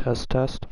Test, test.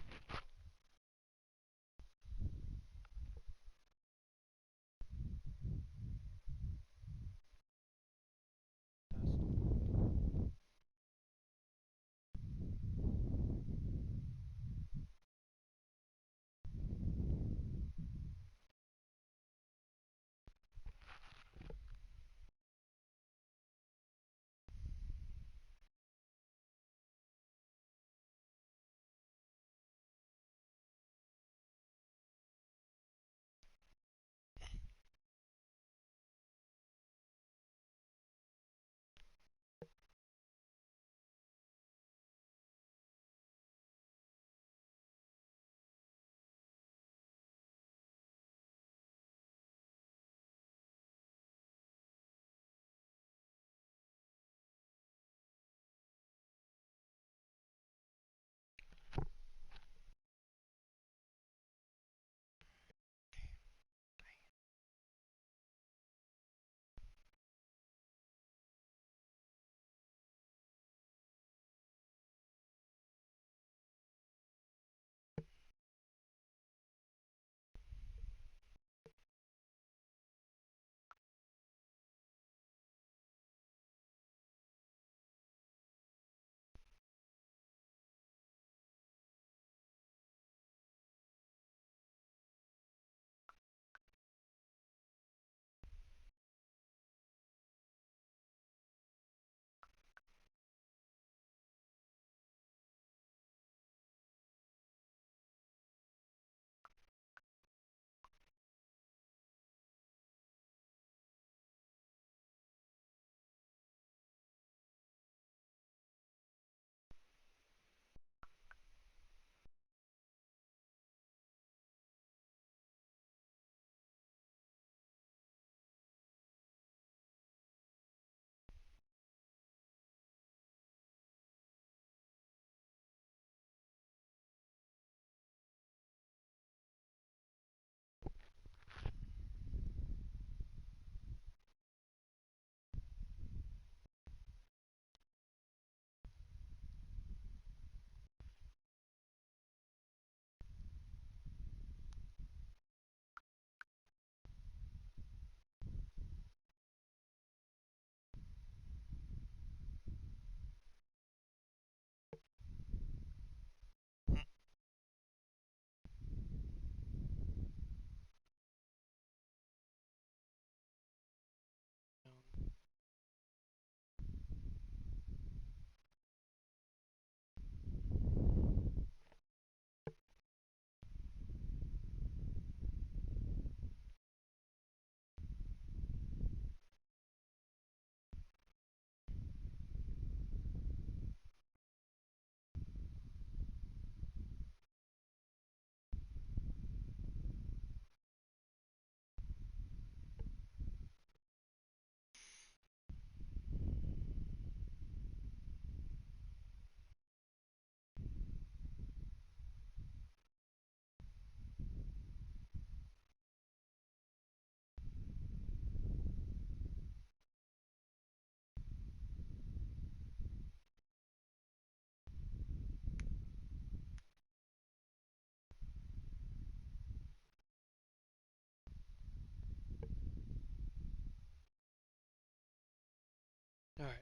Alright,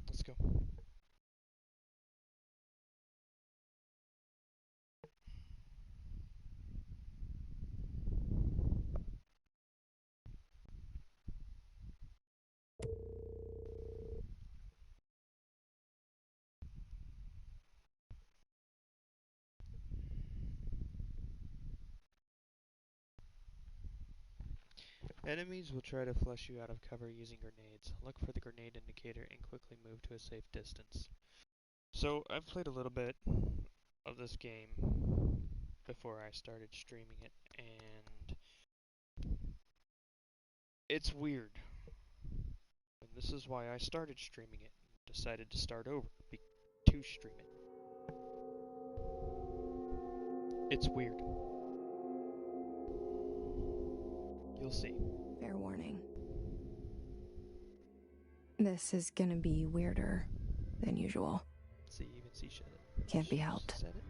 let's go. Enemies will try to flush you out of cover using grenades. Look for the grenade indicator and quickly move to a safe distance. So, I've played a little bit of this game before I started streaming it, and it's weird. And this is why I started streaming it and decided to start over to stream it. It's weird. You'll see. Fair warning. This is gonna be weirder than usual. See, even she said it. Can't be helped. Said it.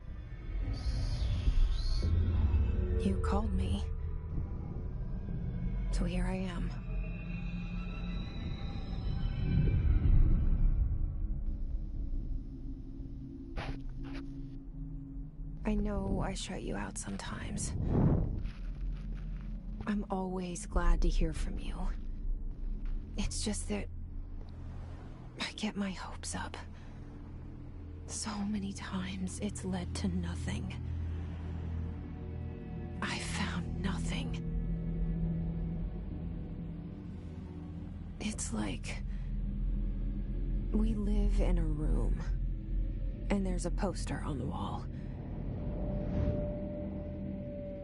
You called me. So here I am. I know I shut you out sometimes. I'm always glad to hear from you. It's just that I get my hopes up. So many times it's led to nothing. I found nothing. It's like we live in a room, and there's a poster on the wall.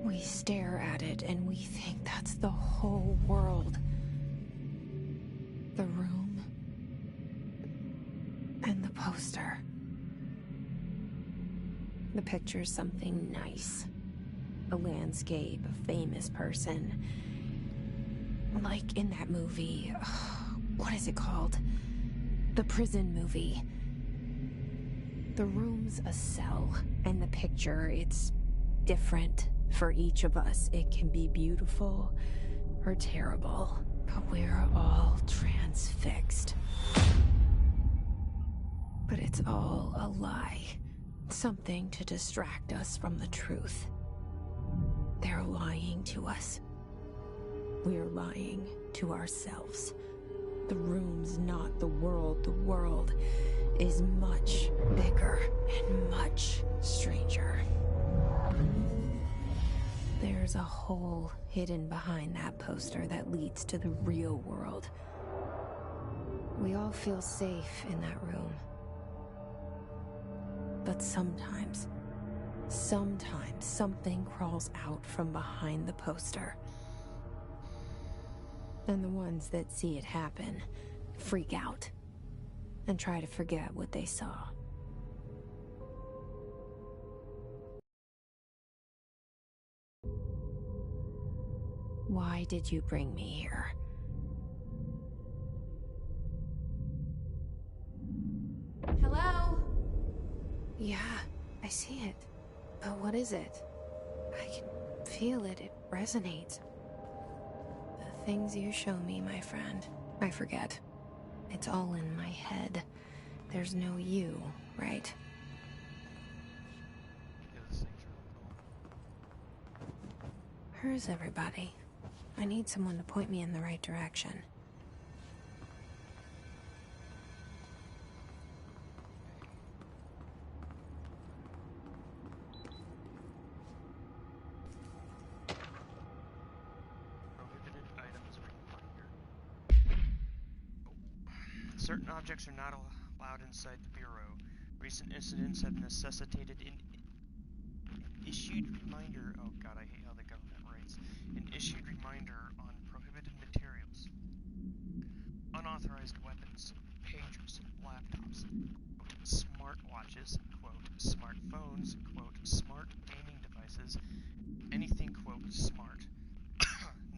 We stare at it and we think that's the whole world. The room and the poster. The picture's something nice. A landscape, a famous person. Like in that movie, what is it called? The prison movie. The room's a cell, and the picture, it's different for each of us. It can be beautiful or terrible, but we're all transfixed. But it's all a lie. Something to distract us from the truth. They're lying to us. We're lying to ourselves. The room's not the world. The world is much bigger and much stranger. There's a hole hidden behind that poster that leads to the real world. We all feel safe in that room. But sometimes something crawls out from behind the poster. And the ones that see it happen freak out and try to forget what they saw. Why did you bring me here? Hello? Yeah, I see it. But what is it? I can feel it. It resonates. The things you show me, my friend, I forget. It's all in my head. There's no you, right? Yeah, this thing's really cool. Where's everybody? I need someone to point me in the right direction. Prohibited items reminder. Certain objects are not allowed inside the Bureau. Recent incidents have necessitated an issued reminder. Oh god, I hate how the government writes. An issued reminder on prohibited materials. Unauthorized weapons, pagers, laptops, quote, smartwatches, quote, smartphones, quote, smart gaming devices, anything, quote, smart.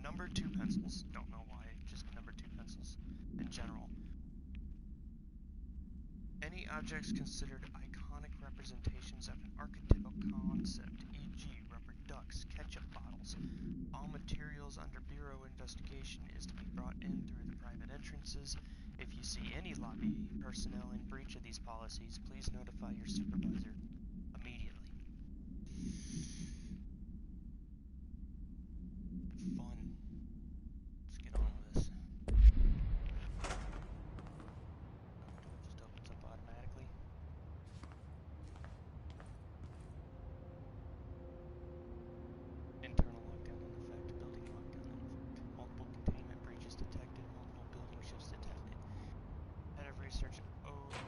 Number 2 pencils. Don't know why, just number 2 pencils in general. Any objects considered iconic representations of an archetypal concept, e.g. rubber ducks, ketchup bottles. All materials under Bureau investigation is to be brought in through the private entrances. If you see any lobby personnel in breach of these policies, please notify your supervisor immediately. Fun. Let's get on with this. Door just opens up automatically. Internal lockdown in effect. Building lockdown in effect. Multiple containment breaches detected. Multiple building shifts detected. Head of research override.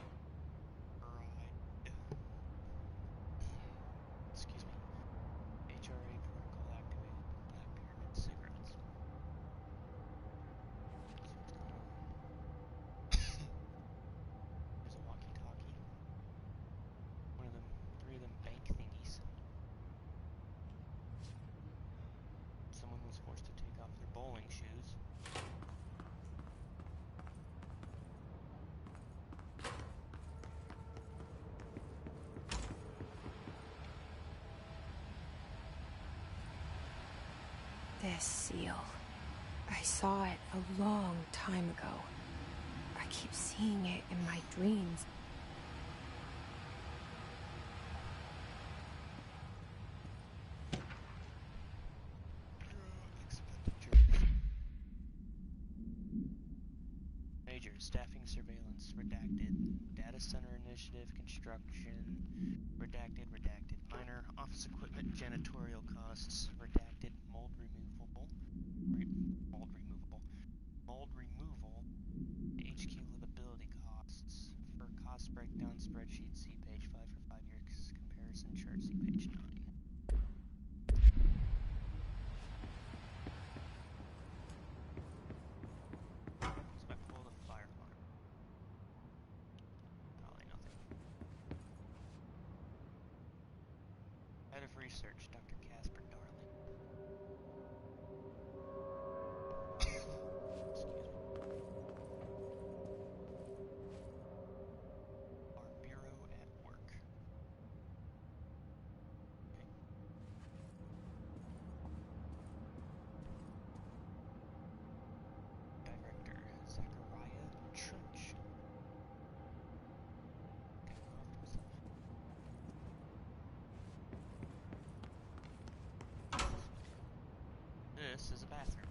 This seal. I saw it a long time ago. I keep seeing it in my dreams. Expenditures. Major staffing surveillance redacted. Data center initiative construction redacted. Minor office equipment janitorial costs redacted. Mold removal. HQ livability costs. For cost breakdown spreadsheet, see page 5 for 5 years comparison chart, see page 9. So I pull the fire alarm. Probably nothing. Head of research, Dr. Casper Darling. Excuse me. Our bureau at work. Okay. Director, Zachariah Trench. Okay, I'm off to myself. This is a bathroom.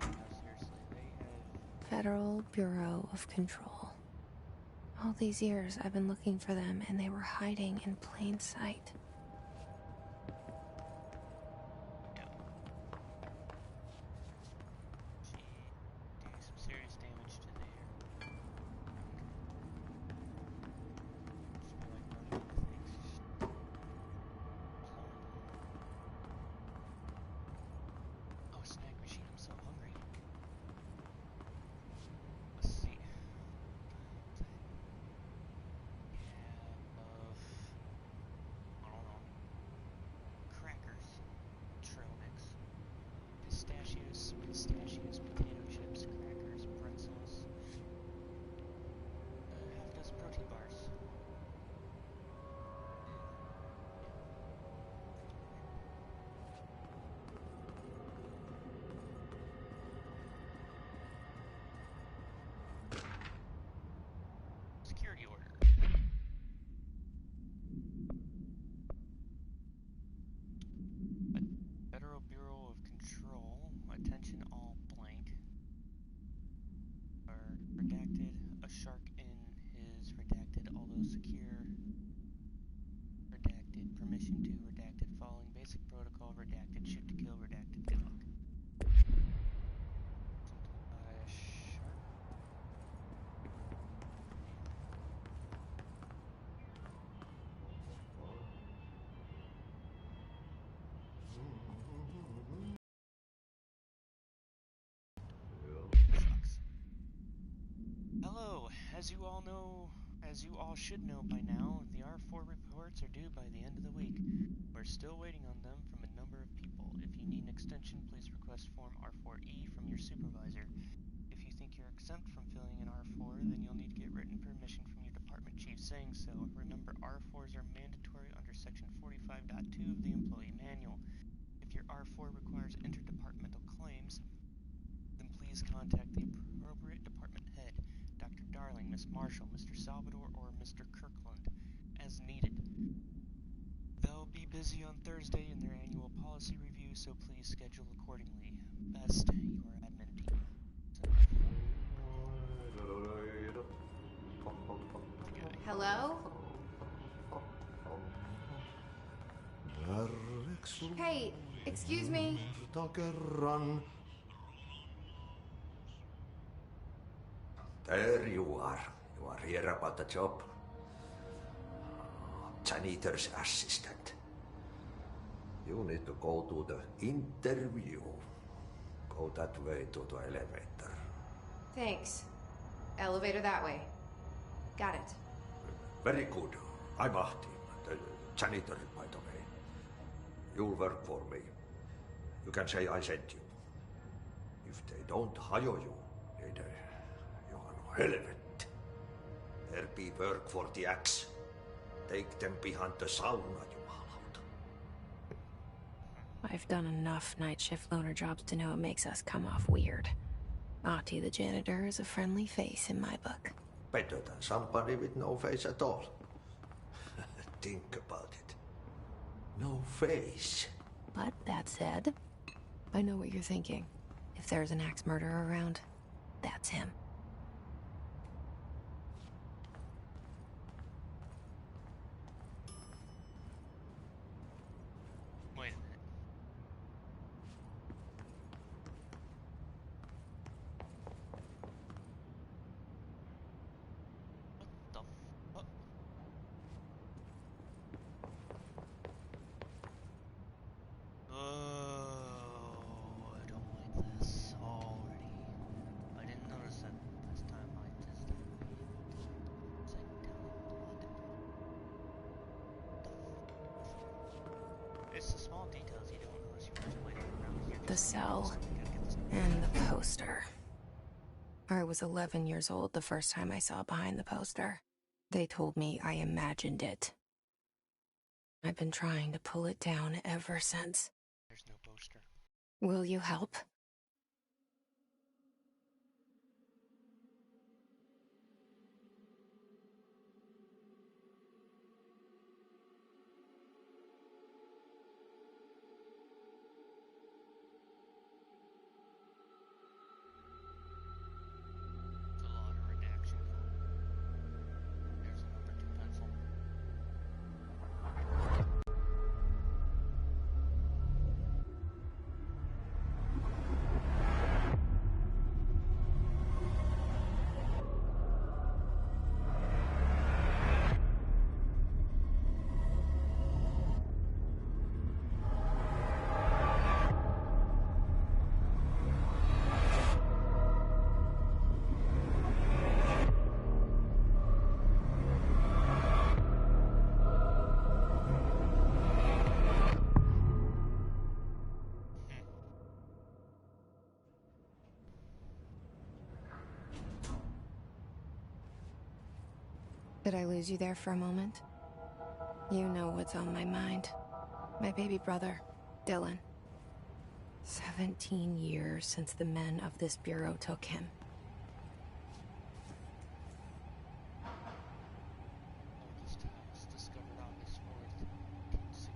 No, seriously, they have... Federal Bureau of Control. All these years I've been looking for them and they were hiding in plain sight. Yeah. She did some serious damage to their trunk. Just be like running into things, just pulling. Oh, snack machine, I'm so hungry. Let's see. I don't know, crackers, trail mix, pistachios, potato chips, crackers, pretzels, half a dozen protein bars. Security order. Federal Bureau of Control, attention all blank, are redacted, a shark in his redacted, although secure, redacted, permission to redacted, following basic protocol, redacted, shoot to kill, redacted, good luck. Something about a shark. Sucks. Hello, as you all should know by now, the R4 reports are due by the end of the week. We're still waiting on them from a number of people. If you need an extension, please request Form R4E from your supervisor. If you think you're exempt from filling in R4, then you'll need to get written permission from your department chief saying so. Remember, R4s are mandatory under Section 45.2 of the Employee Manual. If your R4 requires interdepartmental claims, then please contact the appropriate department head, Dr. Darling, Miss Marshall, Mr. Salvador, or Mr. Kirkland, as needed. They'll be busy on Thursday in their annual policy review, so please schedule accordingly. Best, your admin team. Hello? Hey, excuse me. There you are. You are here about the job. Janitor's assistant. You need to go to the interview. Go that way to the elevator. Thanks. Elevator that way. Got it. Very good. I'm Ahti, the janitor, by the way. You'll work for me. You can say I sent you. If they don't hire you, then you are no helvet. There be work for the axe. Take them behind the sauna, jumalauta. I've done enough night shift loner jobs to know it makes us come off weird. Ahti the janitor is a friendly face in my book. Better than somebody with no face at all. Think about it. No face. But that said, I know what you're thinking. If there's an axe murderer around, that's him. Wait a minute. What the fuck? Oh, I don't like this already. I didn't notice that last time I tested psychedelic blood. It's the small details you don't notice you watch later around here. The cell and the poster. I was 11 years old the first time I saw behind the poster. They told me I imagined it. I've been trying to pull it down ever since. There's no poster. Will you help? It's a lot of redaction going. There's a number 2 pencil. Did I lose you there for a moment? You know what's on my mind. My baby brother, Dylan. 17 years since the men of this bureau took him. Oldest house discovered August 4th, 1964.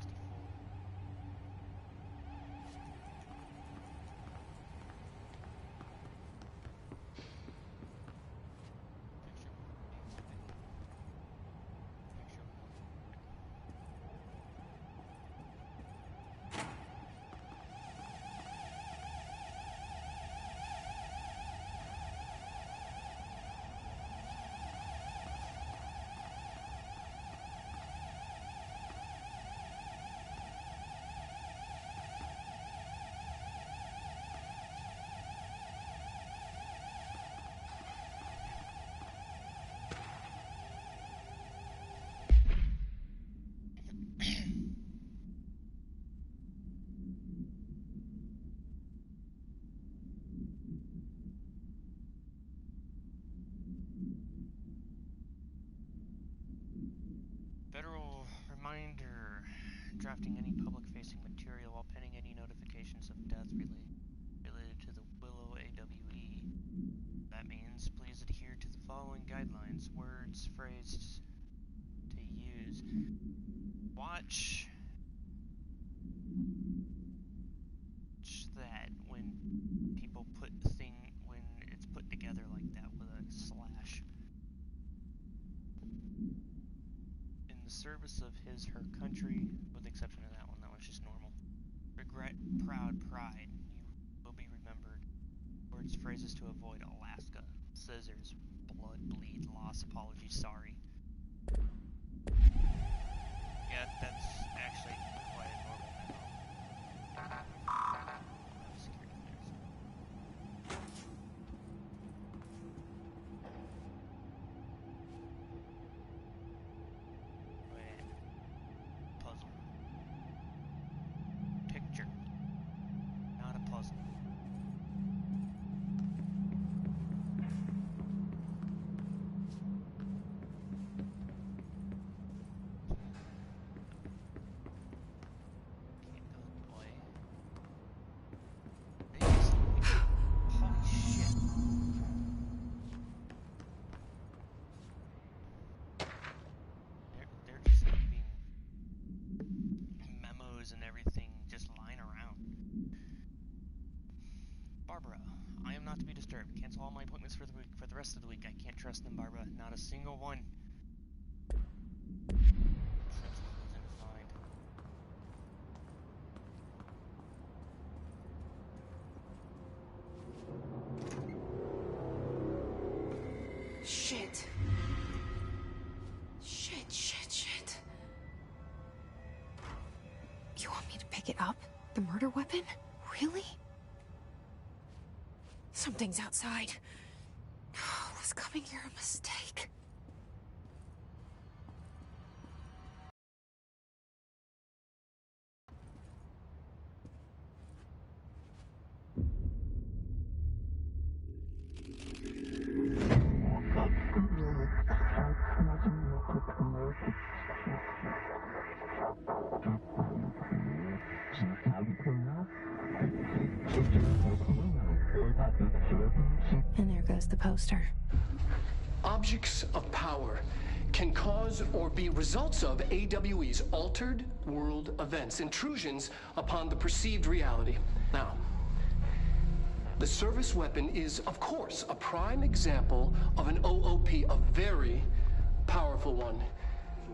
Federal reminder. Drafting any public-facing material while pending any notifications of death related to the Willow AWE. That means please adhere to the following guidelines. Words, phrases to use. Watch that when people when it's put together like that with a slash. In the service of her country, with the exception of that one's just normal. Regret, proud, pride, you will be remembered. Words, phrases to avoid: Alaska, scissors, blood, bleed, loss, apology, sorry. Yeah, that's actually quite a normal memo. Security clearance. Puzzle. Picture. Not a puzzle. doctor. Cancel all my appointments for the week, for the rest of the week. I can't trust them, Barbara. Not a single one. Trips I'm losing his mind. Shit. Shit. You want me to pick it up? The murder weapon? Really? Something's outside. Was coming here a mistake? And there goes the poster. Objects of power can cause or be results of AWE's altered world events, intrusions upon the perceived reality. Now, the service weapon is, of course, a prime example of an OOP, a very powerful one.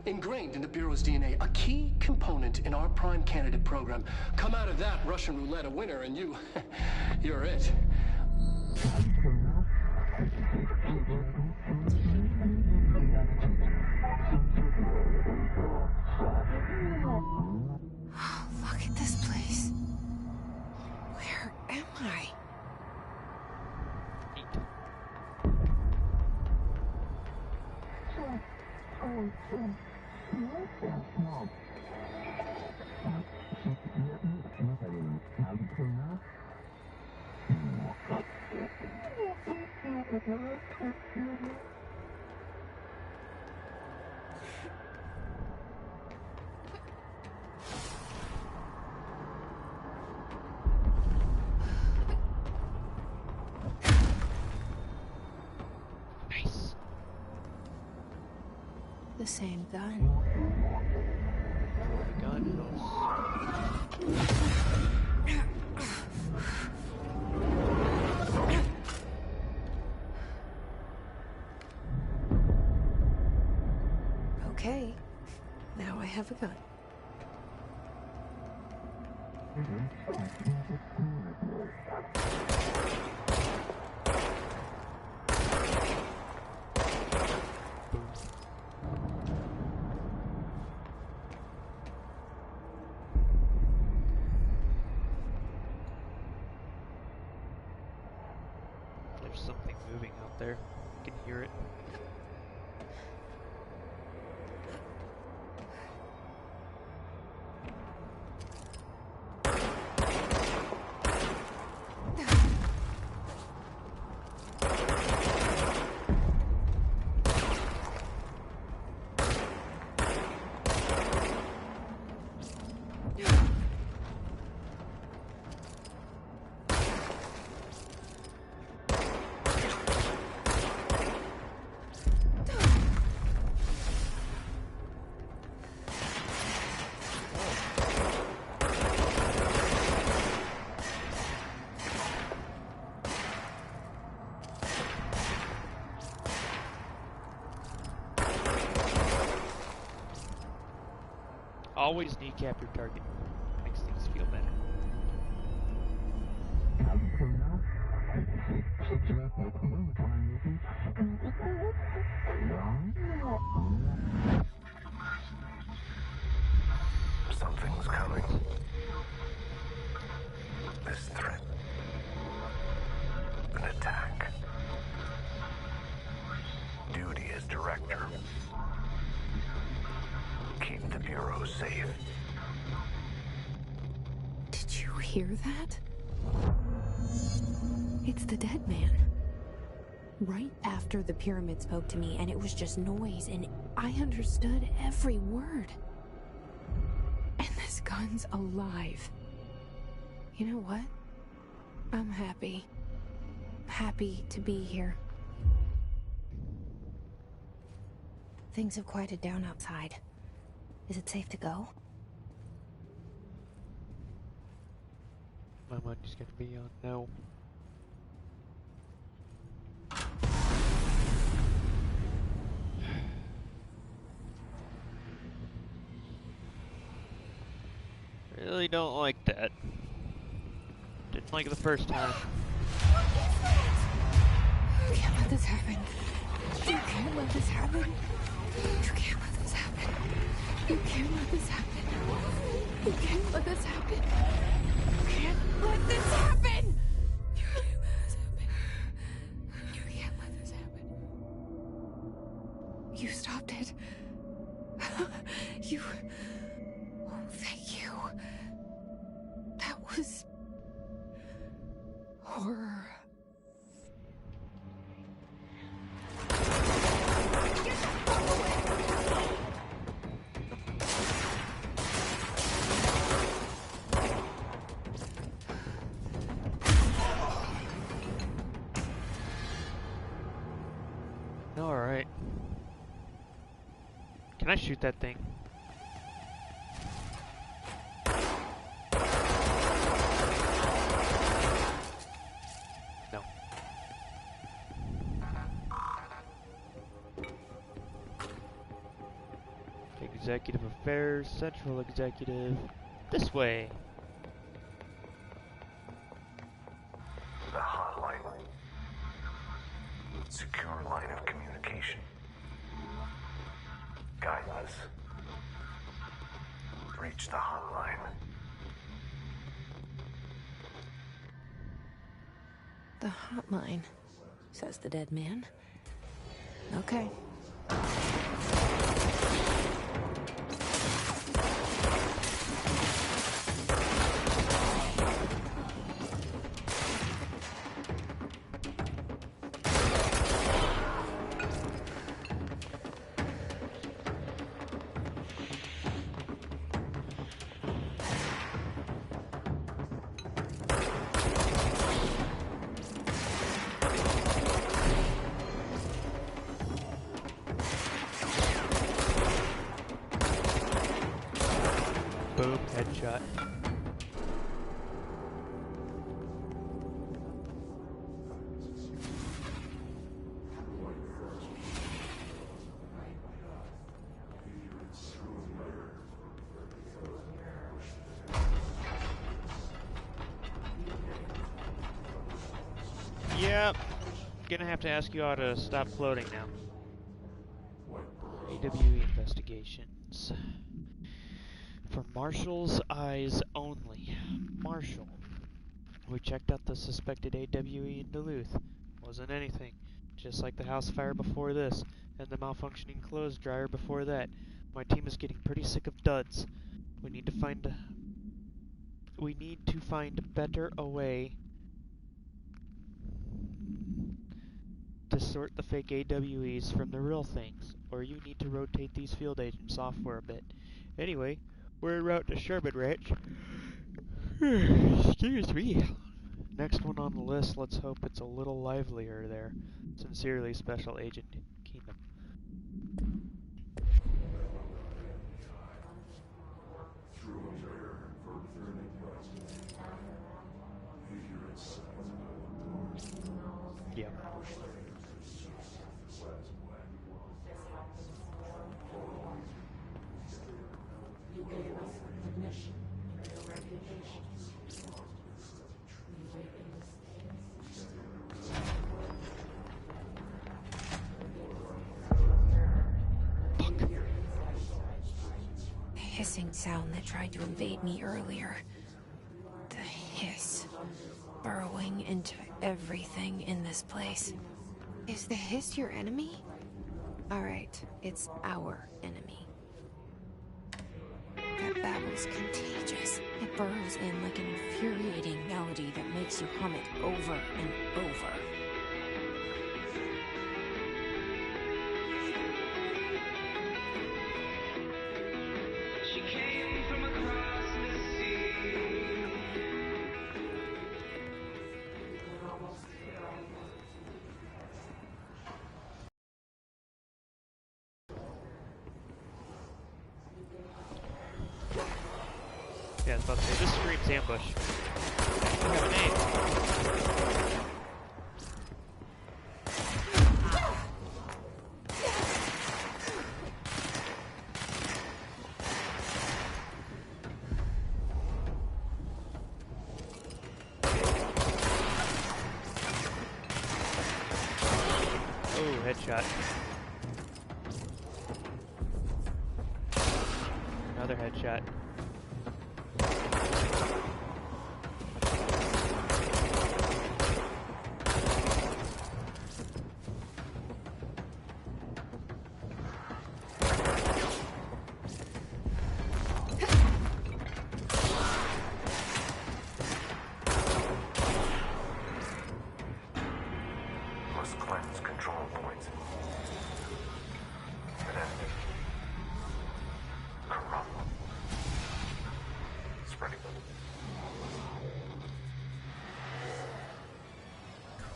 Ingrained in the Bureau's DNA, a key component in our prime candidate program. Come out of that Russian roulette a winner and you're it. Look at this place. Where am I? Nice. The same gun. The gun house. Okay. Now I have a gun. There's something moving out there. I can hear it. Always kneecap your target. Makes things feel better. Something's coming. This threat. An attack. Duty as director. Keep the Bureau safe. Did you hear that? It's the dead man. Right after the pyramid spoke to me, and it was just noise, and I understood every word. And this gun's alive. You know what? I'm happy. Happy to be here. Things have quieted down outside. Is it safe to go? My mind is gonna be on no. don't like that. Didn't like it the first time. You can't let this happen. You can't let this happen. You can't let this happen. You can't let this happen. You can't let this happen. You can't let this happen. You can't let this happen. You can't let this happen. You stopped it. You... Oh, thank you. That was... horror. Alright. Can I shoot that thing? No. Executive Affairs, Central Executive. This way. The hotline. Secure line of communication. Guidance. Reach the hotline. The hotline, says the dead man. Okay. Boom, headshot. Yep. Gonna have to ask you all to stop floating now. AWE investigations. For Marshall's eyes only. Marshall. We checked out the suspected AWE in Duluth. Wasn't anything. Just like the house fire before this, and the malfunctioning clothes dryer before that. My team is getting pretty sick of duds. We need to find better a way to sort the fake AWEs from the real things, or you need to rotate these field agent software a bit. Anyway, we're en route to Sherman Ranch. Excuse me. Next one on the list, let's hope it's a little livelier there. Sincerely, Special Agent Keenum. Yeah. The hissing sound that tried to invade me earlier. The hiss. Burrowing into everything in this place. Is the hiss your enemy? Alright, it's our enemy. That babble's contagious. It burrows in like an infuriating melody that makes you hum it over and over. She came from across the sea. Yeah, I was about to say, this screams ambush. You have an aim. headshot. Another headshot. Must cleanse control points. And then corrupt. Spreading.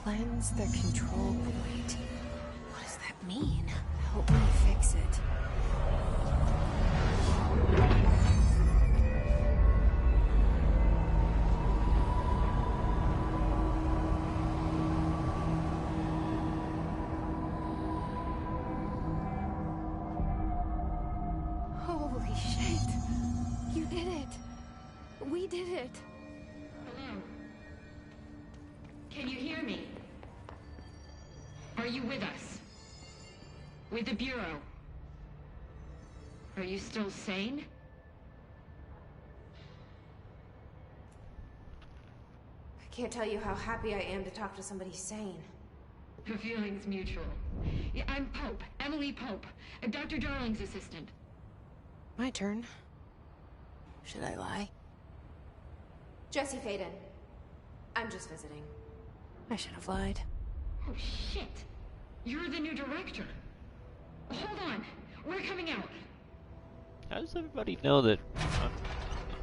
Cleanse the control point. What does that mean? Help me fix it. Holy shit! You did it! We did it! Hello? Can you hear me? Are you with us? With the Bureau? Are you still sane? I can't tell you how happy I am to talk to somebody sane. The feeling's mutual. Yeah, I'm Pope, Emily Pope, Dr. Darling's assistant. My turn. Should I lie? Jesse Faden. I'm just visiting. I should have lied. Oh, shit. You're the new director. Hold on. We're coming out. How does everybody know that I'm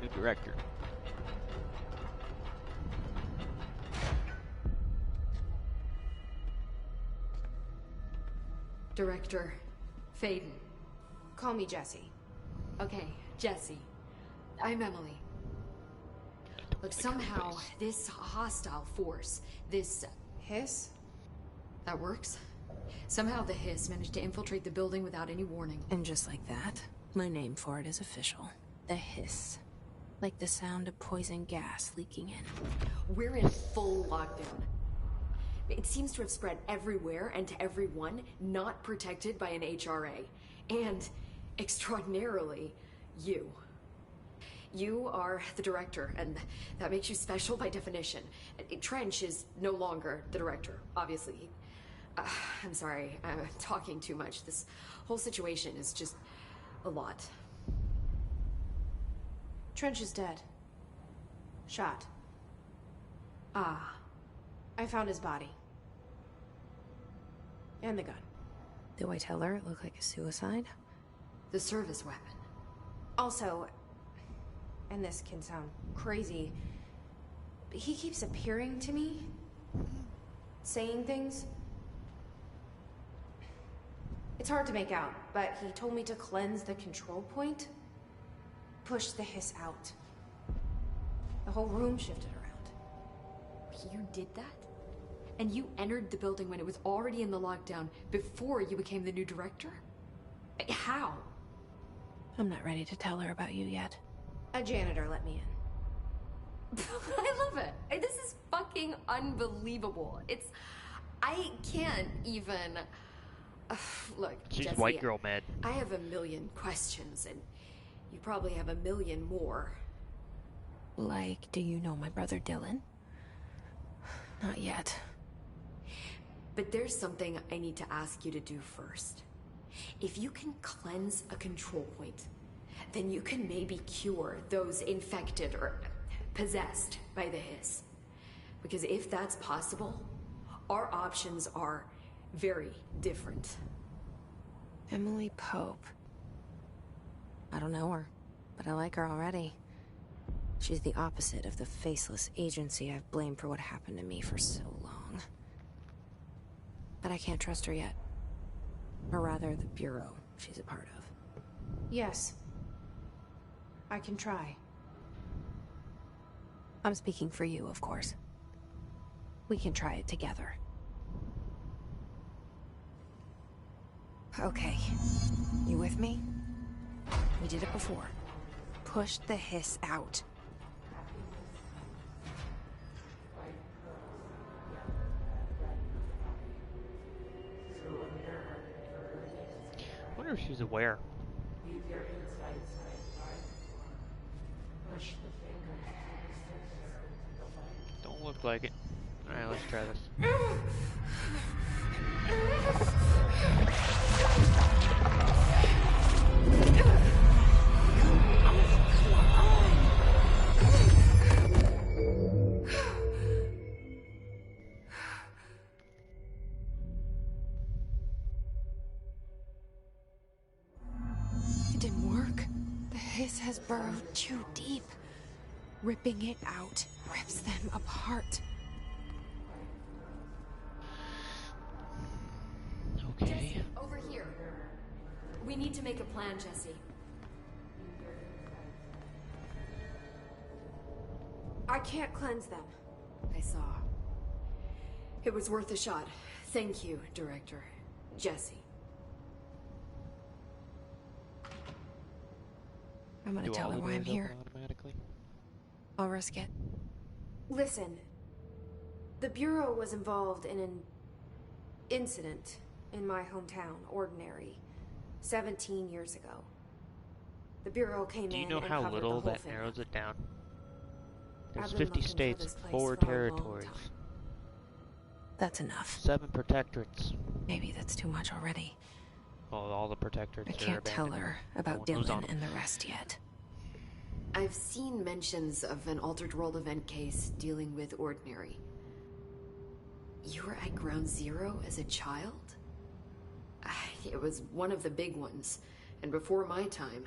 the new director? Director Faden. Call me Jesse. Okay, Jesse. I'm Emily. Look, somehow, this hostile force, this... Hiss? that works? Somehow the Hiss managed to infiltrate the building without any warning. And just like that, my name for it is official. The Hiss. Like the sound of poison gas leaking in. We're in full lockdown. It seems to have spread everywhere and to everyone not protected by an HRA. And, extraordinarily, you. You are the director, and that makes you special by definition. Trench is no longer the director, obviously. I'm sorry, I'm talking too much. This whole situation is just a lot. Trench is dead. Shot. Ah. I found his body. And the gun. Do I tell her it looked like a suicide? The service weapon. Also, and this can sound crazy, but he keeps appearing to me, saying things. It's hard to make out, but he told me to cleanse the control point, push the Hiss out. The whole room shifted around. You did that? And you entered the building when it was already in the lockdown before you became the new director? How? I'm not ready to tell her about you yet. A janitor let me in. I love it. This is fucking unbelievable. I can't even... Look, She's Jesse, white girl mad. I have a million questions, and you probably have a million more. Like, do you know my brother Dylan? Not yet. But there's something I need to ask you to do first. If you can cleanse a control point, then you can maybe cure those infected or possessed by the Hiss. Because if that's possible, our options are very different. Emily Pope. I don't know her, but I like her already. She's the opposite of the faceless agency I've blamed for what happened to me for so long. But I can't trust her yet. Or rather, the Bureau she's a part of. Yes. I can try. I'm speaking for you, of course. We can try it together. Okay. You with me? We did it before. Push the Hiss out. wonder if she's aware. Don't look like it. Alright, let's try this. It didn't work. The hiss has burrowed too deep. Ripping it out rips them apart. Okay. Jesse, over here. We need to make a plan, Jesse. I can't cleanse them. I saw. It was worth a shot. Thank you, Director. Jesse. I'm gonna Do tell all her the why I'm doors open here. automatically? I'll risk it. Listen. The Bureau was involved in an incident in my hometown, Ordinary, 17 years ago. The Bureau came in Do you know and how covered little the whole that thing narrows up. it down? There's I've been 50 looking for states, this place 4 for a long territories, time. That's enough. 7 protectorates. Maybe that's too much already. Well, all the protectorates I are can't tell abandoned. her No about one knows on Dylan them. and the rest yet. I've seen mentions of an Altered World event case dealing with Ordinary. You were at Ground Zero as a child? It was one of the big ones, and before my time.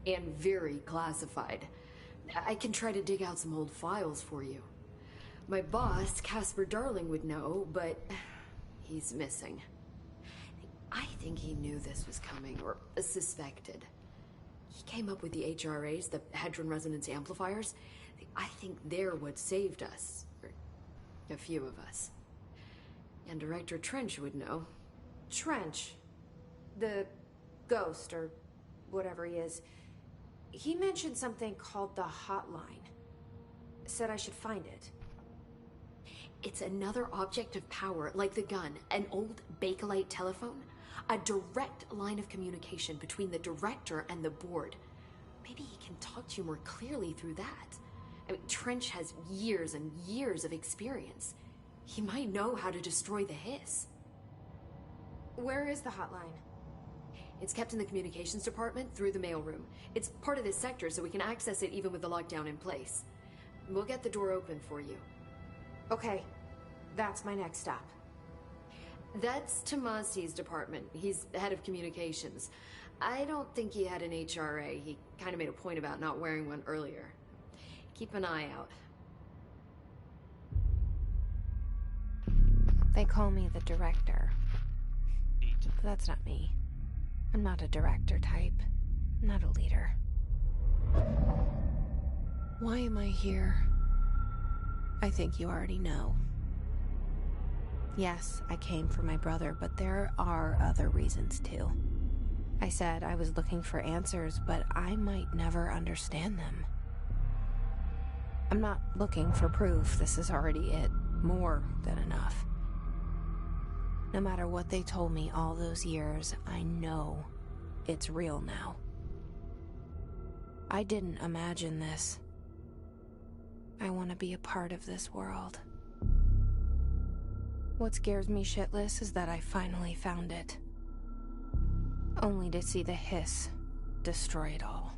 And very classified. I can try to dig out some old files for you. My boss, Casper Darling, would know, but he's missing. I think he knew this was coming, or suspected. He came up with the HRAs, the Hadron Resonance Amplifiers. I think they're what saved us. Or a few of us. And Director Trench would know. Trench. The ghost, or whatever he is. He mentioned something called the hotline. Said I should find it. It's another object of power, like the gun, an old Bakelite telephone. A direct line of communication between the director and the board. Maybe he can talk to you more clearly through that. I mean, Trench has years and years of experience. He might know how to destroy the hiss. Where is the hotline? It's kept in the communications department through the mailroom. It's part of this sector, so we can access it even with the lockdown in place. We'll get the door open for you. Okay, that's my next stop. That's Tomasi's department. He's the head of communications. I don't think he had an HRA. He kind of made a point about not wearing one earlier. Keep an eye out. They call me the director. Neat. But that's not me. I'm not a director type. I'm not a leader. Why am I here? I think you already know. Yes, I came for my brother, but there are other reasons too. I said I was looking for answers, but I might never understand them. I'm not looking for proof. This is already it. More than enough. No matter what they told me all those years, I know it's real now. I didn't imagine this. I want to be a part of this world. What scares me shitless is that I finally found it. Only to see the hiss destroy it all.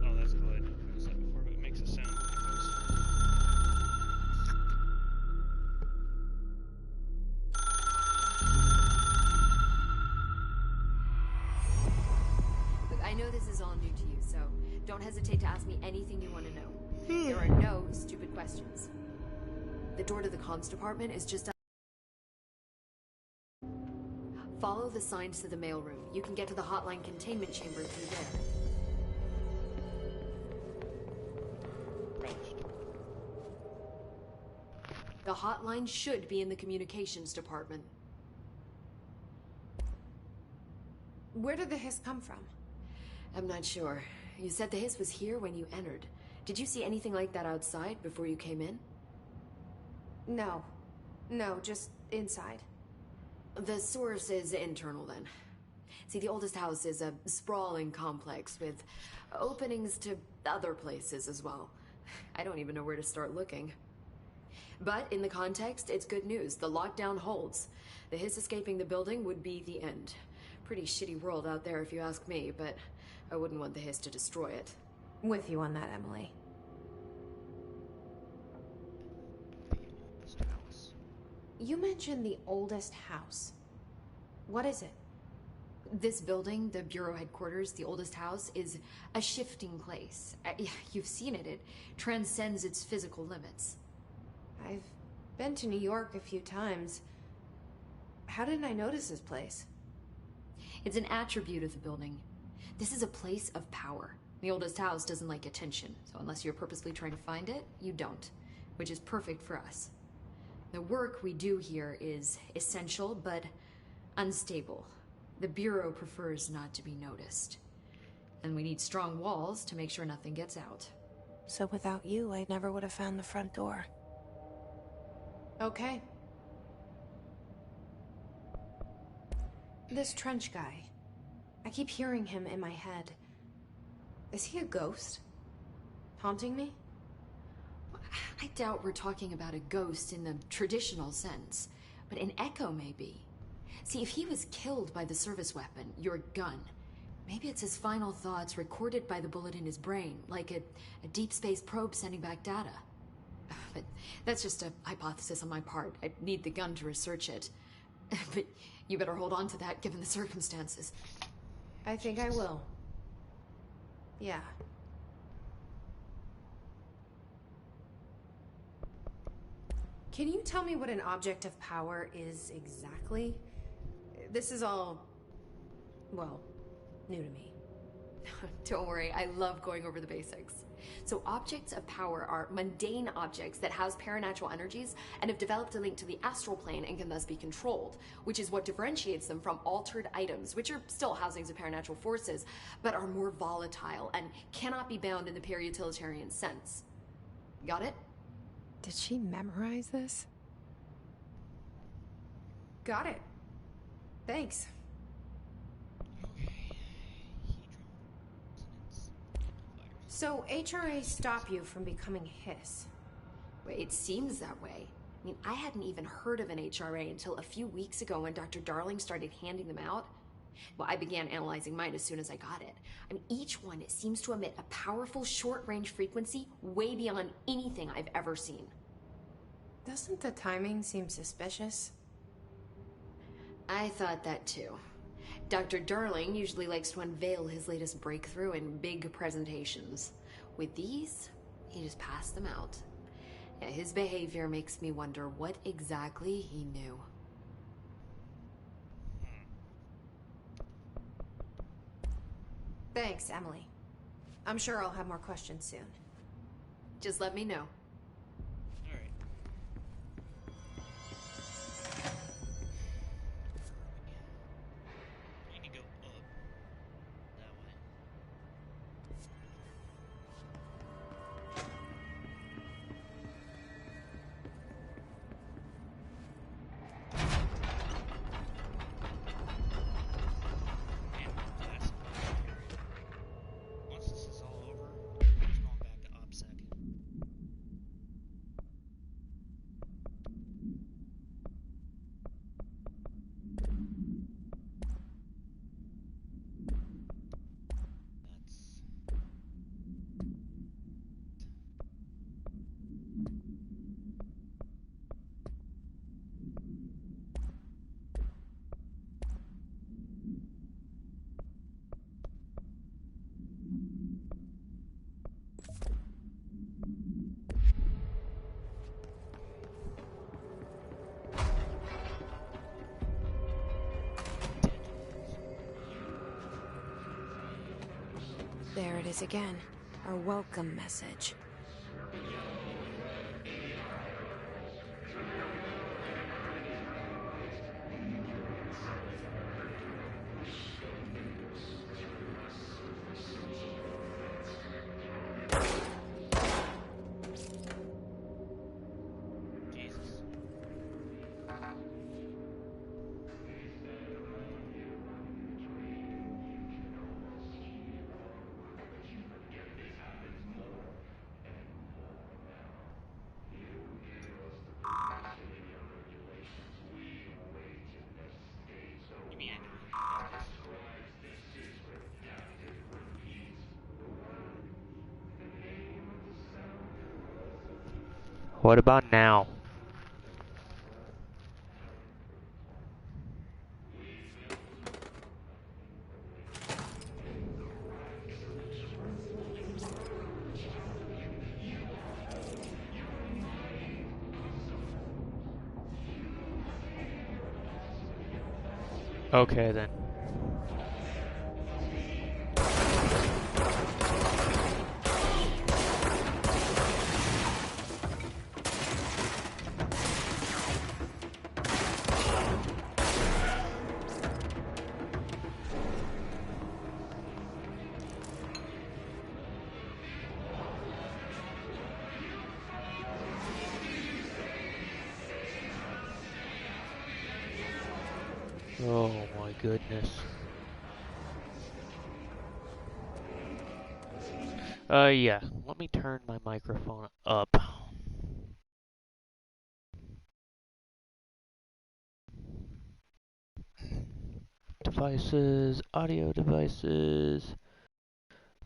Oh, that's cool. I didn't notice that before, but it makes a sound when it goes. Look, I know this is all new to you, so don't hesitate to ask me anything you want to know. There are no stupid questions. The door to the comms department is just follow the signs to the mailroom. You can get to the hotline containment chamber through there. The hotline should be in the communications department. Where did the hiss come from? I'm not sure. You said the hiss was here when you entered. Did you see anything like that outside before you came in? No. No, just inside. The source is internal, then. See, the oldest house is a sprawling complex with openings to other places as well. I don't even know where to start looking. But in the context, it's good news. The lockdown holds. The hiss escaping the building would be the end. Pretty shitty world out there if you ask me, but I wouldn't want the hiss to destroy it. With you on that, Emily. The oldest house. You mentioned the oldest house. What is it? This building, the Bureau headquarters, the oldest house, is a shifting place. You've seen it. It transcends its physical limits. I've been to New York a few times. How didn't I notice this place? It's an attribute of the building. This is a place of power. The oldest house doesn't like attention, so unless you're purposely trying to find it, you don't, which is perfect for us. The work we do here is essential, but unstable. The Bureau prefers not to be noticed. And we need strong walls to make sure nothing gets out. So without you, I never would have found the front door. Okay. This Trench guy. I keep hearing him in my head. Is he a ghost? Haunting me? I doubt we're talking about a ghost in the traditional sense, but an echo maybe. See, if he was killed by the service weapon, your gun, maybe it's his final thoughts recorded by the bullet in his brain, like a deep space probe sending back data. But that's just a hypothesis on my part. I'd need the gun to research it. But you better hold on to that given the circumstances. I think I will. Yeah. Can you tell me what an object of power is exactly? This is all, well, new to me. Don't worry, I love going over the basics. So objects of power are mundane objects that house paranatural energies and have developed a link to the astral plane and can thus be controlled, which is what differentiates them from altered items, which are still housings of paranatural forces, but are more volatile and cannot be bound in the peri-utilitarian sense. Got it? Did she memorize this? Got it. Thanks. So, HRA stop you from becoming Hiss? Well, it seems that way. I mean, I hadn't even heard of an HRA until a few weeks ago when Dr. Darling started handing them out. Well, I began analyzing mine as soon as I got it. I mean, each one seems to emit a powerful short-range frequency way beyond anything I've ever seen. Doesn't the timing seem suspicious? I thought that too. Dr. Darling usually likes to unveil his latest breakthrough in big presentations. With these, he just passed them out. Yeah, his behavior makes me wonder what exactly he knew. Thanks, Emily. I'm sure I'll have more questions soon. Just let me know. Alright. I need to go up. That way. And glass. Once this is all over, everybody's going back to OPSEC. That's There it is again. Our welcome message. What about now? Okay then. Oh my goodness. Yeah. Let me turn my microphone up. Devices, audio devices.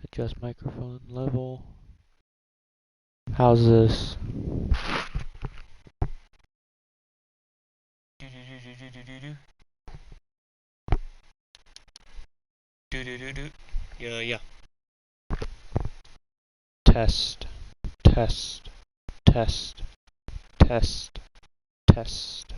Adjust microphone level. How's this? Yeah. Test. Test. Test. Test. Test.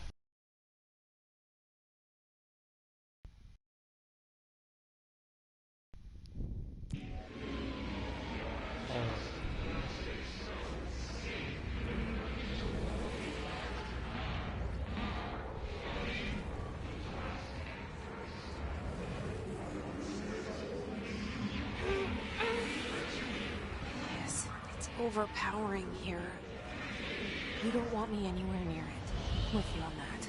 Yes, it's overpowering here. You don't want me anywhere near it. I'm with you on that.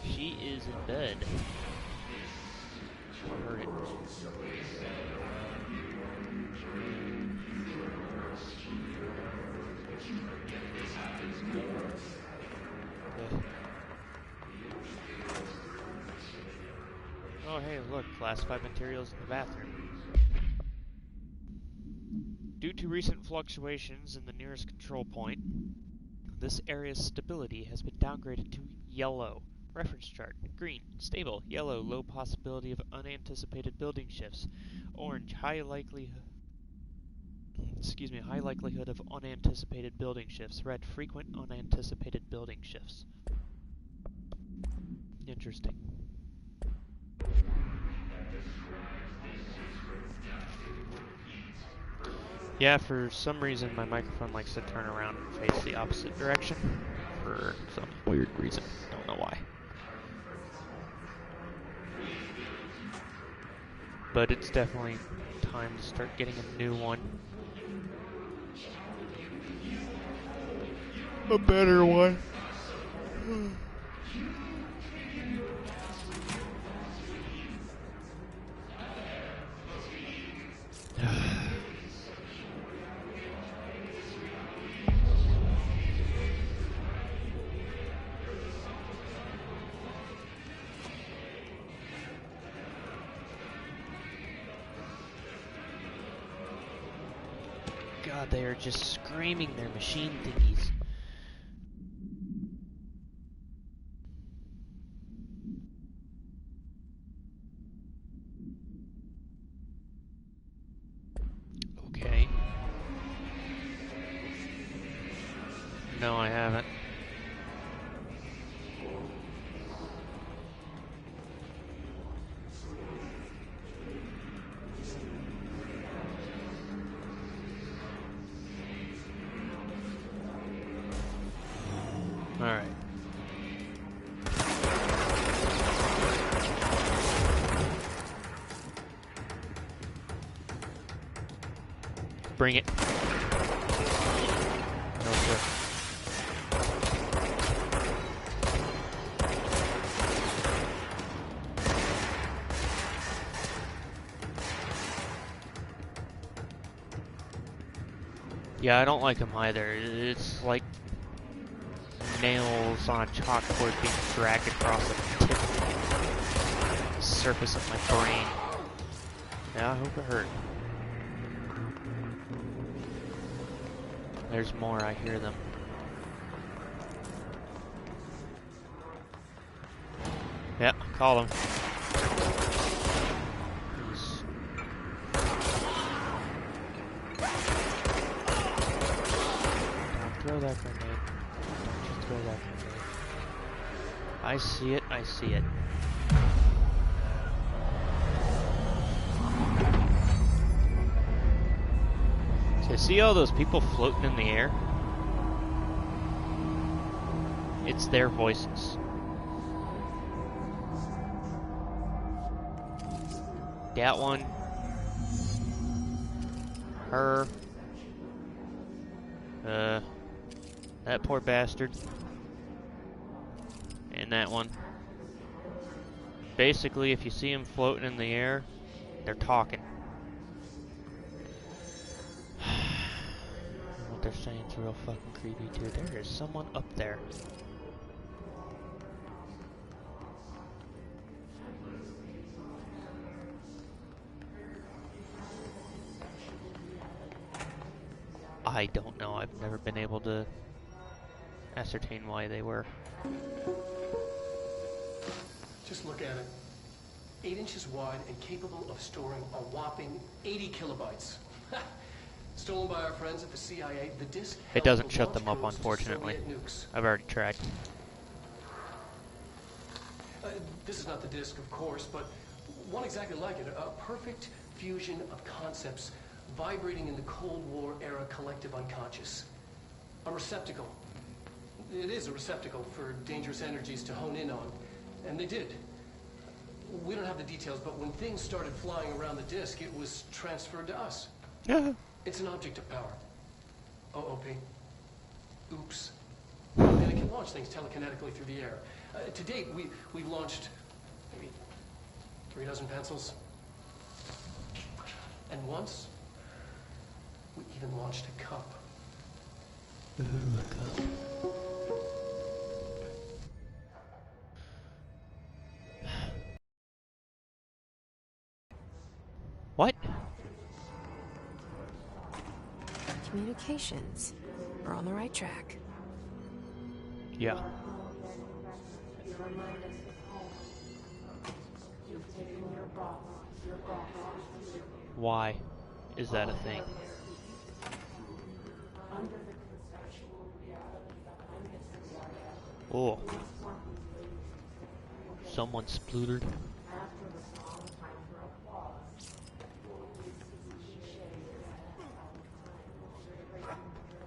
She is in bed. I heard it. Yeah. Oh hey, look, classified materials in the bathroom. Due to recent fluctuations in the nearest control point, this area's stability has been downgraded to yellow. Reference chart. Green, stable. Yellow, low possibility of unanticipated building shifts. Orange, high likelihood of unanticipated building shifts. Red, frequent unanticipated building shifts. Interesting. Yeah, for some reason my microphone likes to turn around and face the opposite direction. For some weird reason. Don't know why. But it's definitely time to start getting a new one. A better one. God, they are just screaming their machine thingies. Okay. No, I haven't. Alright. Bring it. No, sir. Yeah, I don't like them either. It's like nails on a chalkboard being dragged across the tip surface of my brain. Yeah, I hope it hurt. There's more, I hear them. Yep, call them. Please. Don't throw that grenade. Don't you throw that grenade. I see it, I see it. So see all those people floating in the air? It's their voices. That one. Her. That poor bastard. And that one. Basically, if you see them floating in the air, they're talking. What they're saying is real fucking creepy too. There is someone up there. I don't know. I've never been able to ascertain why they were. Just look at it. 8 inches wide and capable of storing a whopping 80 kilobytes. Stolen by our friends at the CIA, the disk It doesn't shut them up, unfortunately. I've already tried. This is not the disk, of course, but one exactly like it. A perfect fusion of concepts vibrating in the Cold War era collective unconscious. A receptacle. It is a receptacle for dangerous energies to hone in on. And they did. We don't have the details, but when things started flying around the disk, it was transferred to us. Yeah. It's an object of power. OOP. Oops. And it can launch things telekinetically through the air. To date, we've launched maybe 3 dozen pencils. And once, we even launched a cup. Ooh, a cup. What? Communications. We're on the right track. Yeah. Why is that a thing? Oh. Someone splootered.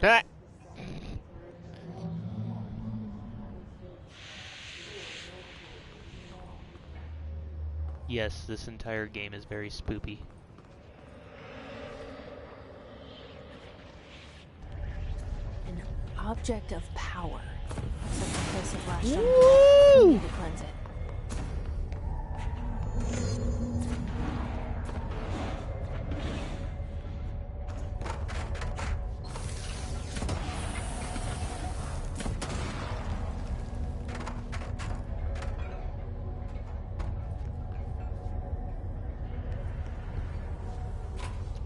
Ah! Yes, this entire game is very spoopy. An object of power. Such a place of last time. Woo! We need to cleanse it.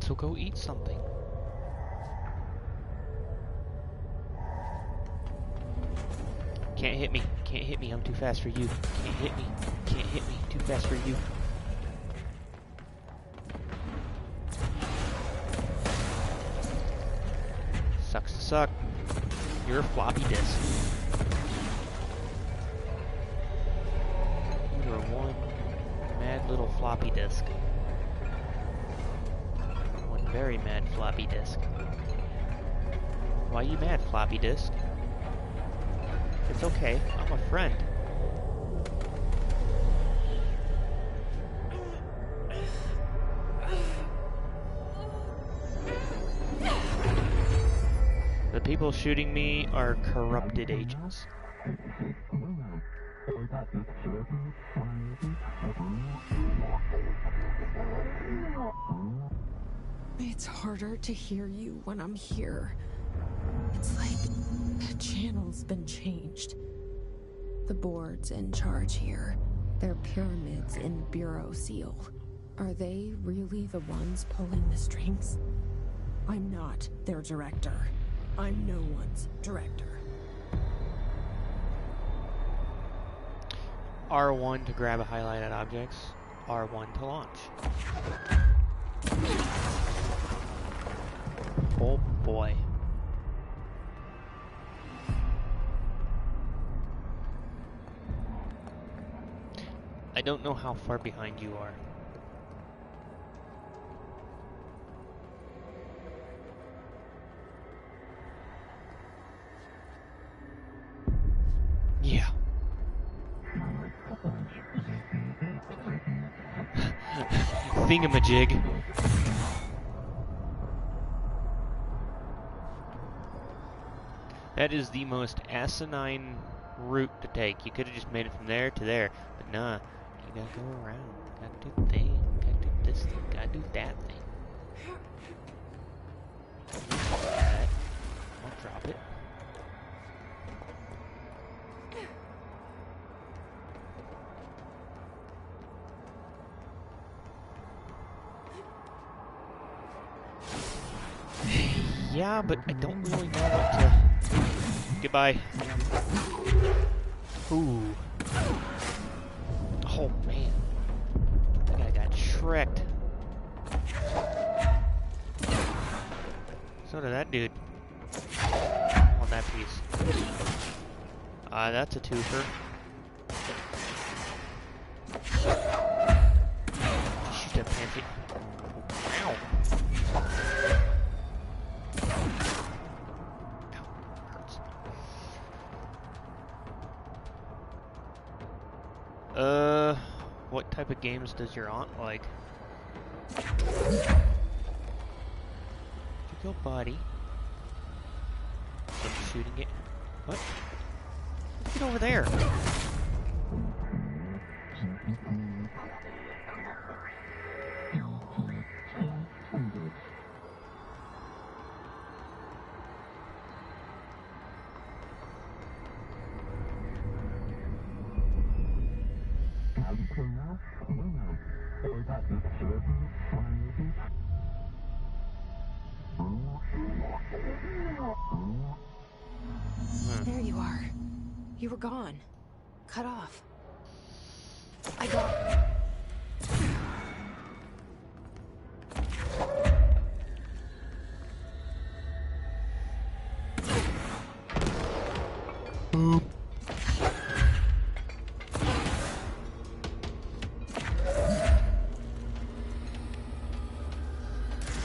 So go eat something. Can't hit me. Can't hit me. I'm too fast for you. Can't hit me. Can't hit me. Too fast for you. Sucks to suck. You're a floppy disk. You're one mad little floppy disk. One very mad floppy disk. Why you mad, floppy disk? It's okay. I'm a friend. The people shooting me are corrupted agents. It's harder to hear you when I'm here. It's like the channel's been changed. The board's in charge here. They're pyramids in the Bureau seal. Are they really the ones pulling the strings? I'm not their director. I'm no one's director. R1 to grab highlighted objects. R1 to launch. Oh boy. I don't know how far behind you are. Yeah. Thingamajig. That is the most asinine route to take. You could have just made it from there to there, but nah. You gotta go around. Gotta do the thing. Gotta do this thing. Gotta do that thing. That. I'll drop it. Yeah, but I don't really know what to... Goodbye. Ooh. Oh, man. That guy got shreked. So did that dude. On that piece. That's a twofer. Shoot that pancake. Ow. What type of games does your aunt like? Did you go, buddy? I'm shooting it. What? Get over there. There you are. You were gone. Cut off. I got... Boop.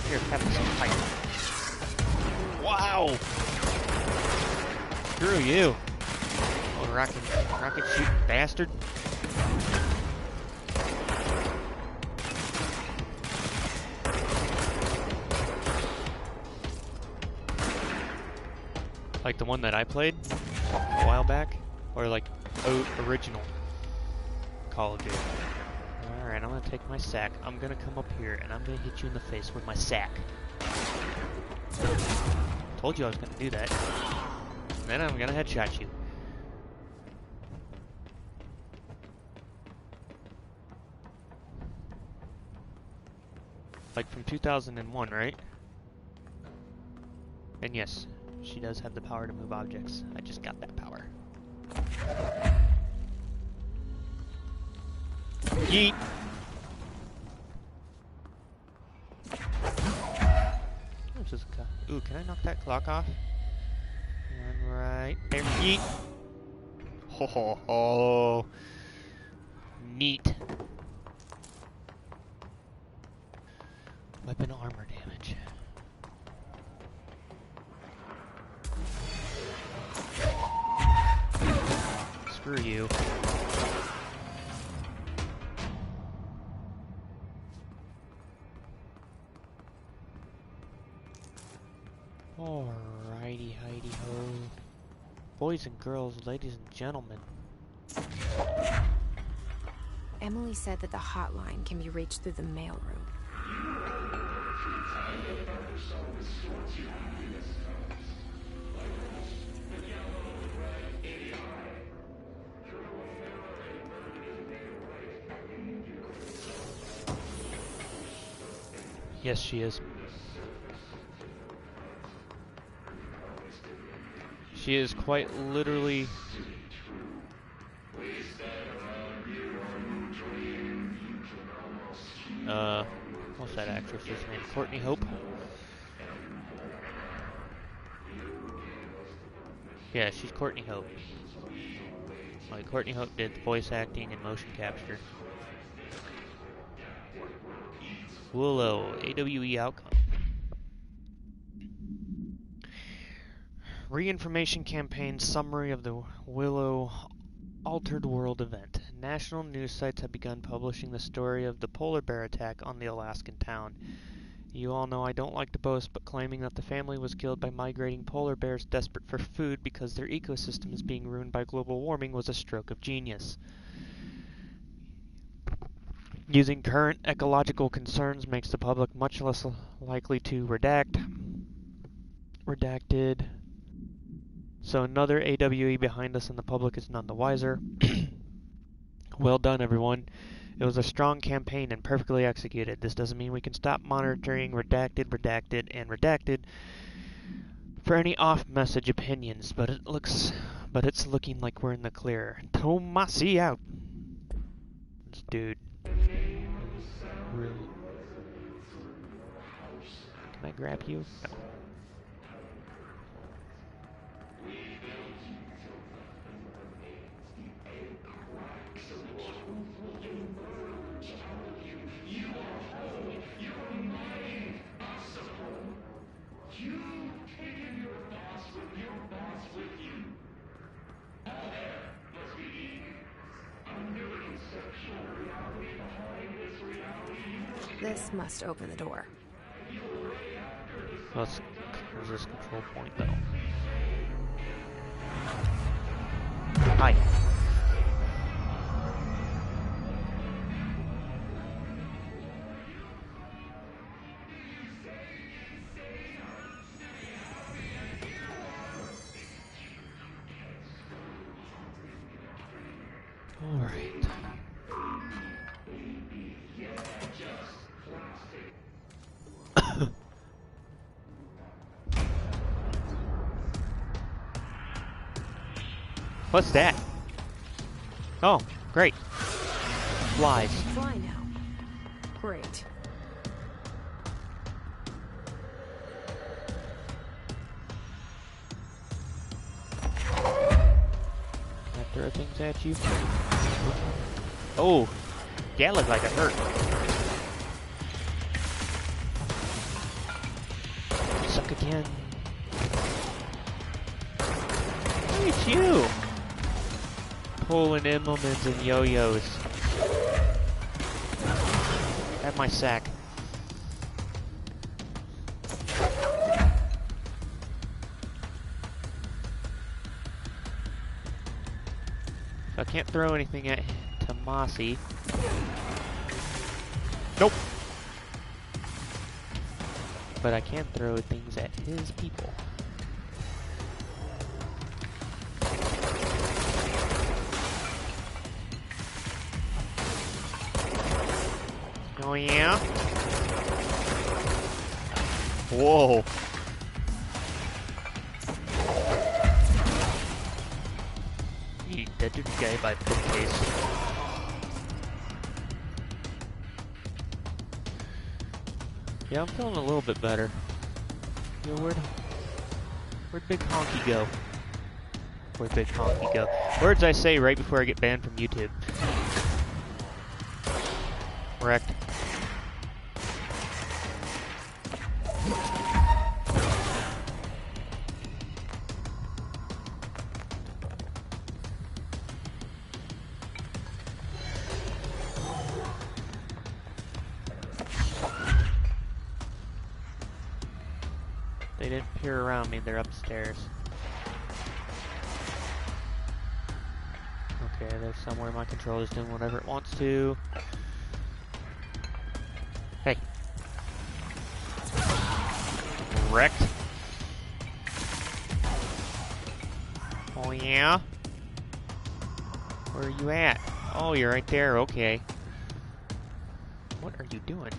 Here, have some pipe. Wow! Screw you. Oh, rocket shooting bastard. Like the one that I played a while back? Or like original Call of Duty. Alright, I'm gonna take my sack. I'm gonna come up here and I'm gonna hit you in the face with my sack. Told you I was gonna do that. And then I'm gonna headshot you. Like from 2001, right? And yes, she does have the power to move objects. I just got that power. Yeet! Ooh, can I knock that clock off? One right there. Yeet! Ho ho ho! Neat. Weapon armor damage. screw you. Alrighty, Heidi ho. Boys and girls, ladies and gentlemen. Emily said that the hotline can be reached through the mailroom. Yes, she is. She is quite literally... what's that actress's name? Courtney Hope? Yeah, she's Courtney Hope. Like, Courtney Hope did the voice acting and motion capture. Willow, AWE outcome. Reinformation campaign summary of the Willow Altered World event. National news sites have begun publishing the story of the polar bear attack on the Alaskan town. You all know I don't like to boast, but claiming that the family was killed by migrating polar bears desperate for food because their ecosystem is being ruined by global warming was a stroke of genius. Using current ecological concerns makes the public much less likely to redacted. So another AWE behind us and the public is none the wiser. Well done, everyone. It was a strong campaign and perfectly executed. This doesn't mean we can stop monitoring redacted, and redacted for any off-message opinions, but it's looking like we're in the clear. Tomasi out. This dude. Really? Can I grab you? No. This must open the door. Where's this control point, though? Hi. All right. What's that? Oh, great. Flies. Fly now. Great. Can I throw things at you? Oh, that looked like it hurt. Suck again. Look at you! Pulling implements and yo-yos. At my sack. I can't throw anything at Tomasi. Nope. But I can throw things at his people. Oh yeah? Whoa. That dude guy by bookcase. Yeah, I'm feeling a little bit better. Yo, where'd Big Honky go? Where'd Big Honky go? Words I say right before I get banned from YouTube. Wrecked. They didn't peer around me, they're upstairs. Okay, there's somewhere my controller's doing whatever it wants to. Hey. Wrecked. Oh yeah? Where are you at? Oh, you're right there, okay. What are you doing?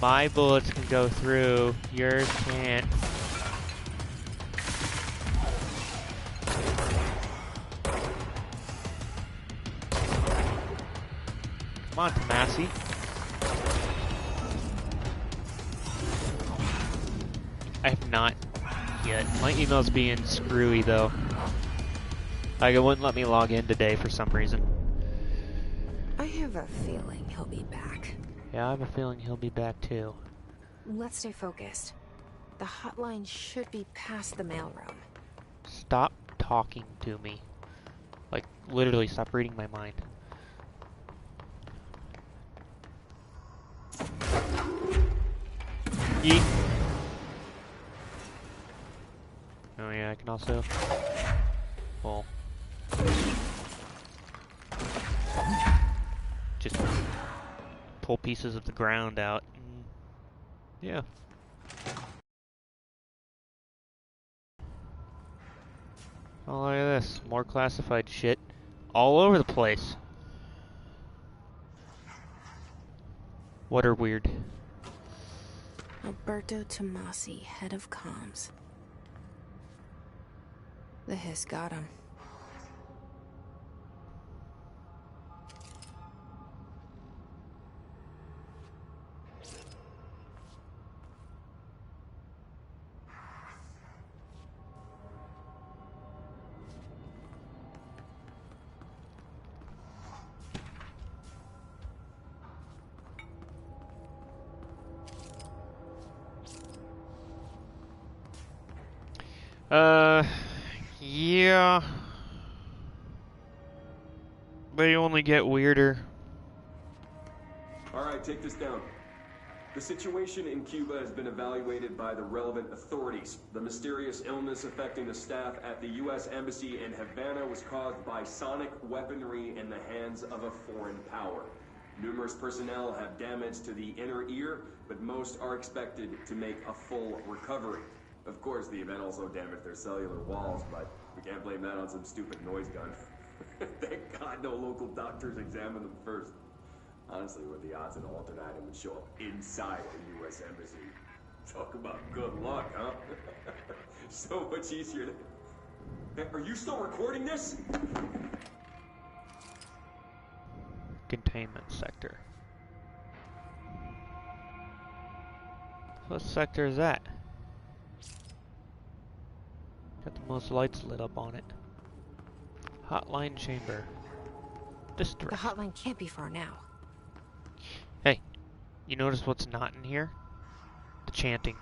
My bullets can go through, yours can't. Come on, Tomasi. I have not yet. My email's being screwy though. Like, it wouldn't let me log in today for some reason. I have a feeling he'll be back. Yeah, I have a feeling he'll be back too. Let's stay focused. The hotline should be past the mailroom. Stop talking to me. Like, literally stop reading my mind. Yeet. Oh yeah, I can also... well... just pull pieces of the ground out. Yeah. Oh, look at this. More classified shit. All over the place. What are weird? Alberto Tomasi, head of comms. The hiss got him. Yeah. They only get weirder. Alright, take this down. The situation in Cuba has been evaluated by the relevant authorities. The mysterious illness affecting the staff at the U.S. Embassy in Havana was caused by sonic weaponry in the hands of a foreign power. Numerous personnel have damage to the inner ear, but most are expected to make a full recovery. Of course, the event also damaged their cellular walls, but we can't blame that on some stupid noise gun. Thank God no local doctors examined them first. Honestly, what are the odds an alternate item would show up inside the U.S. Embassy? Talk about good luck, huh? So much easier to... Hey, are you still recording this? Containment sector. What sector is that? Got the most lights lit up on it. Hotline chamber. District. The hotline can't be far now. Hey, you notice what's not in here? The chanting.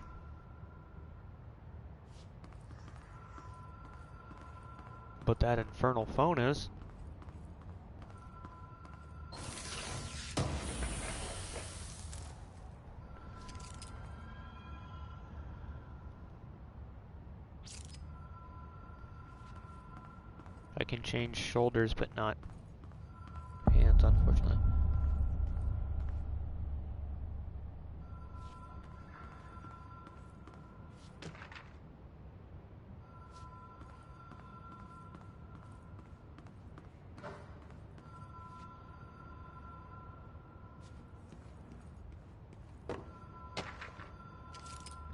But that infernal phone is. I can change shoulders, but not hands, unfortunately.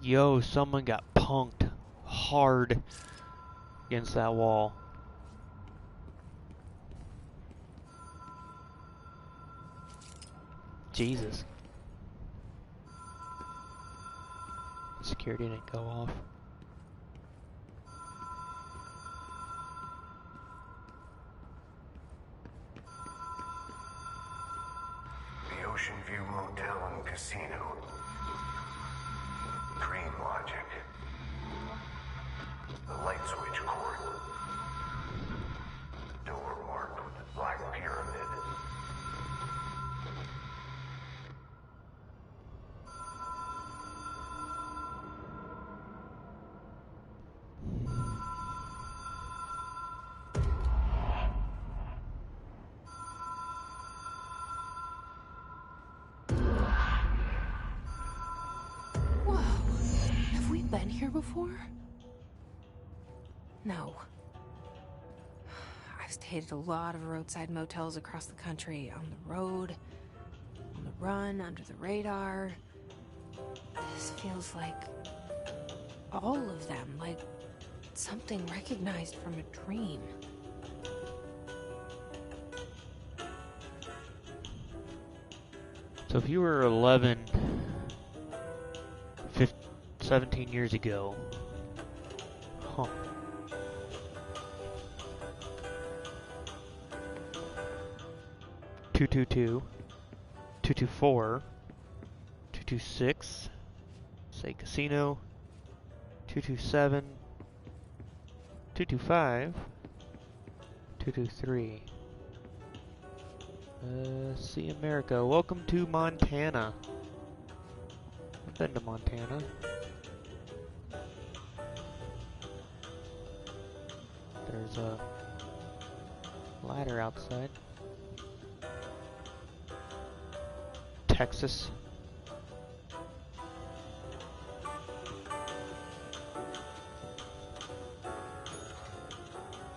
Yo, someone got punked hard against that wall. Jesus. Security didn't go off. The Ocean View Motel and Casino. Dream logic. The light switch cord. The door been here before? No. I've stayed at a lot of roadside motels across the country, on the road, on the run, under the radar. This feels like all of them, like something recognized from a dream. So if you were 11, 15, 17 years ago, huh? 222, 224, 226, say casino, 227, 225, 223. See America. Welcome to Montana. I've been to Montana. There's a ladder outside. Texas.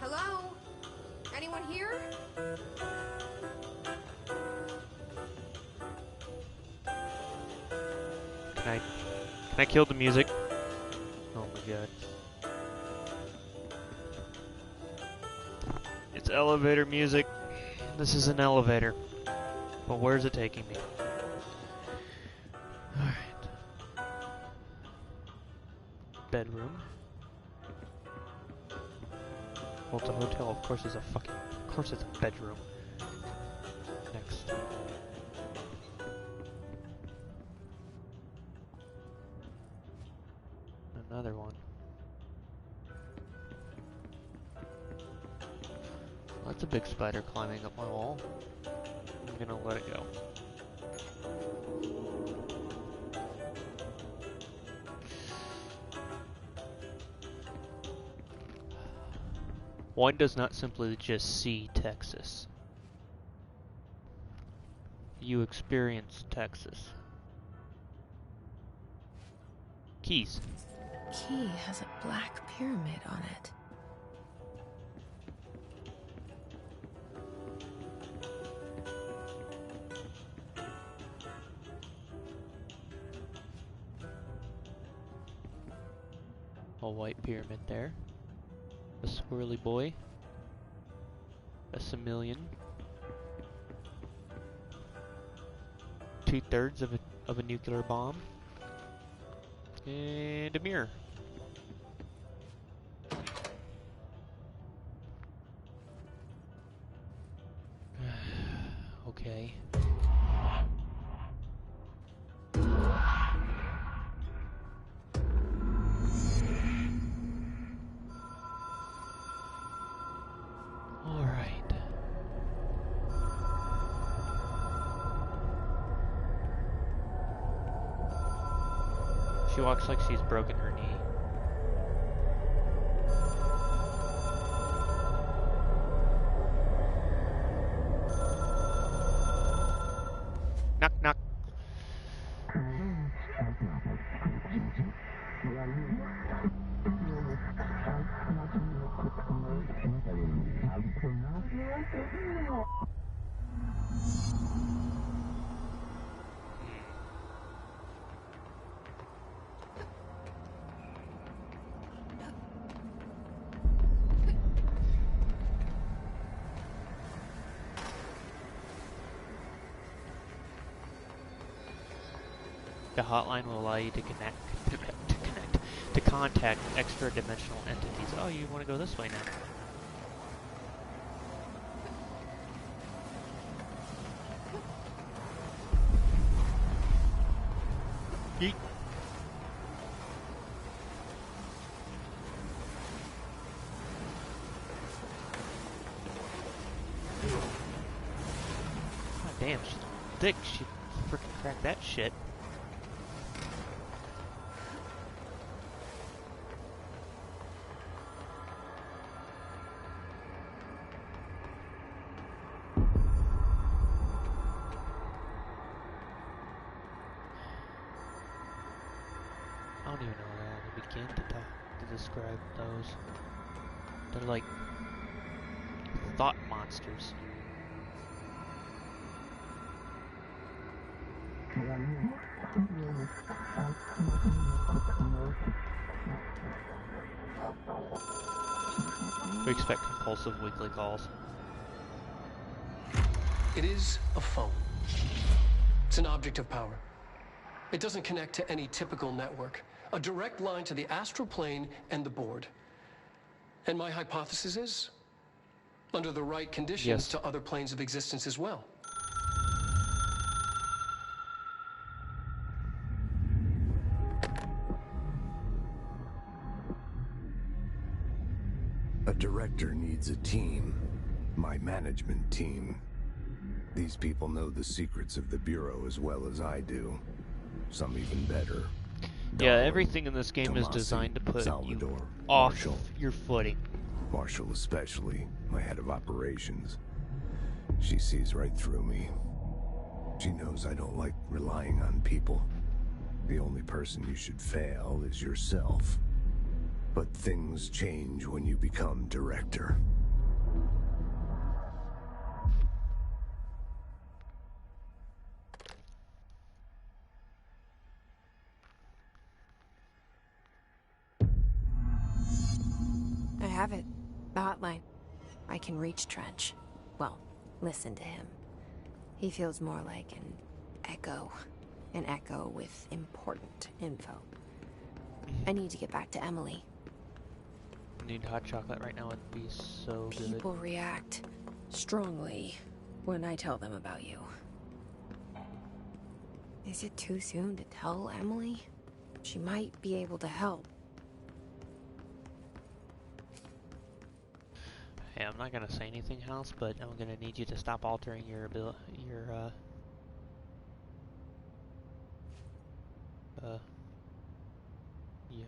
Hello? Anyone here? Can I kill the music? Oh my god. It's elevator music. This is an elevator. But where's it taking me? Alright. Bedroom. Well, it's a hotel. Of course it's a fucking... Of course it's a bedroom. Next. Another one. That's a big spider climbing up my wall. I'm gonna let it go. One does not simply just see Texas. You experience Texas. Keys. Key has a black pyramid on it. A white pyramid there. A swirly boy. A chameleon. 2/3 of a nuclear bomb. And a mirror. Okay. Alright. She walks like she's broken her knee. Knock, knock. The hotline will allow you to to contact extra-dimensional entities. Oh, you want to go this way now? Yeet. God damn, she's thick. She frickin' cracked that shit. I don't even know where to begin. describe those. They're like thought monsters. We expect compulsive weekly calls. It is a phone. It's an object of power. It doesn't connect to any typical network. A direct line to the astral plane and the board. And my hypothesis is, under the right conditions, yes, to other planes of existence as well. A director needs a team. My management team. These people know the secrets of the Bureau as well as I do. Some even better. Yeah, Darwin, everything in this game is Tomasi, designed to put Salvador, you off Marshall. your footing. Marshall especially, my head of operations. She sees right through me. She knows I don't like relying on people. The only person you should fail is yourself. But things change when you become director. I have it. The hotline. I can reach Trench. Well, listen to him. He feels more like an echo. An echo with important info. I need to get back to Emily. I need hot chocolate right now. It'd be so good. People react strongly when I tell them about you. Is it too soon to tell Emily? She might be able to help. Hey, I'm not gonna say anything, House, but I'm gonna need you to stop altering your yeah.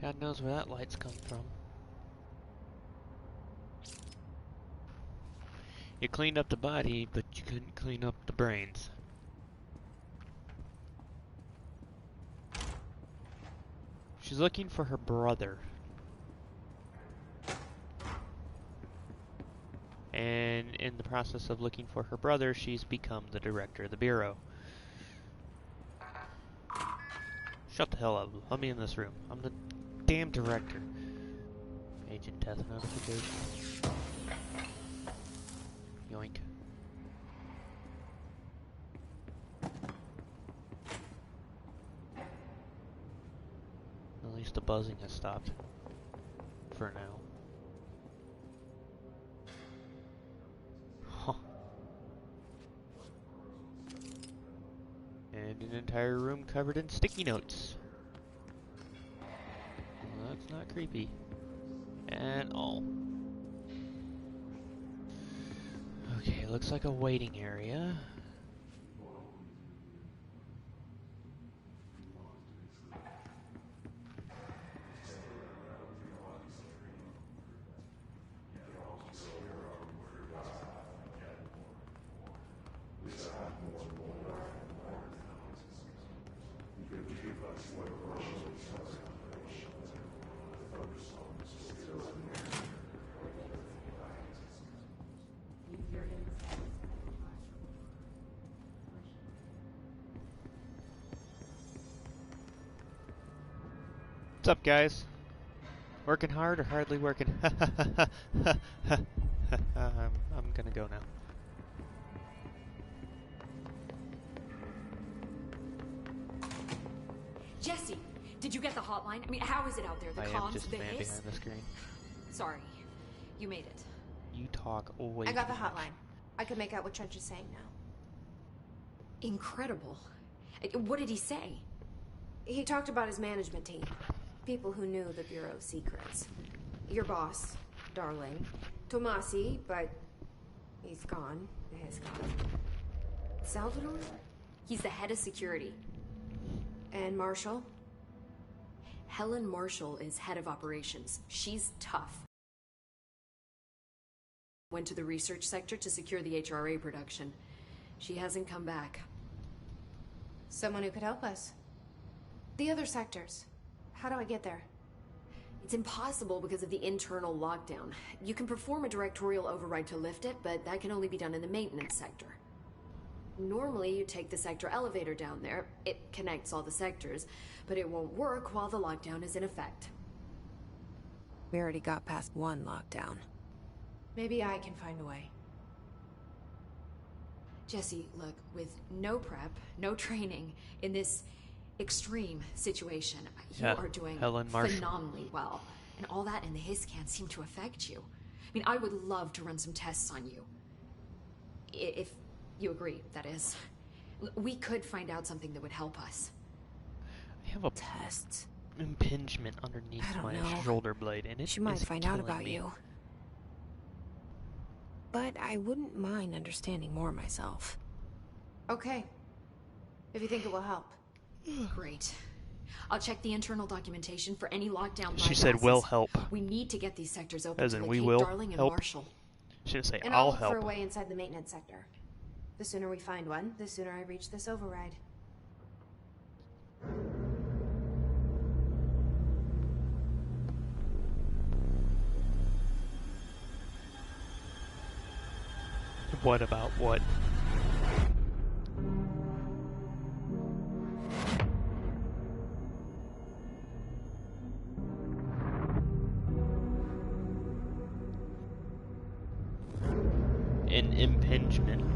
God knows where that light's come from. You cleaned up the body, but you couldn't clean up the brains. She's looking for her brother. And in the process of looking for her brother, she's become the director of the Bureau. Shut the hell up. Let me in this room. I'm the damn director. Agent death notification. Yoink. At least the buzzing has stopped. For now. Huh. And an entire room covered in sticky notes. Well, that's not creepy at all. Okay, looks like a waiting area. What's up, guys? Working hard or hardly working? I'm gonna go now. Jesse, did you get the hotline? I mean, how is it out there? The I am comms, just the a man hiss? behind the screen. Sorry, you made it. You talk way I got the too much. hotline. I can make out what Trench is saying now. Incredible. What did he say? He talked about his management team. People who knew the Bureau's secrets. Your boss, darling. Tomasi, but he's gone. He's gone. Salvador? He's the head of security. And Marshall? Helen Marshall is head of operations. She's tough. Went to the research sector to secure the HRA production. She hasn't come back. Someone who could help us. The other sectors. How do I get there? It's impossible because of the internal lockdown. You can perform a directorial override to lift it, but that can only be done in the maintenance sector. Normally, you take the sector elevator down there. It connects all the sectors, but it won't work while the lockdown is in effect. We already got past one lockdown. Maybe I can find a way. Jesse, look, with no prep, no training, in this extreme situation, you are doing phenomenally well. And all that in the hiss can't seem to affect you. I mean, I would love to run some tests on you. If you agree, that is. We could find out something that would help us. I have a test impingement underneath my shoulder blade, and she might find out about you. But I wouldn't mind understanding more myself. Okay. If you think it will help. Great. I'll check the internal documentation for any lockdown bypasses. She said will help. We need to get these sectors open As to in locate we will Darling and help. Marshall. She didn't say And I'll look help. for a way inside the maintenance sector. The sooner we find one, the sooner I reach this override. What about what? An impingement.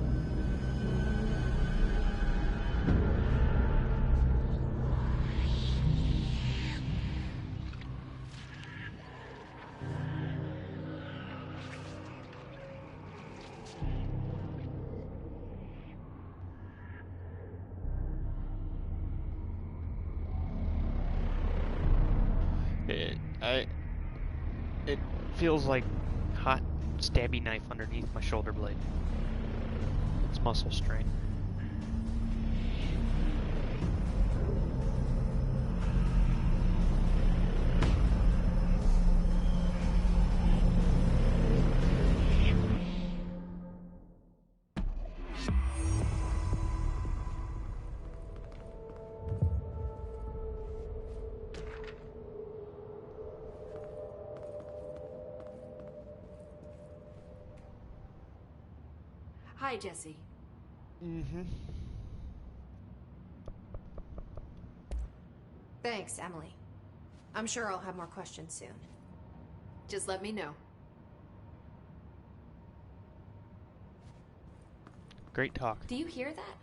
It feels like hot stabby knife underneath my shoulder blade. It's muscle strain. Hi, Jesse. Thanks, Emily. I'm sure I'll have more questions soon. Just let me know. Great talk. Do you hear that?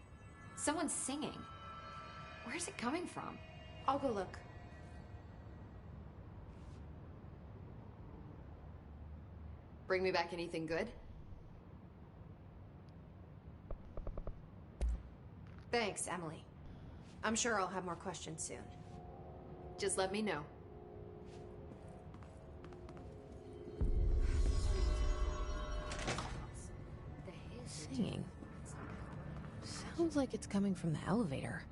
Someone's singing. Where's it coming from? I'll go look. Bring me back anything good? Thanks, Emily. I'm sure I'll have more questions soon. Just let me know. Singing. Sounds like it's coming from the elevator.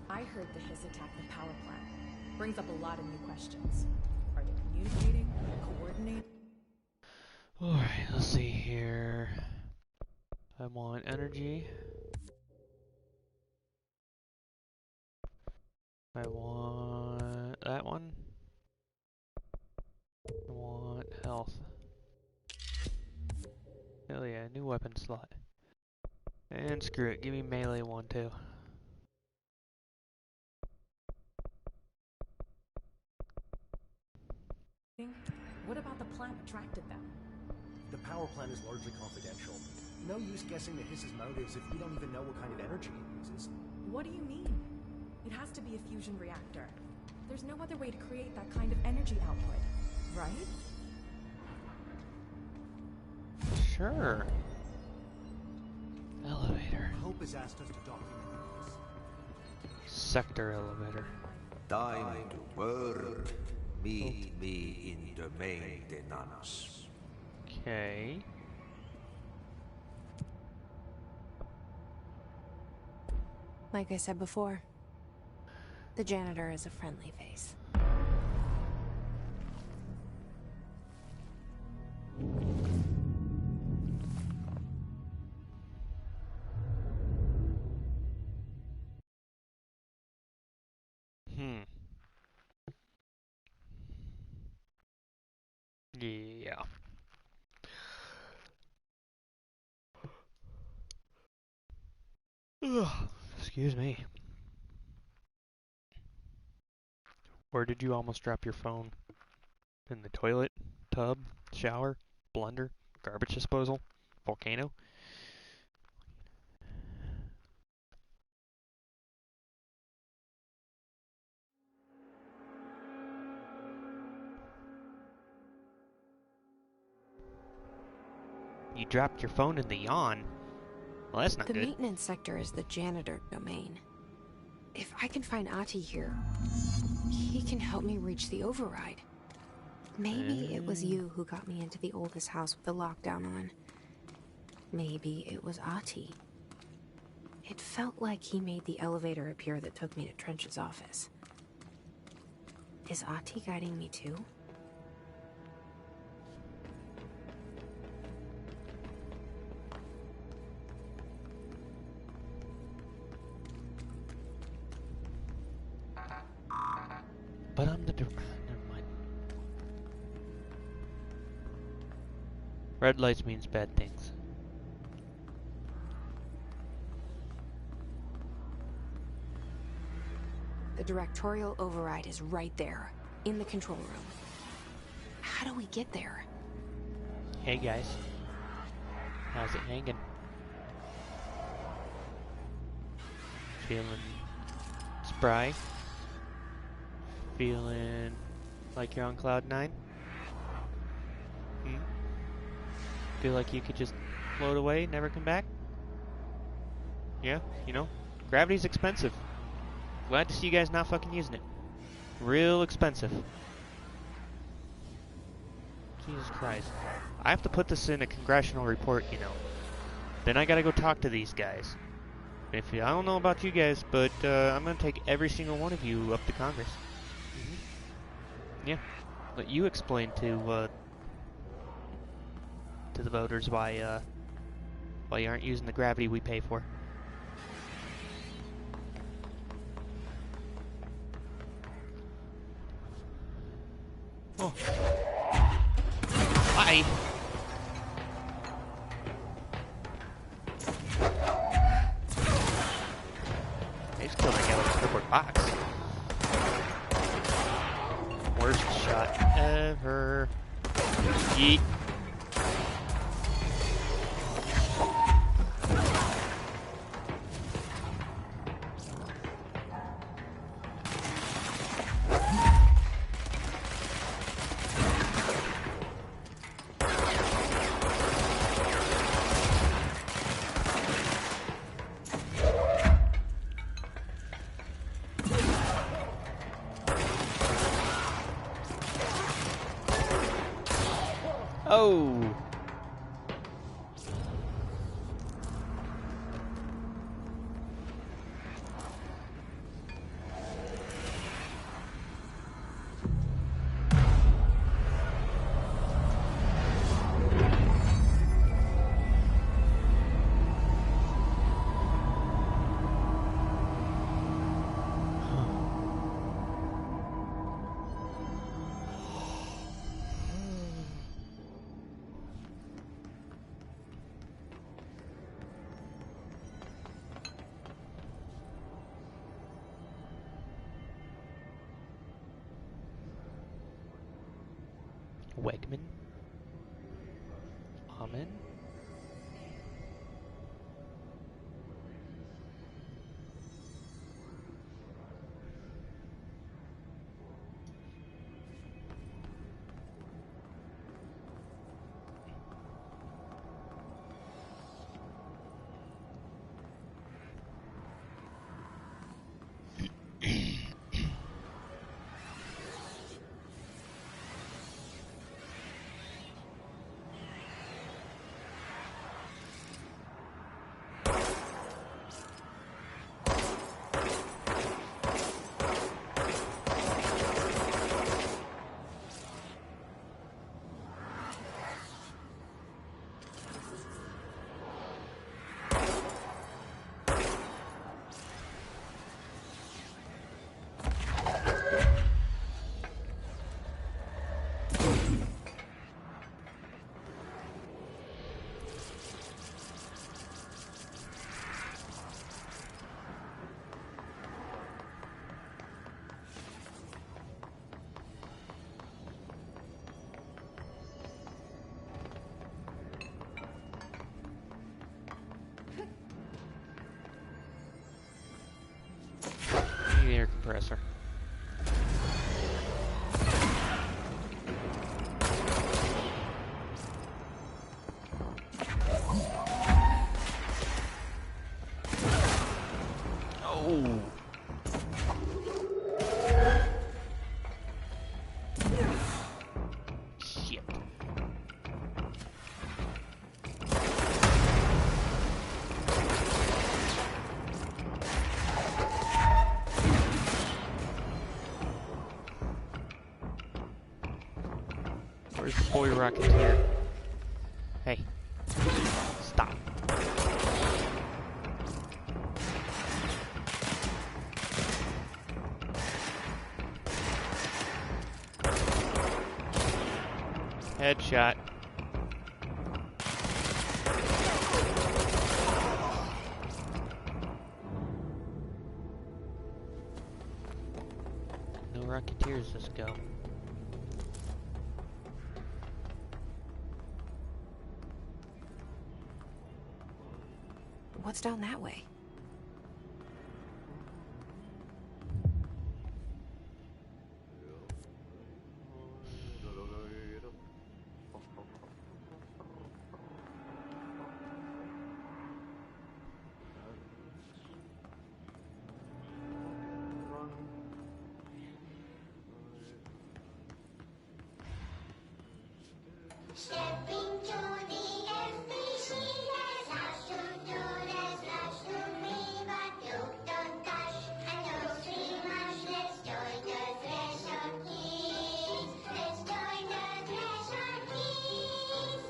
I heard the hiss attacked the power plant. Brings up a lot of new questions. Are they communicating? Coordinating? Alright, let's see here. I want energy. I want that one. I want health. Hell yeah, new weapon slot. And screw it, give me melee one too. What about the plant attracted them? The power plant is largely confidential. No use guessing the hiss's motives if we don't even know what kind of energy it uses. What do you mean? It has to be a fusion reactor. There's no other way to create that kind of energy output, right? Sure. Elevator. Hope has asked us to document this. Sector elevator. Time to burn. Meet me in Domain de Nanos. Okay. Like I said before, the janitor is a friendly face. Yeah. Ugh, excuse me. Where did you almost drop your phone? In the toilet? Tub? Shower? Blender? Garbage disposal? Volcano? You dropped your phone in the yawn. Well, that's not The good. maintenance sector is the janitor domain. If I can find Ati here, he can help me reach the override. Maybe it was you who got me into the oldest house with the lockdown on. Maybe it was Ati. It felt like he made the elevator appear that took me to Trench's office. Is Ati guiding me too? But I'm the... Never mind. Red lights means bad things. The directorial override is right there, in the control room. How do we get there? Hey guys. How's it hanging? Feeling spry? Feeling like you're on cloud 9? Feel like you could just float away, never come back? Yeah, you know, gravity's expensive. Glad to see you guys not fucking using it. Real expensive. Jesus Christ. I have to put this in a congressional report, you know. Then I gotta go talk to these guys. I don't know about you guys, but I'm gonna take every single one of you up to Congress. Yeah. Let you explain to the voters why you aren't using the gravity we pay for. Oh. Hi. They just killed that guy with a cardboard box. Worst shot ever. Yeet. Oh! Wegman? Amen? compressor. Oh! Shit. Where's the boy Rocketeer? Hey. Stop. Headshot. No Rocketeers, let's go. What's down that way? Stepping to the FBC, there's lots to do, there's lots to be, but you don't touch, and don't see much. Let's join the Treasure Keys, let's join the Treasure Keys.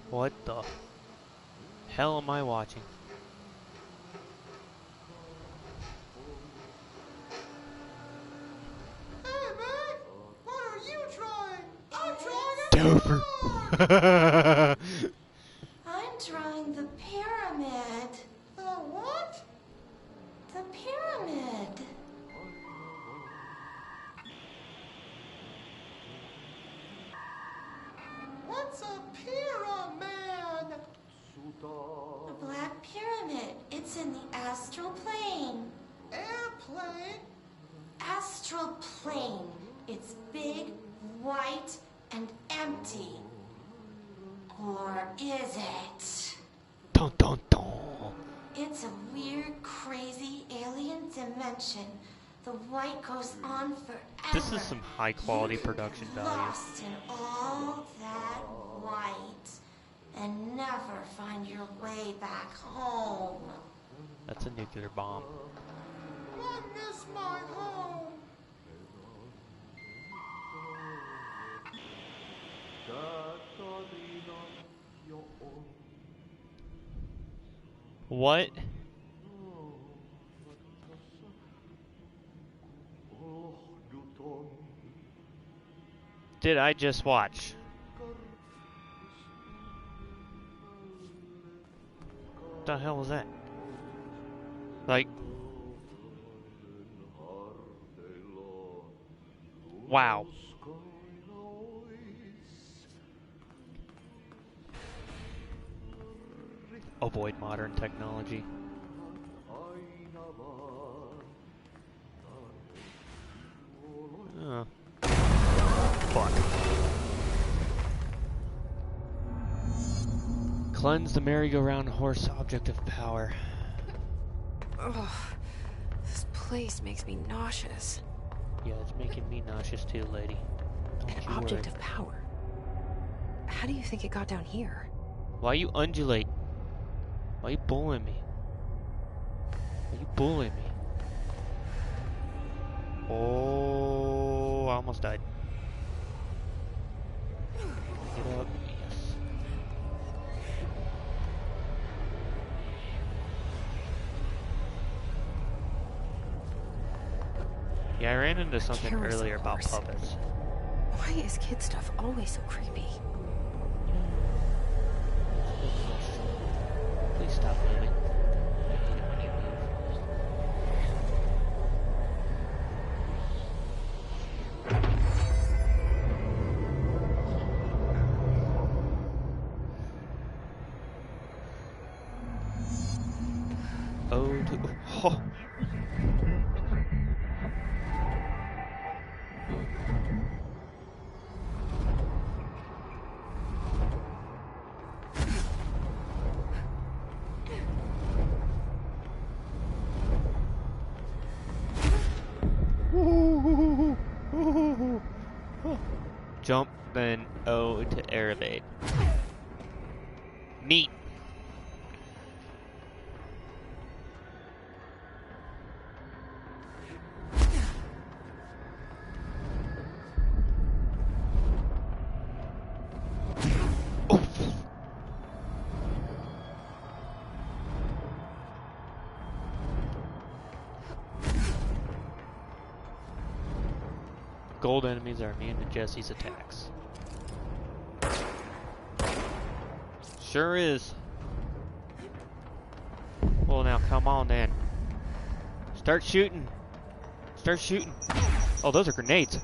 What the hell am I watching? Dover. I'm drawing the pyramid. The what? The pyramid. What's a pyramid? A black pyramid. It's in the astral plane. Airplane? Astral plane. It's big, white, and empty. Or is it? Dun dun dun. It's a weird, crazy alien dimension. The white goes on forever. This is some high quality production value. Lost in all that white and never find your way back home. That's a nuclear bomb. I miss my home. What? Did I just watch? What the hell was that? Like, wow. Avoid modern technology. Oh. Fuck. Cleanse the merry-go-round horse object of power. Ugh. This place makes me nauseous. Yeah, it's making me nauseous too, lady. An object of power? How do you think it got down here? Why you undulate? Why you bullying me? Why you bullying me? Oh, I almost died. Get up. Yes. Yeah, I ran into something Cameras, earlier of about course. puppets. Why is kid stuff always so creepy? Please stop moving. I hate it when you move. Oh. Jump, then O to air evade. Neat. Gold enemies are immune to Jesse's attacks. Sure is. Well, now come on then. Start shooting. Start shooting. Oh, those are grenades.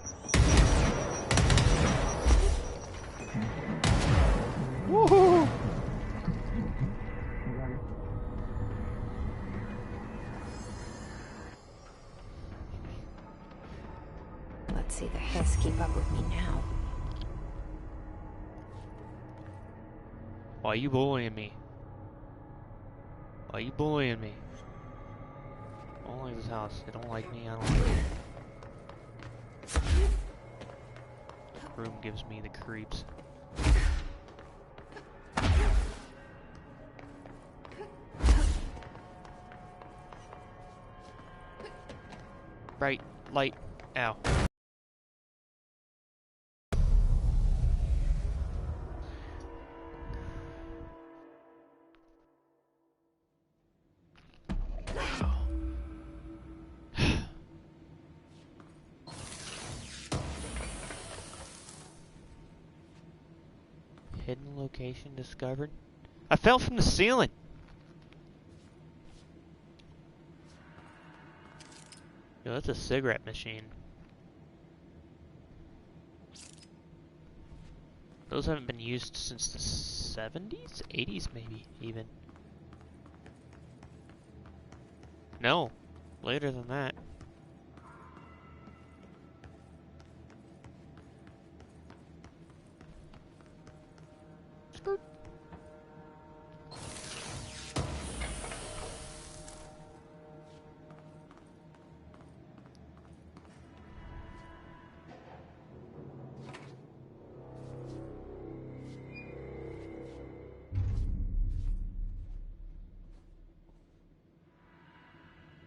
Woohoo! Let's see the Hiss keep up with me now. Why are you bullying me? Why are you bullying me? I don't like this house. They don't like me. I don't like it. Room gives me the creeps. Bright light. Ow. Hidden location discovered. I fell from the ceiling. Yo, that's a cigarette machine. Those haven't been used since the 70s? 80s maybe, even. No, later than that. Skirt.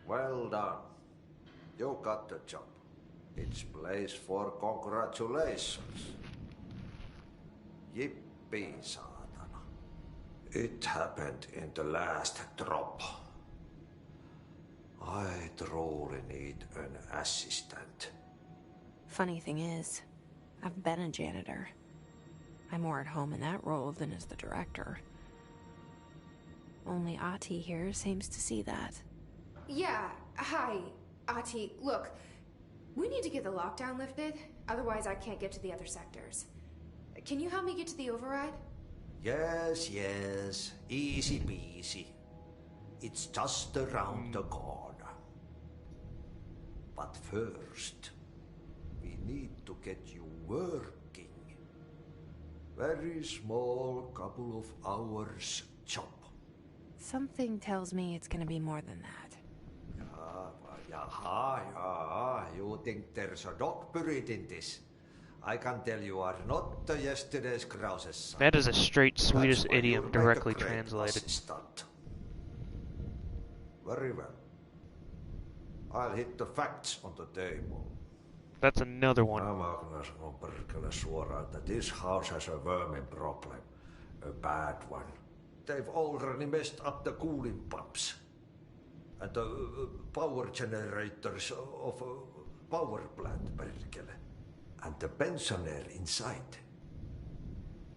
Well done. You got the job. It's place for congratulations. Yippee, saatana. It happened in the last drop. I truly need an assistant. Funny thing is, I've been a janitor. I'm more at home in that role than as the director. Only Ati here seems to see that. Yeah, hi, Ati. Look, we need to get the lockdown lifted, otherwise I can't get to the other sectors. Can you help me get to the override? Yes, easy peasy. It's just around the corner. But first, we need to get you working. Very small, couple of hours job. Something tells me it's gonna be more than that. Yeah. You think there's a dog buried in this? I can tell you are not yesterday's Krause's son. That is a straight Swedish That's why idiom you're directly my great translated. assistant. Very well. I'll hit the facts on the table. That's another one. Magnus on perkele suoraan that this house has a vermin problem. A bad one. They've already messed up the cooling pumps. And the power generators of a power plant, perkele. And the pensioner inside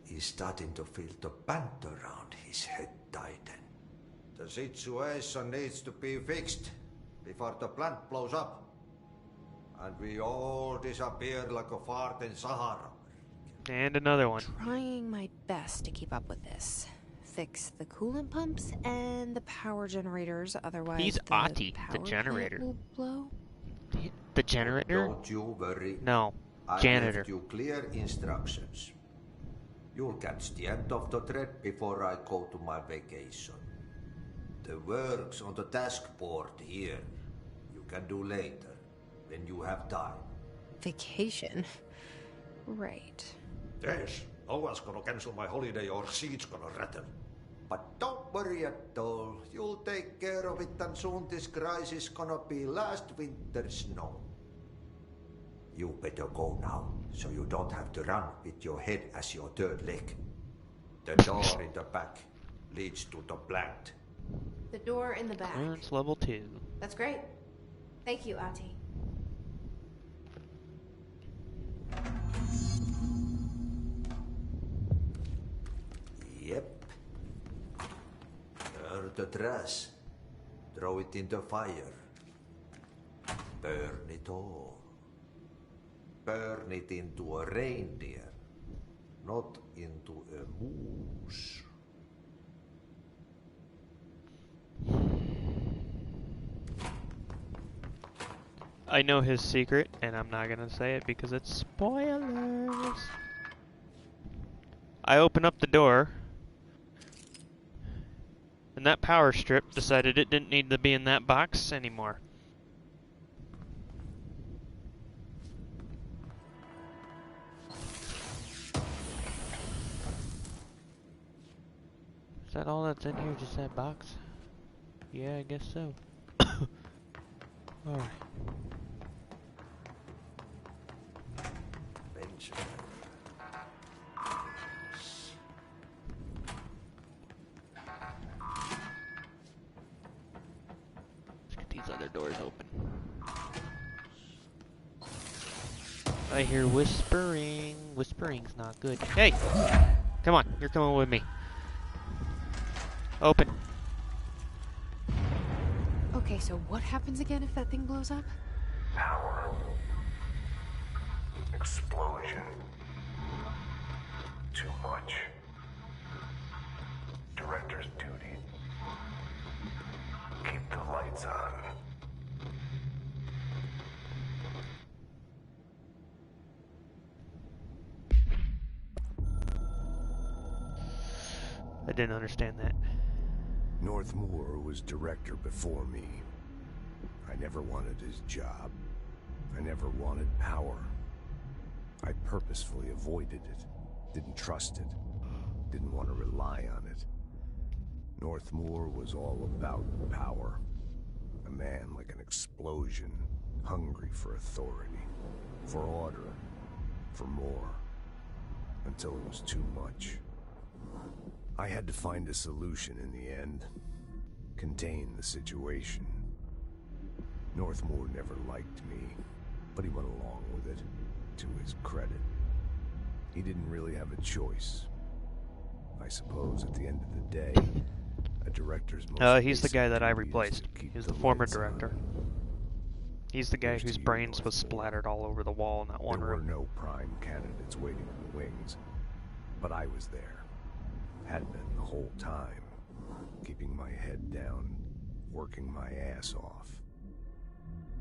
is starting to feel the band around his head tighten. The situation needs to be fixed before the plant blows up. And we all disappear like a fart in Sahara. And another one. Trying my best to keep up with this. fix the coolant pumps and the power generators, otherwise He's the Ati, the power generator. plant will blow. The generator? Don't you worry. No, I janitor. left you clear instructions. You'll catch the end of the thread before I go to my vacation. The work's on the task board here. You can do later, when you have time. Vacation? Right. Yes, no one's gonna cancel my holiday or seat's gonna rattle. But don't worry at all. You'll take care of it, and soon this crisis gonna be last winter's snow. You better go now, so you don't have to run with your head as your third leg. The door in the back leads to the plant. The door in the back. Clearance level 2. That's great. Thank you, Ati. Yep. The trash. Throw it in the fire. Burn it all. Burn it into a reindeer, not into a moose. I know his secret, and I'm not gonna say it because it's spoilers. I open up the door, and that power strip decided it didn't need to be in that box anymore. Is that all that's in here, just that box? Yeah, I guess so. Alright. Let's get these other doors open. I hear whispering. Whispering's not good. Hey! Come on, you're coming with me. Open. Okay, so what happens again if that thing blows up? Power. Explosion. Too much. Director's duty. Keep the lights on. I didn't understand that. Northmoor was director before me. I never wanted his job. I never wanted power. I purposefully avoided it. Didn't trust it. Didn't want to rely on it. Northmoor was all about power. A man like an explosion, hungry for authority, for order, for more, until it was too much. I had to find a solution in the end. Contain the situation. Northmoor never liked me, but he went along with it, to his credit. He didn't really have a choice. I suppose at the end of the day, a director's most He's the guy that I basic duty is replaced. to keep He's the the former lights on. director. He's the guy Here's whose to you, brains was Northmoor. splattered all over the wall in that one There were room. no prime candidates waiting in the wings, but I was there. Had been the whole time, keeping my head down, working my ass off.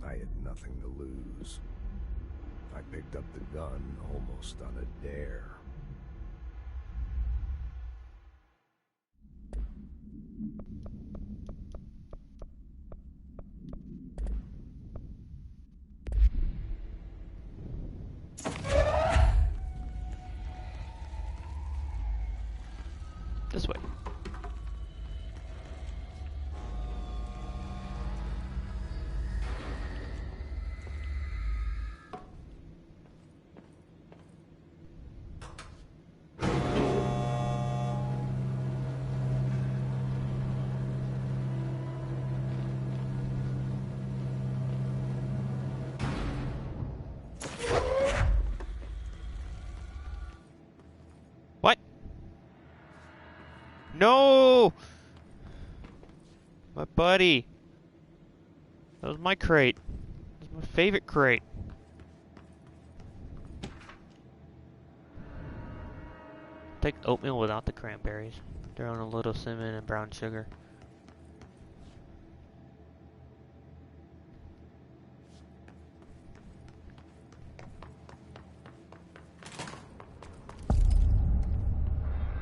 I had nothing to lose. I picked up the gun almost on a dare. This way. What? No! My buddy. That was my crate. That was my favorite crate. Take oatmeal without the cranberries. Throw in a little cinnamon and brown sugar.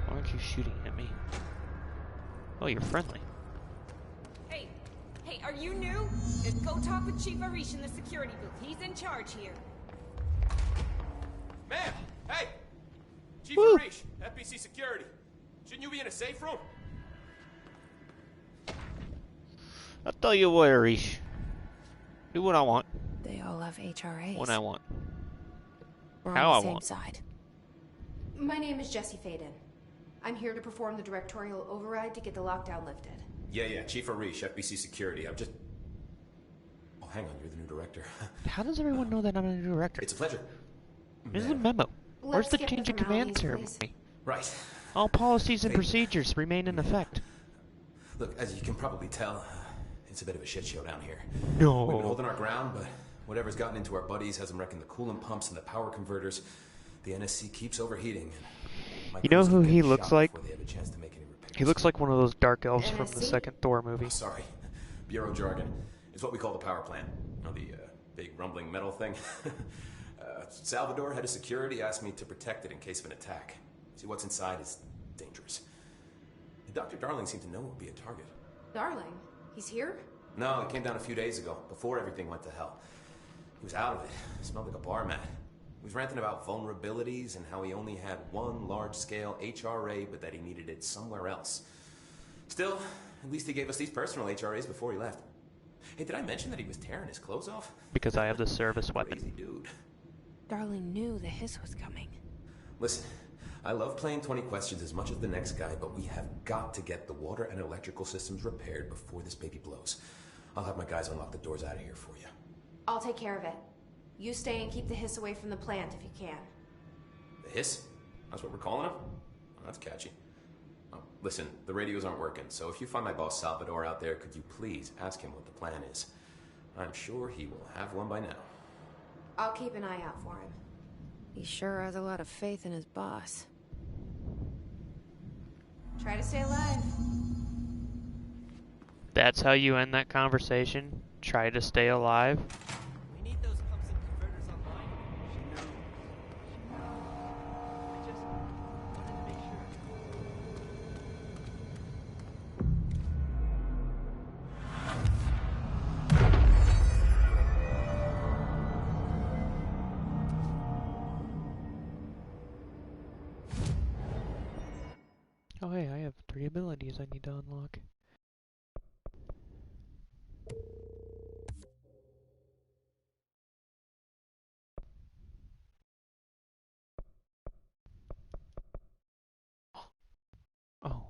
Why aren't you shooting at me? Oh, you're friendly. Hey, are you new? Go talk with Chief Arish in the security booth. He's in charge here. Ma'am! Hey! Chief Woo. Arish, FBC Security. Shouldn't you be in a safe room? I'll tell you what, Arish. Do what I want. They all have HRAs. When I want. We're How on I the same want. side. My name is Jesse Faden. I'm here to perform the directorial override to get the lockdown lifted. Yeah, Chief Arish, FBC Security. I'm just... Oh, hang on, you're the new director. How does everyone know that I'm a new director? It's a pleasure. Here's the memo. Where's the skip change the of command formalities, ceremony? Right. All policies and procedures remain in effect. Look, as you can probably tell, it's a bit of a shit show down here. No. We've been holding our ground, but whatever's gotten into our buddies has them wrecking the coolant pumps and the power converters. The NSC keeps overheating. You know who he looks like? They have a chance to make any repairs. He looks like one of those dark elves from the NSC? second Thor movie. Oh, sorry. Bureau jargon. It's what we call the power plant. You know, the big rumbling metal thing? Salvador, head of security, asked me to protect it in case of an attack. See, what's inside is dangerous. Dr. Darling seemed to know it would be a target. Darling, he's here? No, he came down a few days ago, before everything went to hell. He was out of it. Smelled like a bar mat. He was ranting about vulnerabilities and how he only had one large-scale HRA, but that he needed it somewhere else. Still, at least he gave us these personal HRAs before he left. Hey, did I mention that he was tearing his clothes off? Because I have the service weapon. Crazy dude. Darling knew the hiss was coming. Listen, I love playing 20 questions as much as the next guy, but we have got to get the water and electrical systems repaired before this baby blows. I'll have my guys unlock the doors out of here for you. I'll take care of it. You stay and keep the hiss away from the plant if you can. The hiss? That's what we're calling him? Oh, that's catchy. Oh, listen, the radios aren't working, so if you find my boss Salvador out there, could you please ask him what the plan is? I'm sure he will have one by now. I'll keep an eye out for him. He sure has a lot of faith in his boss. Try to stay alive. That's how you end that conversation? Try to stay alive? We need those pumps and converters online. She knows. I just wanted to make sure. Oh hey, I have 3 abilities I need to unlock. Oh.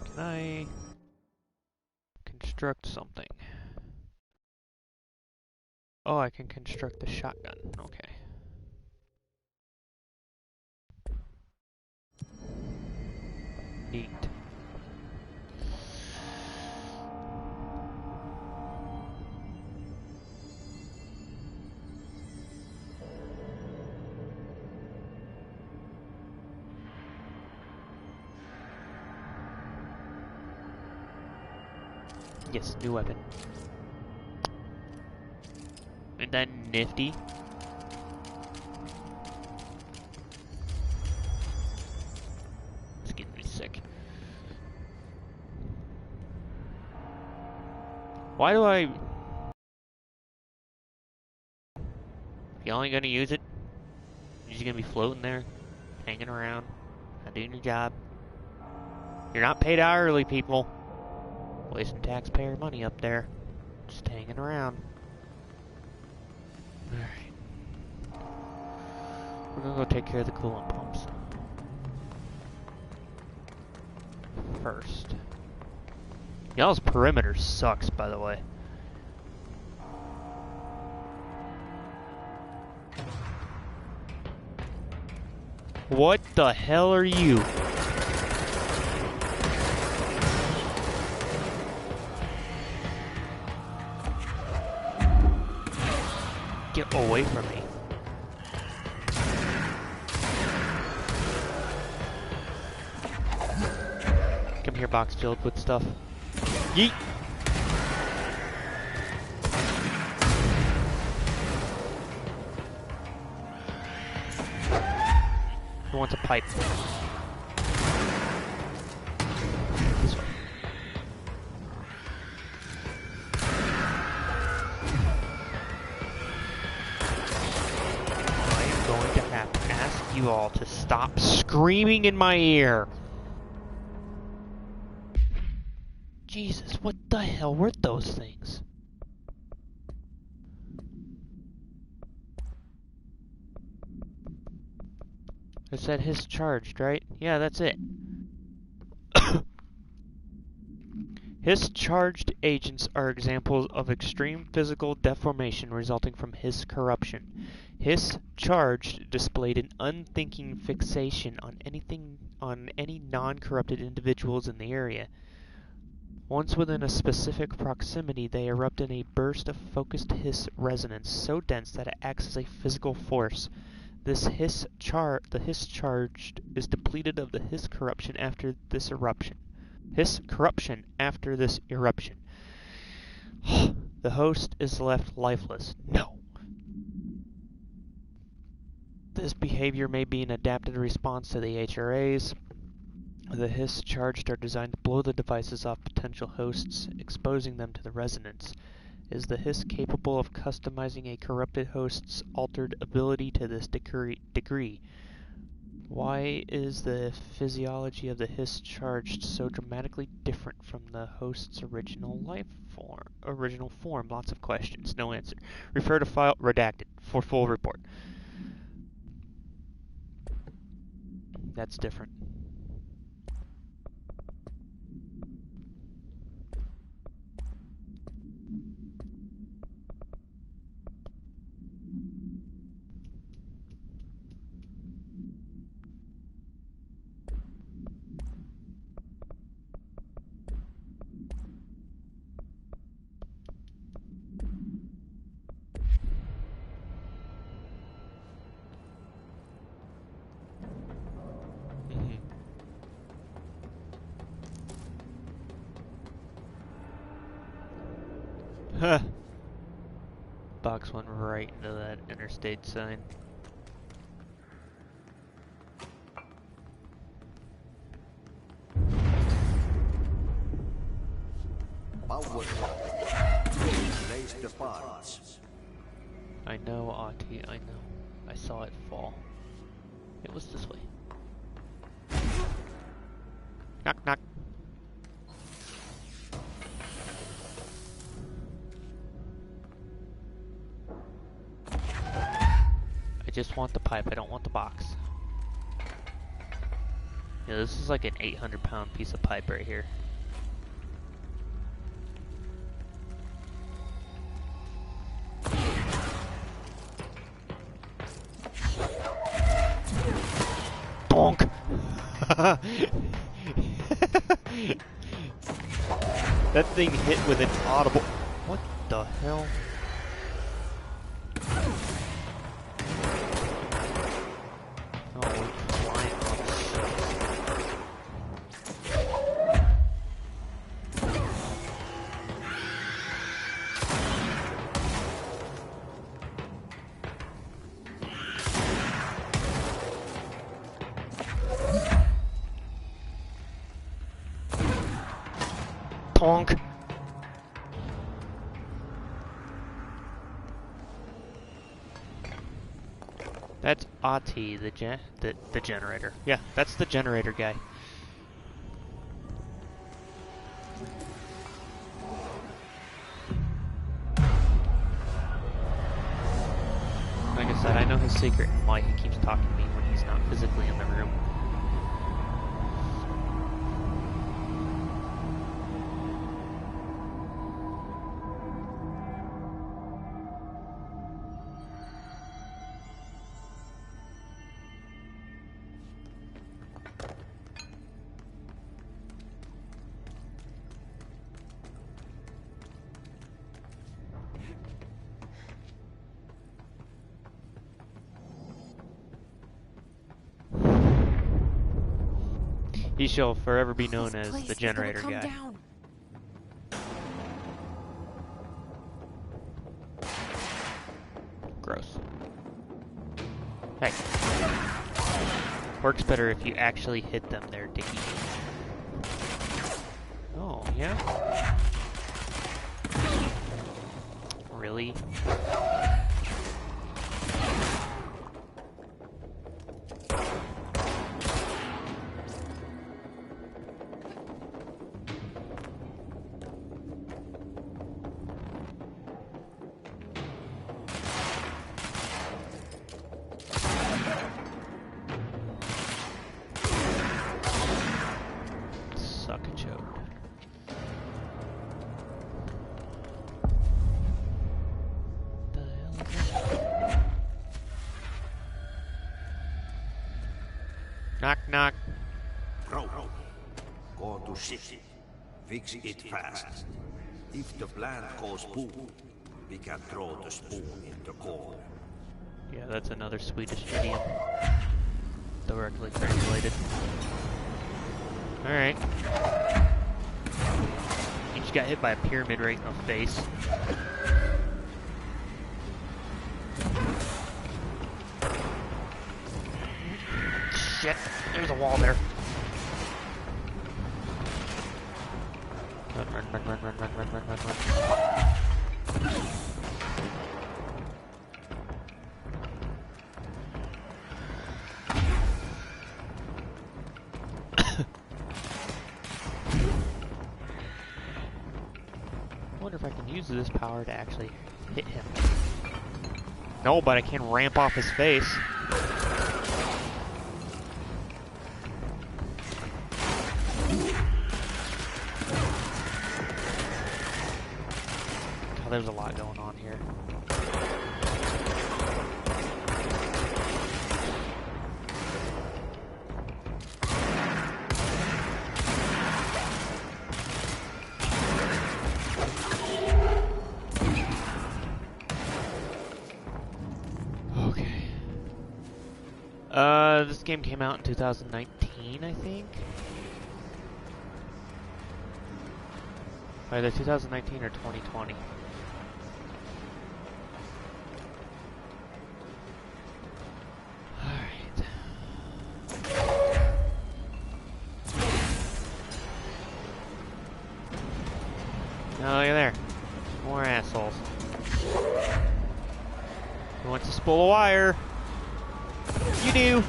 Can I construct something? Oh, I can construct the shotgun. Okay. Neat. Yes, new weapon. Isn't that nifty? It's getting me sick. Why do I... You only gonna use it? You're just gonna be floating there, hanging around, not doing your job. You're not paid hourly, people. Wasting taxpayer money up there. Just hanging around. Alright. We're gonna go take care of the coolant pumps. First. Y'all's perimeter sucks, by the way. What the hell are you? Get away from me. here box filled with stuff. Yeet! Who wants a pipe? This way. I am going to have to ask you all to stop screaming in my ear. Jesus, what the hell were those things? It said his charged, right? Yeah, that's it. His charged agents are examples of extreme physical deformation resulting from his corruption. His charged displayed an unthinking fixation on any non-corrupted individuals in the area. Once within a specific proximity, they erupt in a burst of focused hiss resonance so dense that it acts as a physical force. The hiss charged is depleted of the hiss corruption after this eruption. The host is left lifeless. No. This behavior may be an adapted response to the HRAs. The hiss charged are designed to blow the devices off potential hosts, exposing them to the resonance. Is the hiss capable of customizing a corrupted host's altered ability to this degree? Why is the physiology of the hiss charged so dramatically different from the host's original form? Lots of questions, no answer. Refer to file redacted for full report. That's different. Huh. Box went right into that interstate sign. Raise the parts. I know, Auntie, I know. I saw it fall. It was this way. Knock, knock. I just want the pipe, I don't want the box. Yeah, this is like an 800-pound piece of pipe right here. Bonk! That thing hit with an audible... What the hell? Honk. That's Ati, the generator. Yeah, that's the generator guy. Like I said, I know his secret and why he keeps talking to me when he's not physically in the room. He shall forever be known This as place, the they're gonna generator come guy. down. Gross. Hey. Works better if you actually hit them there, Dickie. Oh, yeah? Really? Suck a joke. The hell is that? Knock, knock. Bro, go to city. Fix it fast. If the plant goes boom, we can throw the spoon in the core. Yeah, that's another Swedish idiom. Directly translated. Alright. He just got hit by a pyramid right in the face. Shit, there's a wall there. Run, run, run, run, run, run, run, run, run, run. I wonder if I can use this power to actually hit him. No, but I can ramp off his face. God, there's a lot going on here. This game came out in 2019, I think? Either 2019 or 2020. Alright. Oh, look at there. More assholes. Who wants to spool a wire? You do!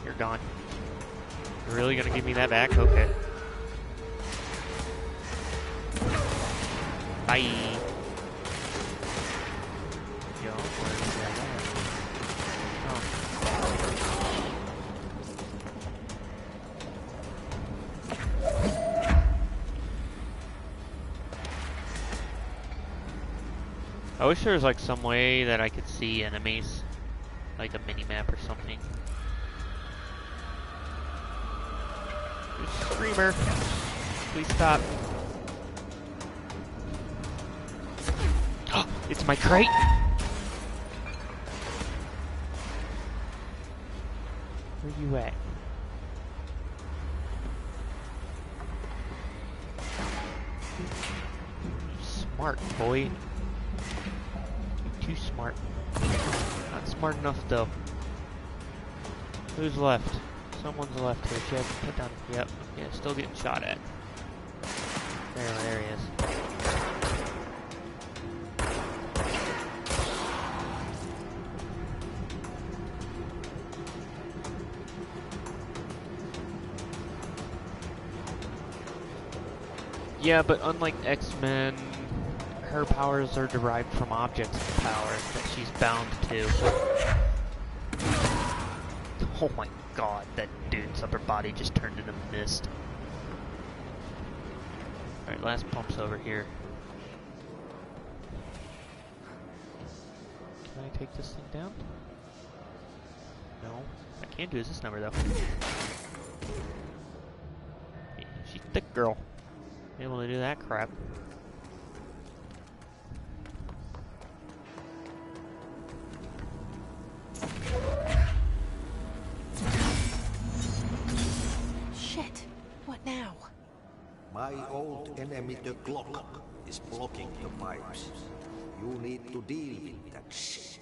You're gone. You're really gonna give me that back? Okay. Bye! Yo, where is that at? Oh. I wish there was like some way that I could see enemies. Like a mini-map or something. Screamer! Please stop. Oh, it's my crate! Where you at? Smart, boy. You're too smart. Not smart enough, though. Who's left? Someone's left here. Check. Put down. Yep. Yeah, still getting shot at. There he is. Yeah, but unlike X-Men, her powers are derived from objects of power that she's bound to. Oh my god, that dude's upper body just turned into mist. Alright, last pump's over here. Can I take this thing down? No. I can do is this number, though. Yeah, she's a thick girl. Able to do that crap. Shit. the clock is blocking the pipes. You need to deal with that shit.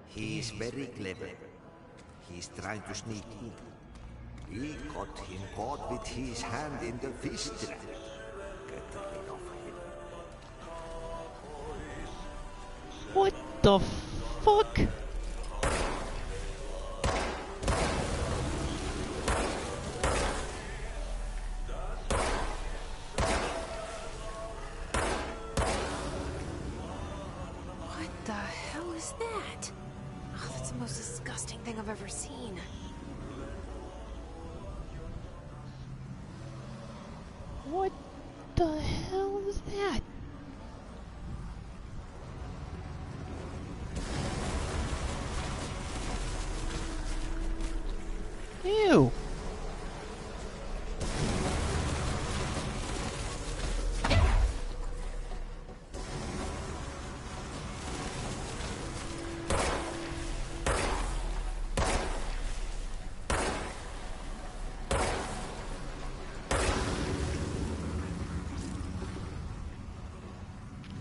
He is very clever. He's trying to sneak in. We got him caught with his hand in the fish trap. Get rid of him. What the fuck? What the hell is that? Oh, that's the most disgusting thing I've ever seen. What the hell is that? Ew.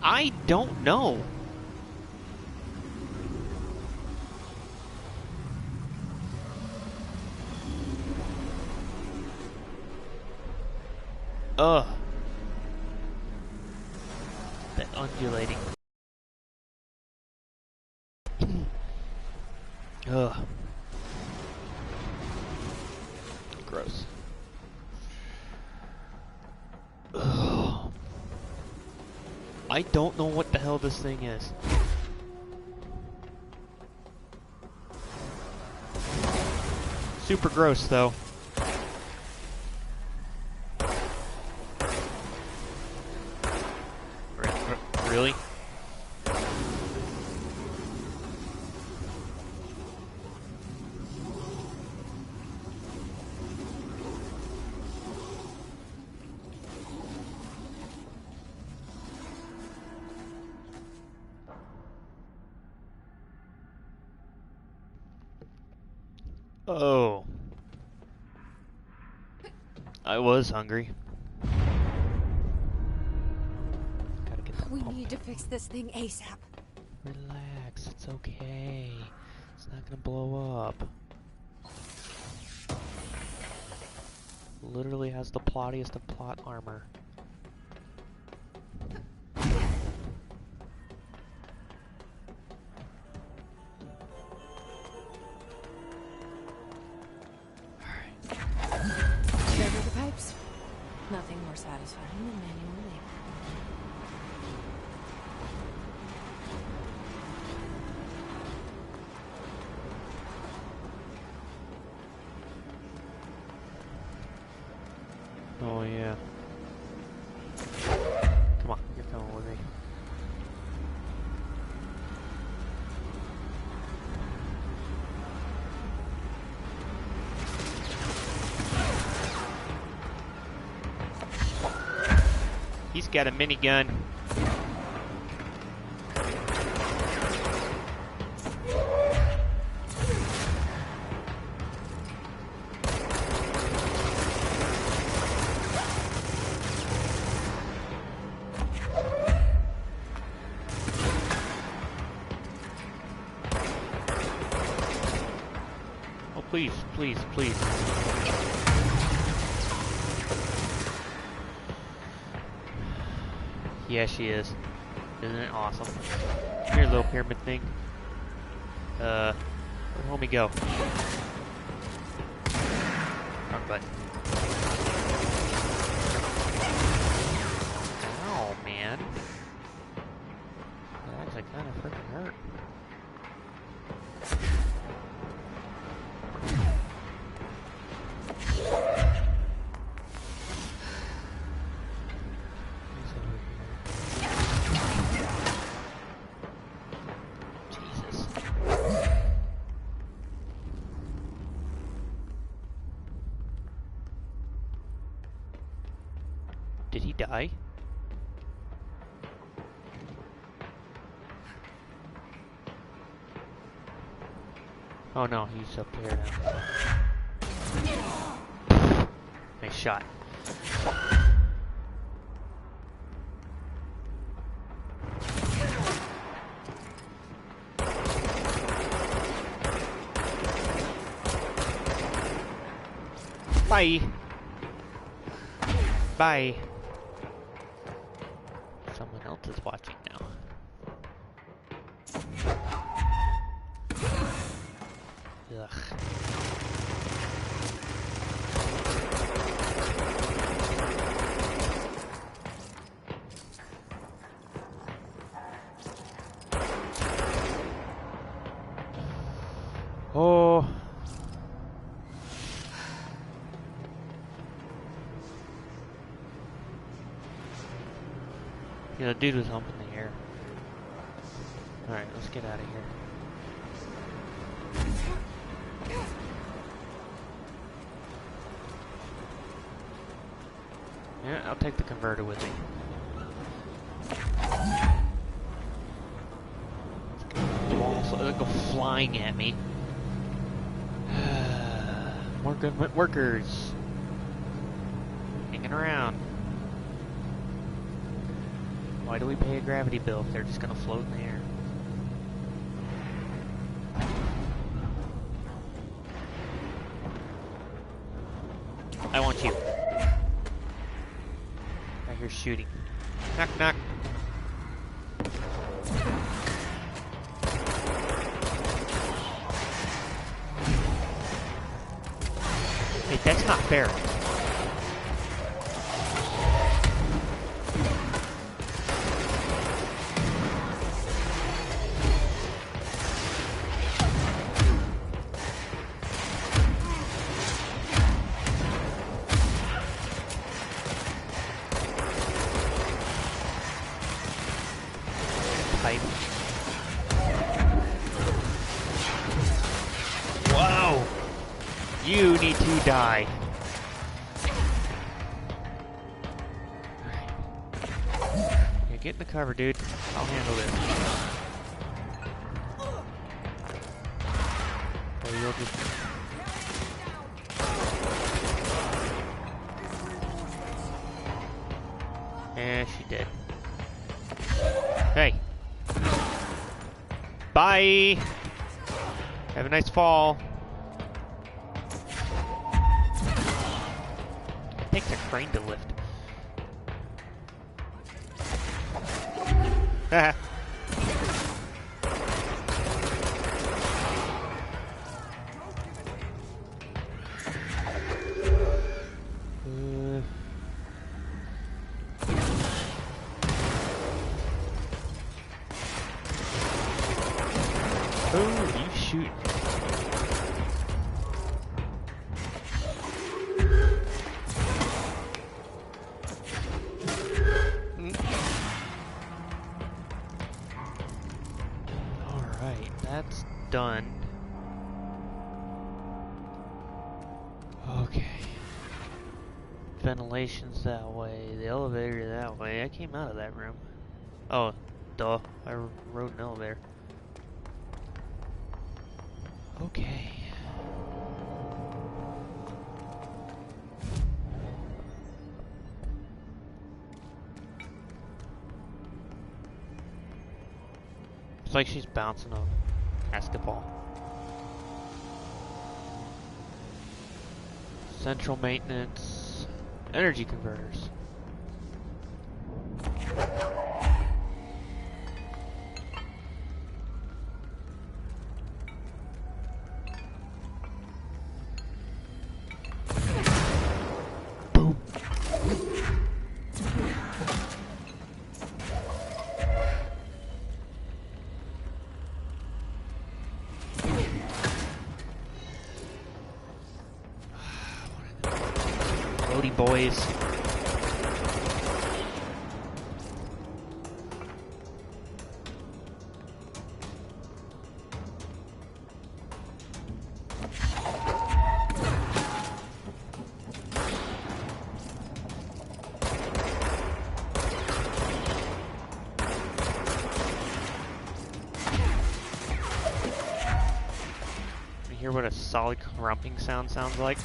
I don't know. Ugh. That undulating. Ugh. Gross. Ugh. I don't know what the hell this thing is. Super gross, though. Really? Oh. I was hungry. Gotta get that We pump. need to fix this thing ASAP. Relax, it's okay. It's not gonna blow up. Literally has the plottiest of plot armor. Sever the pipes. Nothing more satisfying than manual labor. Oh yeah. Come on, you're coming with me. He's got a minigun. Oh, please, please, please. Yeah, she is. Isn't it awesome? Come here, little pyramid thing. Where'd homie go? Wrong button. Ow, man. That actually kind of freaking hurt. Did he die? Oh no, he's up there now. Nice shot. Bye. Bye. Someone else is watching now. Ugh. Oh. Yeah, the dude was humping the air. Alright, let's get out of here. Yeah, I'll take the converter with me. Balls go flying at me. More government workers hanging around. Why do we pay a gravity bill if they're just gonna float in the air? I want you. I hear shooting. Knock, knock. Hey, that's not fair. Whoa! You need to die. Yeah, get in the cover, dude. I'll handle this. Or you'll just... Yeah, she did. Hey. Bye! Have a nice fall. It takes a crane to lift. Haha. Oh, you shoot. Alright, that's done. Okay. Ventilation's that way, the elevator that way. I came out of that room. Oh, duh. I rode an elevator. Okay. It's like she's bouncing a basketball. Central maintenance. Energy converters. Boys. You hear what a solid crumping sound sounds like?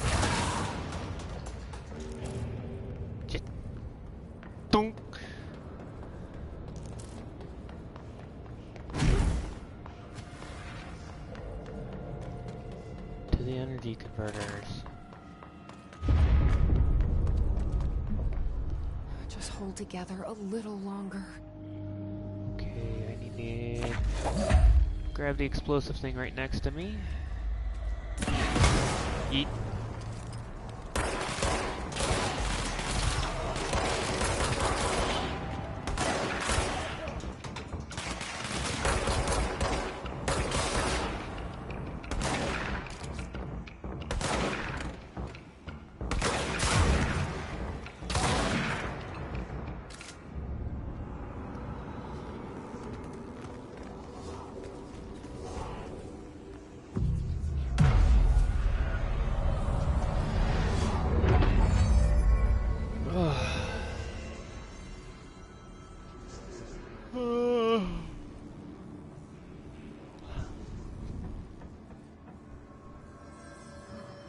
Dunk. To the energy converters. hold together a little longer. Okay, I need to grab the explosive thing right next to me. Yeet.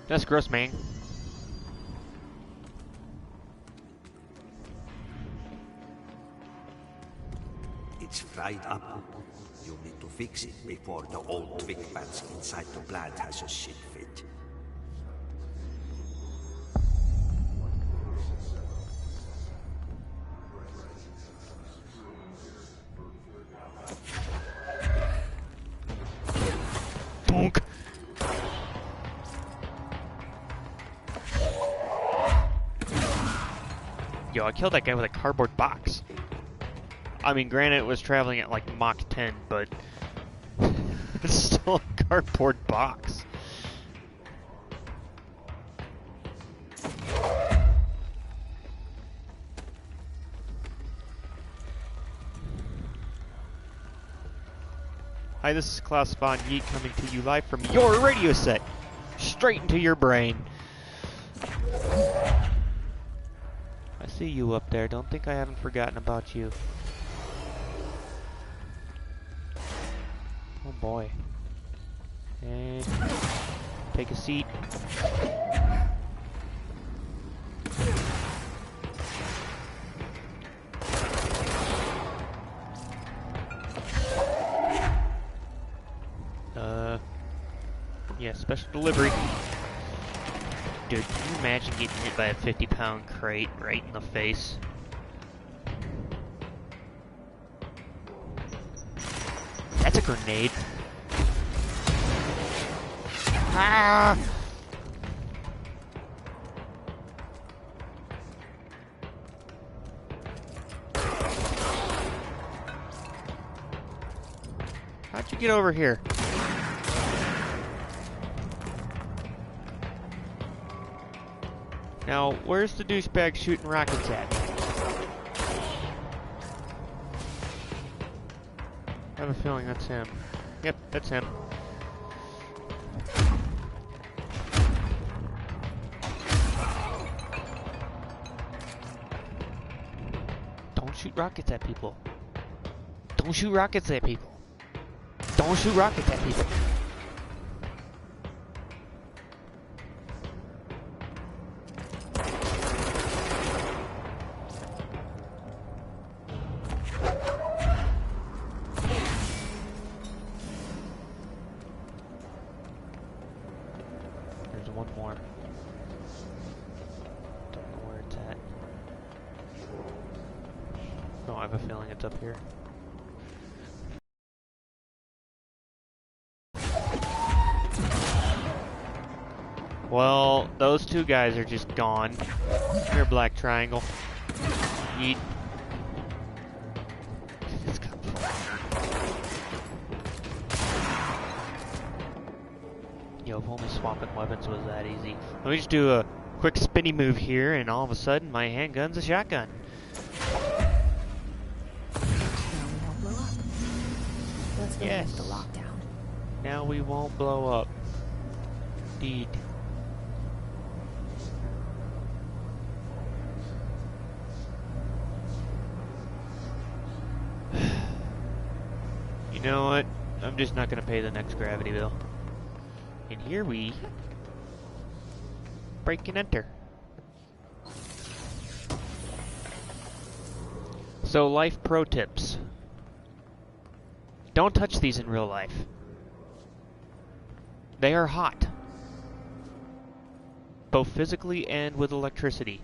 That's gross, man. It's fried up. You need to fix it before the old twig bats inside the plant has a shit fit. Bonk. Yo, I killed that guy with a cardboard box. I mean, granted, it was traveling at like Mach 10, but it's still a cardboard box. Hi, this is Klaus Von Yeet coming to you live from your radio set, straight into your brain. I see you up there. Don't think I haven't forgotten about you. Oh boy. And take a seat. Yeah, special delivery. Dude, can you imagine getting hit by a 50-pound crate right in the face? That's a grenade. Ah! How'd you get over here? Now, where's the douchebag shooting rockets at? I have a feeling that's him. Yep, that's him. Don't shoot rockets at people. Don't shoot rockets at people. Don't shoot rockets at people. One more. Don't know where it's at. No, I have a feeling it's up here. Well, those two guys are just gone. Here, black triangle. Yeet. It's got Yo, if only swapping weapons was that easy. Let me just do a quick spinny move here, and all of a sudden, my handgun's a shotgun. Let's go Yes. lift the lockdown. Now we won't blow up. Indeed. You know what? I'm just not gonna pay the next gravity bill. And here we break and enter. So, life pro tips. Don't touch these in real life. They are hot. Both physically and with electricity.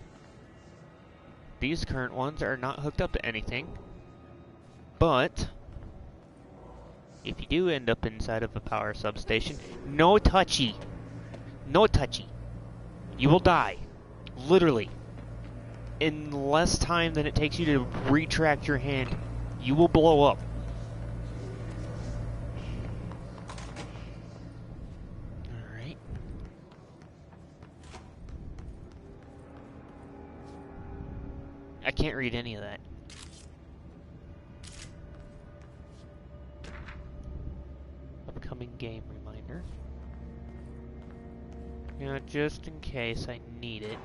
These current ones are not hooked up to anything. But if you do end up inside of a power substation, no touchy. No touchy. You will die. Literally. In less time than it takes you to retract your hand, you will blow up. Alright. I can't read any of that. Upcoming game reminder. Now, just in case I need it.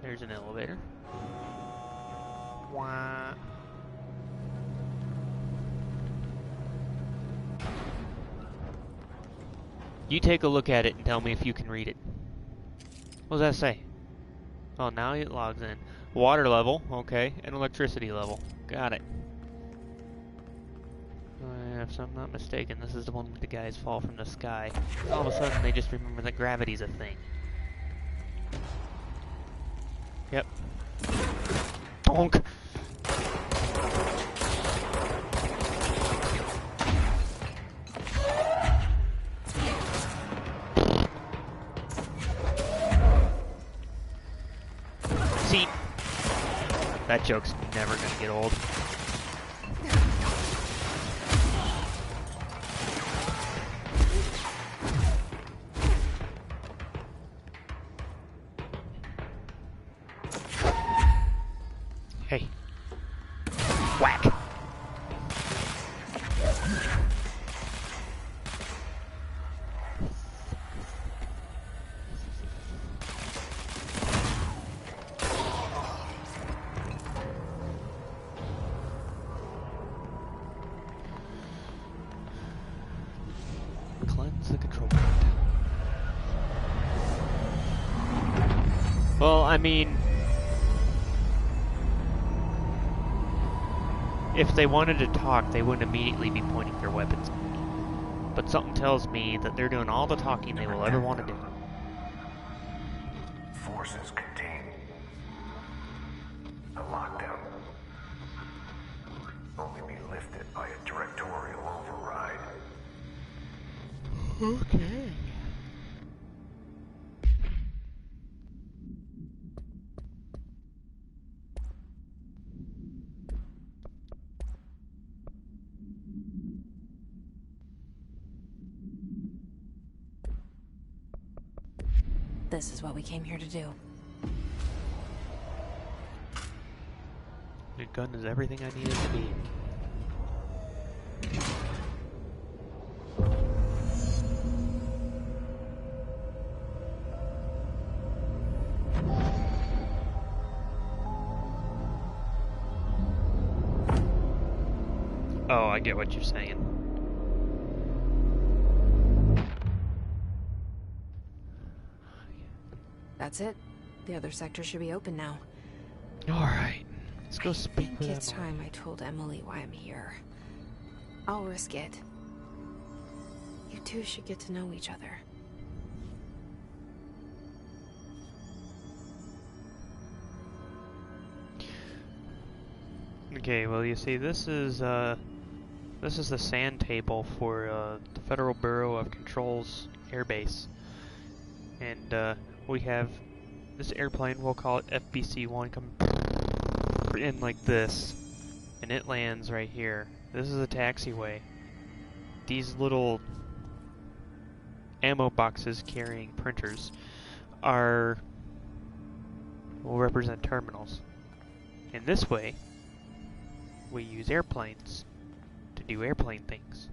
There's an elevator. Wah. You take a look at it and tell me if you can read it. What does that say? Oh, now it logs in. Water level, okay, and electricity level. Got it. If I'm not mistaken, this is the one where the guys fall from the sky. All of a sudden, they just remember that gravity's a thing. Yep. Bonk! See? That joke's never gonna get old. Hey. Whack. Cleanse the control point. Well, I mean, if they wanted to talk, they wouldn't immediately be pointing their weapons at me. But something tells me that they're doing all the talking they will ever want to do. Forces contained. The lockdown only be lifted by a directorial override. Okay. This is what we came here to do. The gun is everything I need it to be. Oh, I get what you're saying. That's it. The other sector should be open now. Alright, let's go speak I think with it's Emily. time I told Emily why I'm here. I'll risk it. You two should get to know each other. Okay, well, you see, this is the sand table for the Federal Bureau of Control's airbase, and we have this airplane. We'll call it FBC-1, come in like this, and it lands right here. This is a taxiway. These little ammo boxes carrying printers will represent terminals. In this way, we use airplanes to do airplane things.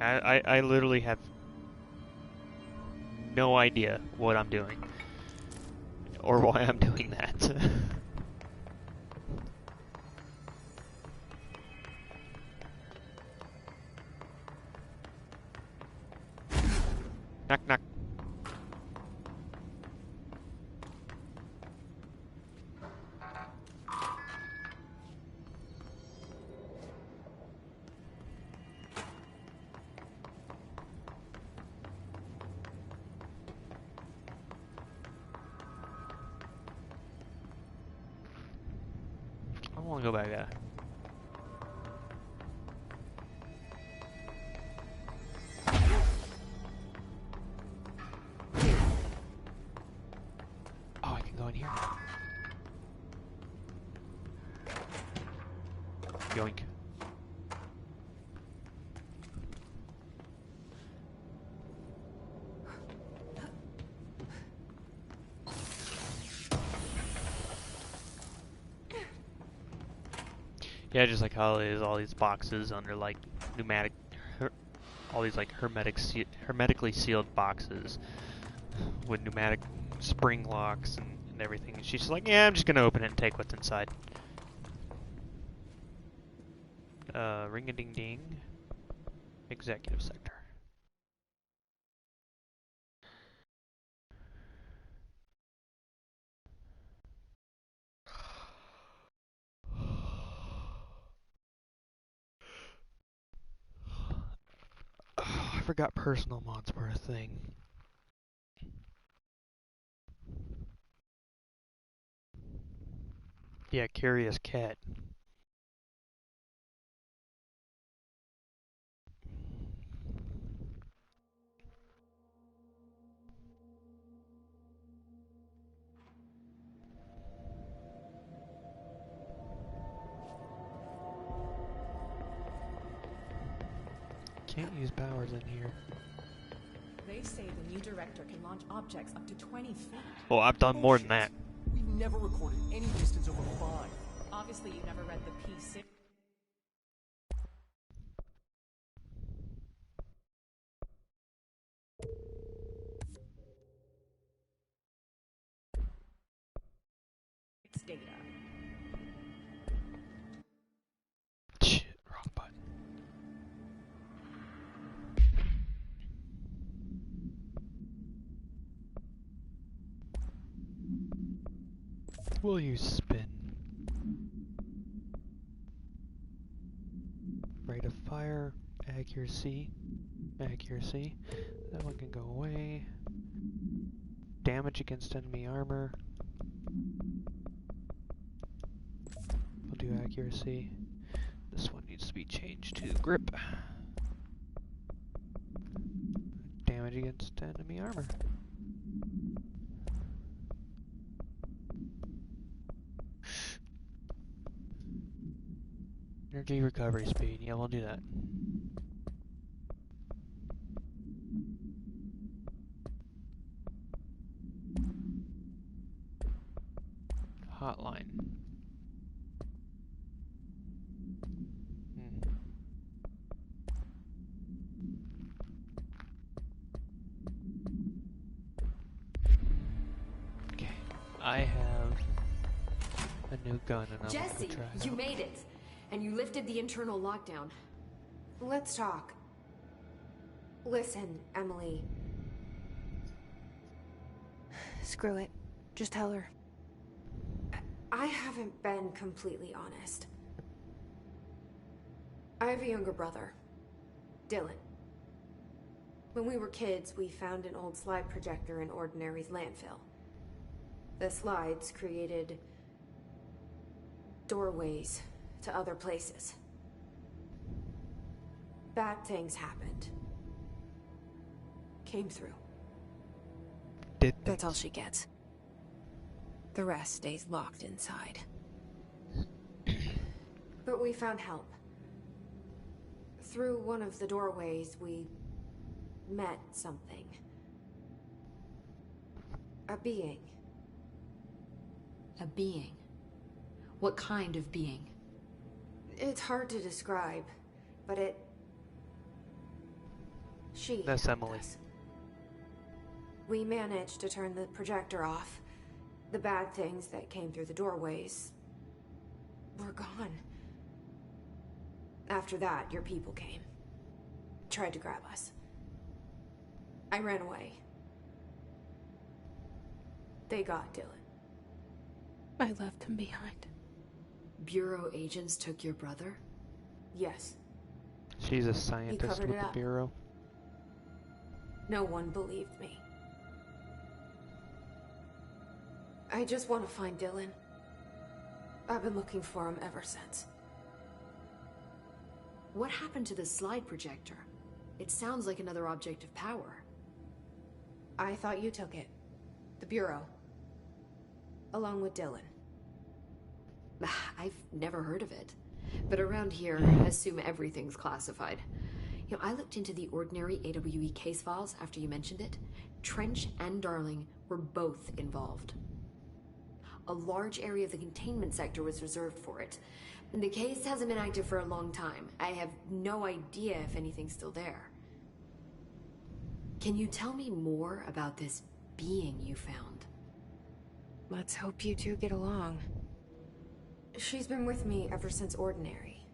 I literally have no idea what I'm doing or why I'm doing that. Knock knock. want to go back there. Oh, I can go in here. Yoink. Yeah, just like how there's all these boxes under like pneumatic, all these like hermetically sealed boxes with pneumatic spring locks and everything. And she's just like, yeah, I'm just gonna open it and take what's inside. Ring-a-ding-ding. Executive sector. Oh, I forgot personal mods were a thing. Yeah, curious cat. Can't use powers in here. They say the new director can launch objects up to 20 feet. Oh, I've done more than that. We've never recorded any distance over 5. Obviously, you never read the P6. Data. Shit, wrong button. Will you spin? Rate of fire, accuracy, accuracy. That one can go away. Damage against enemy armor. We'll do accuracy. This one needs to be changed to grip. Damage against enemy armor. Energy recovery speed. Yeah, we'll do that. Hotline. Okay, I have a new gun and I'm Jesse, gonna try it you out. made it. And you lifted the internal lockdown. Let's talk. Listen, Emily. Screw it. Just tell her. I haven't been completely honest. I have a younger brother, Dylan. When we were kids, we found an old slide projector in Ordinary's landfill. The slides created doorways to other places. Bad things happened. Came through. That's all she gets. The rest stays locked inside. But we found help. Through one of the doorways, we met something. A being. A being? What kind of being? It's hard to describe, but she That's helped Emily. us. We managed to turn the projector off. The bad things that came through the doorways were gone. After that, your people came. Tried to grab us. I ran away. They got Dylan. I left him behind. Bureau agents took your brother? Yes. She's a scientist covered with it the up. Bureau. No one believed me. I just want to find Dylan. I've been looking for him ever since. What happened to the slide projector? It sounds like another object of power. I thought you took it. The Bureau. Along with Dylan. I've never heard of it. But around here, assume everything's classified. You know, I looked into the ordinary AWE case files after you mentioned it. Trench and Darling were both involved. A large area of the containment sector was reserved for it. The case hasn't been active for a long time. I have no idea if anything's still there. Can you tell me more about this being you found? Let's hope you two get along. She's been with me ever since Ordinary.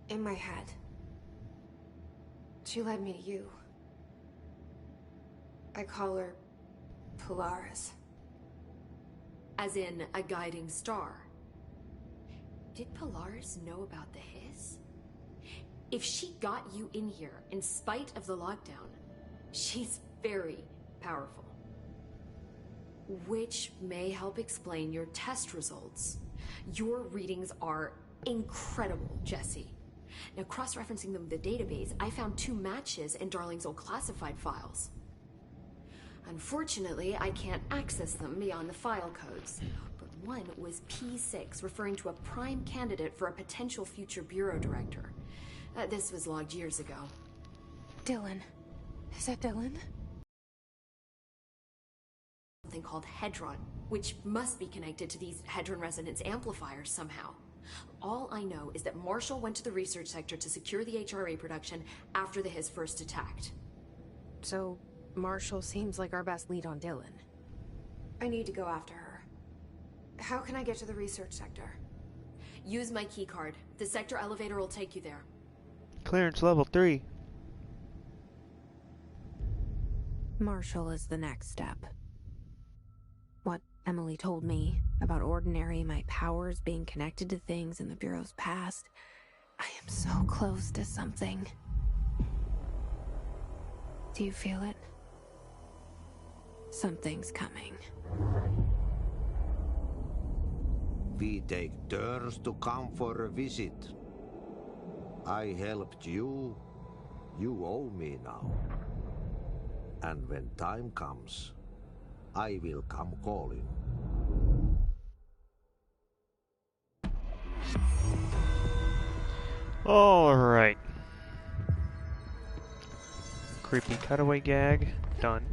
In my head. She led me to you. I call her Polaris. As in a guiding star. Did Polaris know about the hiss? If she got you in here in spite of the lockdown, she's very powerful. Which may help explain your test results. Your readings are incredible, Jesse. Now, cross-referencing them with the database, I found 2 matches in Darling's old classified files. Unfortunately, I can't access them beyond the file codes. But one was P6, referring to a prime candidate for a potential future bureau director. This was logged years ago. Dylan. Is that Dylan? Something called Hedron, which must be connected to these Hedron resonance amplifiers somehow. All I know is that Marshall went to the research sector to secure the HRA production after the hiss first attacked. So, Marshall seems like our best lead on Dylan. I need to go after her. How can I get to the research sector? Use my keycard. The sector elevator will take you there. Clearance level 3. Marshall is the next step. What Emily told me about Ordinary, my powers being connected to things in the Bureau's past. I am so close to something. Do you feel it? Something's coming. We take turns to come for a visit. I helped you. You owe me now. And when time comes, I will come calling. Alright. Creepy cutaway gag. Done.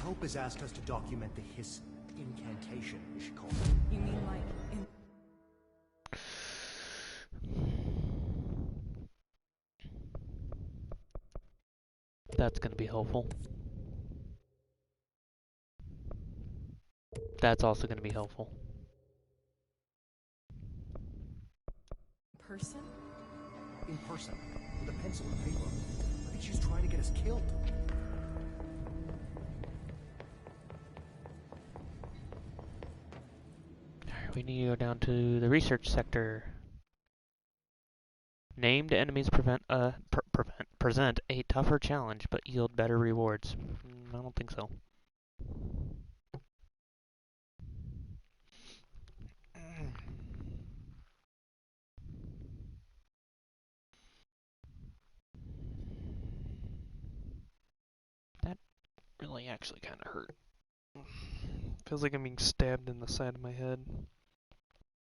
Hope has asked us to document the hiss incantation, we should call it. You mean like in... That's gonna be helpful. That's also gonna be helpful. person? In person, with a pencil and paper. I think she's trying to get us killed. Alright, we need to go down to the research sector. Named enemies present a tougher challenge, but yield better rewards. I don't think so. That really actually kind of hurt. Feels like I'm being stabbed in the side of my head.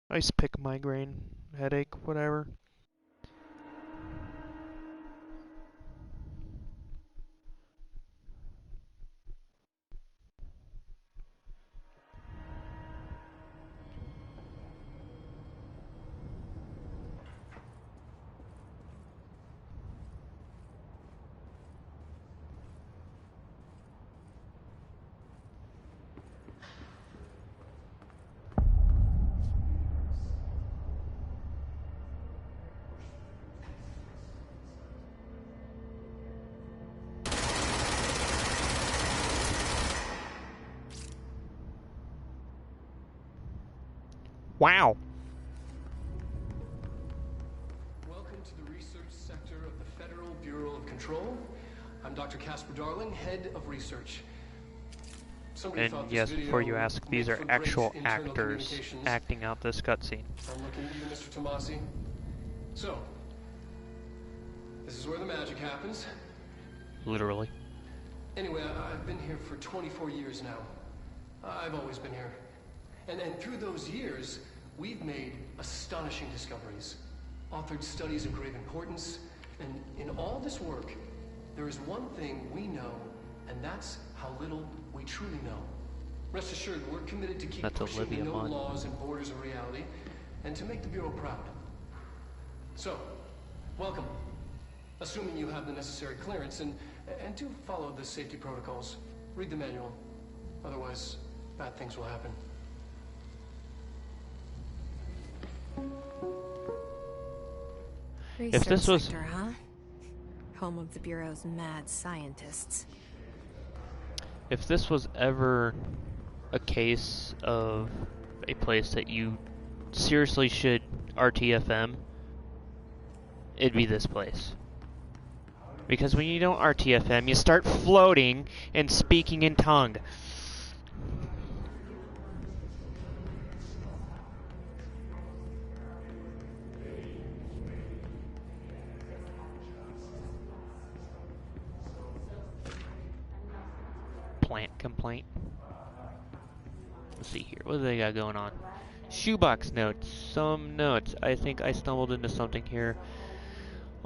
Ice pick, migraine, headache, whatever. Wow. Welcome to the research sector of the Federal Bureau of Control. I'm Dr. Casper Darling, head of research. Somebody And thought this yes, video before you ask, would these make are for great actual internal actors communications. acting out this cutscene. I'm looking at you, Mr. Tomasi. So, this is where the magic happens. Literally. Anyway, I've been here for 24 years now. I've always been here. And through those years, we've made astonishing discoveries, authored studies of grave importance, and in all this work, there is one thing we know, and that's how little we truly know. Rest assured, we're committed to keep That's pushing the Olivia known Munn. laws and borders of reality, and to make the Bureau proud. So, welcome. Assuming you have the necessary clearance, and do follow the safety protocols. Read the manual. Otherwise, bad things will happen. If this was Sector, huh? Home of the Bureau's mad scientists. If this was ever a case of a place that you seriously should RTFM, it'd be this place. Because when you don't RTFM, you start floating and speaking in tongue. Plant complaint. Let's see here. What do they got going on? Shoebox notes. Some notes. I think I stumbled into something here.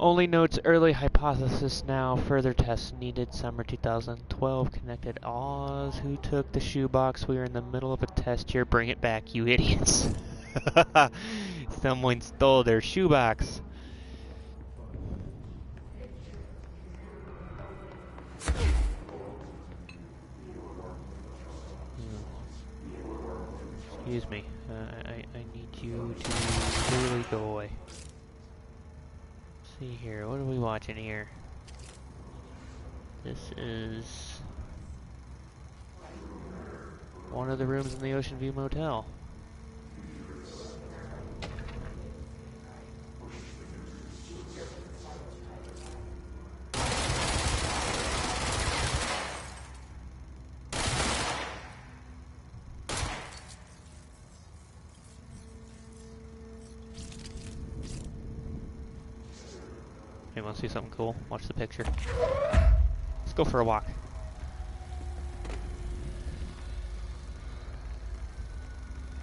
Only notes, early hypothesis now. Further tests needed. Summer 2012. Connected Oz. Who took the shoebox? We are in the middle of a test here. Bring it back, you idiots. Someone stole their shoebox. Excuse me. I need you to really go away. Let's see here. What are we watching here? This is one of the rooms in the Ocean View Motel. Hey, wanna see something cool? Watch the picture. Let's go for a walk.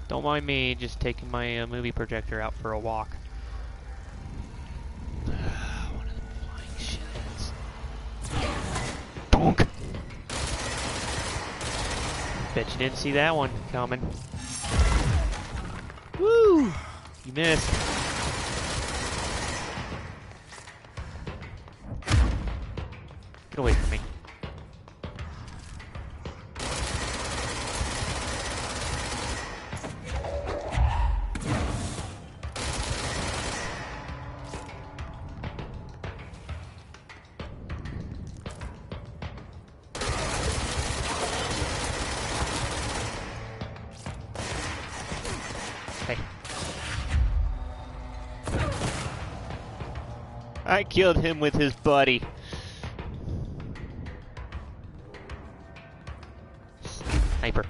Don't mind me just taking my movie projector out for a walk. One of them flying shitheads. Bonk! Bet you didn't see that one coming. Woo! You missed. Get away from me. Hey. I killed him with his buddy. Sniper.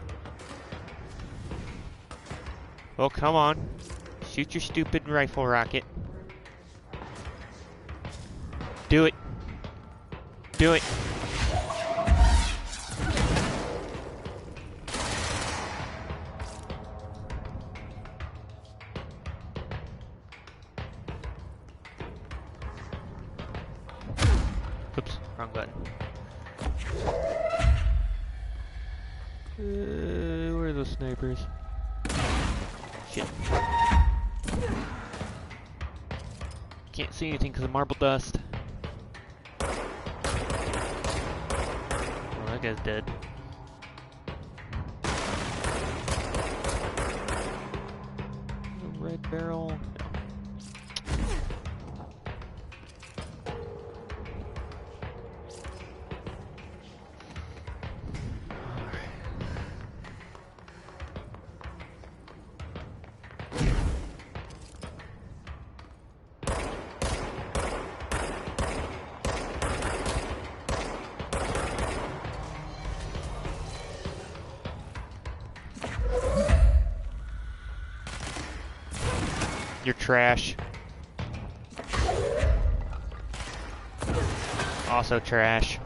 Oh, come on. Shoot your stupid rifle rocket. Do it. Do it. Oops, wrong button. Where are those snipers? Shit. Can't see anything because of marble dust. Oh, that guy's dead. Red barrel. trash. Also trash.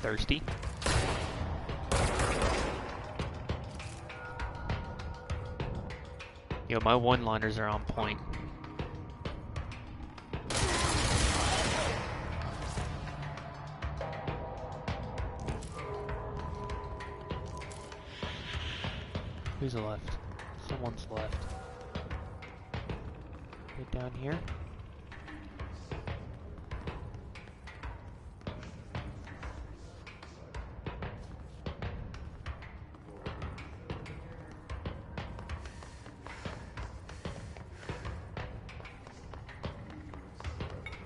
Thirsty. Yo, my one-liners are on point. Who's left? Someone's left. Right down here.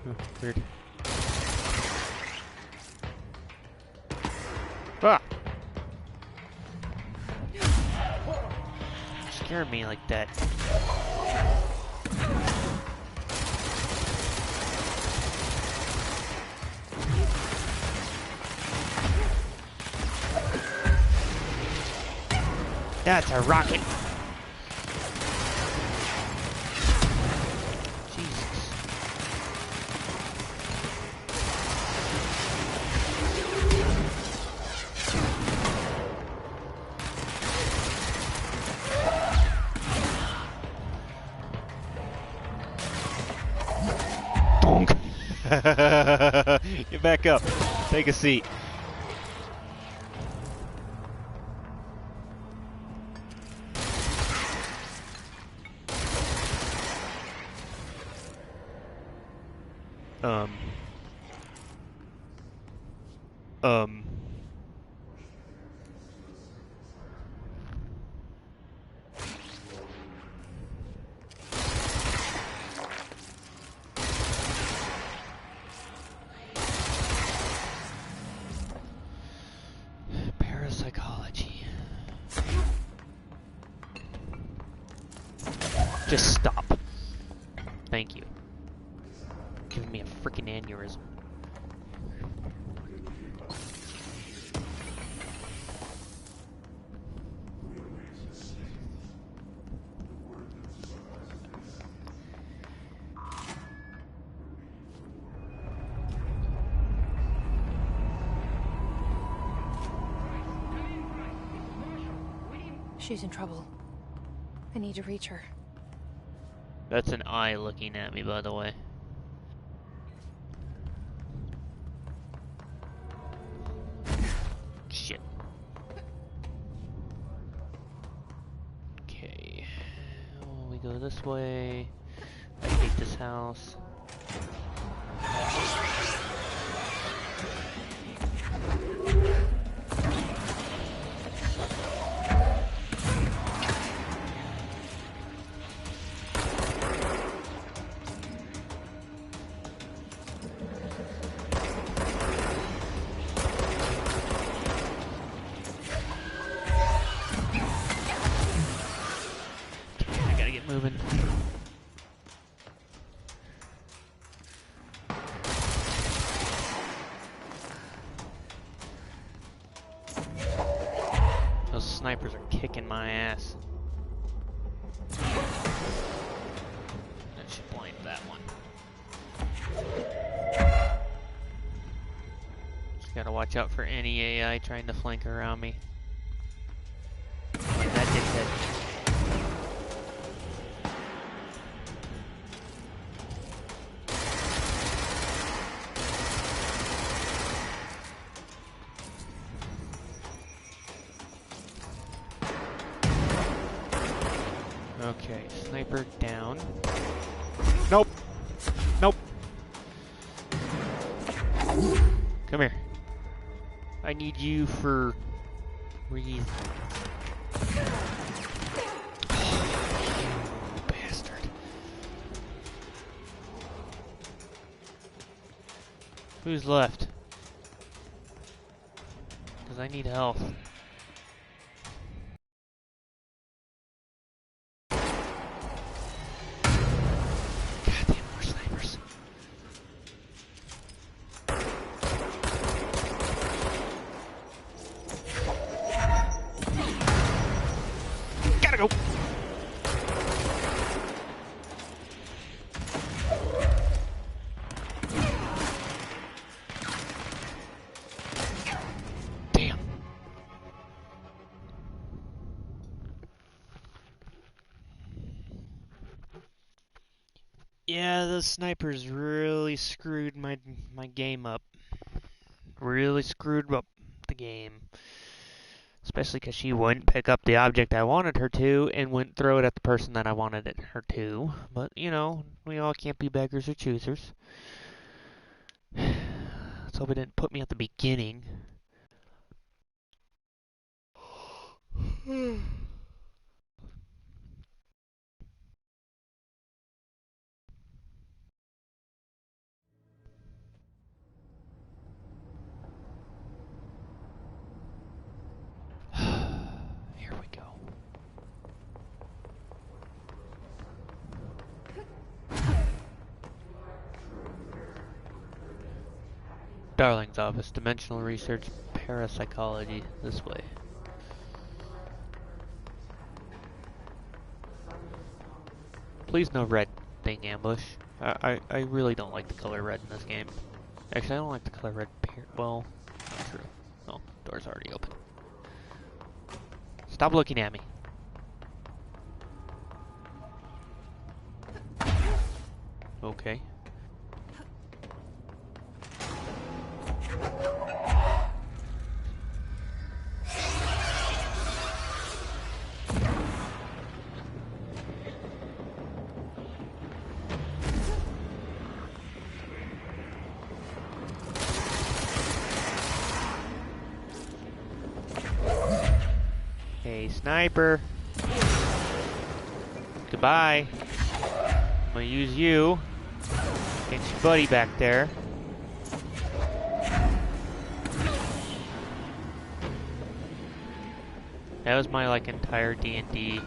Oh, weird. Ah! Scared me like that. That's a rocket. Jesus. Donk. Get back up. Take a seat. Parapsychology. Just stop. Thank you. Giving me a freaking aneurysm. She's in trouble. I need to reach her. That's an eye looking at me, by the way. Shit. Okay. Well, we go this way. I hate this house. Moving. Those snipers are kicking my ass. That should blind that one. Just gotta watch out for any AI trying to flank around me. Like that dickhead. Okay, sniper down. Nope. Nope. Come here. I need you for breathe. Bastard. Who's left? Because I need health. Nope. Damn. Yeah, the snipers really screwed my game up. Really screwed up the game. Especially because she wouldn't pick up the object I wanted her to and wouldn't throw it at the person that I wanted her to. But, you know, we all can't be beggars or choosers. Let's hope it didn't put me at the beginning. Here we go. Darling's office, dimensional research, parapsychology, this way. Please no red thing ambush. I really don't like the color red in this game. Actually, I don't like the color red. Well, not true. Oh, door's already open. Stop looking at me. Okay. Hey, sniper. Goodbye. I'm gonna use you against your buddy back there. That was my like entire D&D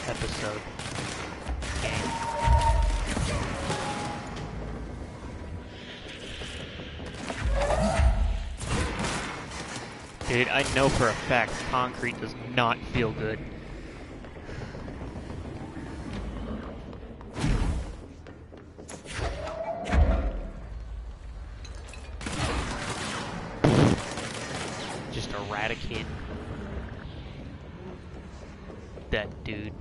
episode game. Dude, I know for a fact concrete does not feel good. Just eradicate that dude.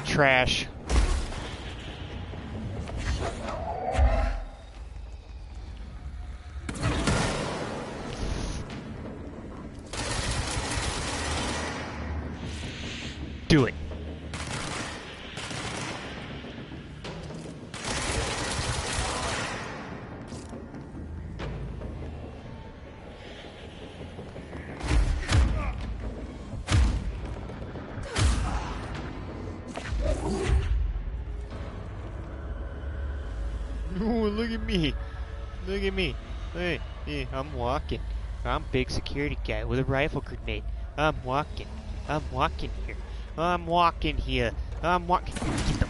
Trash. Do it. Ooh, look at me. Look at me. Hey, I'm walking. I'm big security guy with a rifle grenade. I'm walking. I'm walking here. I'm walking here. I'm walking. Get the...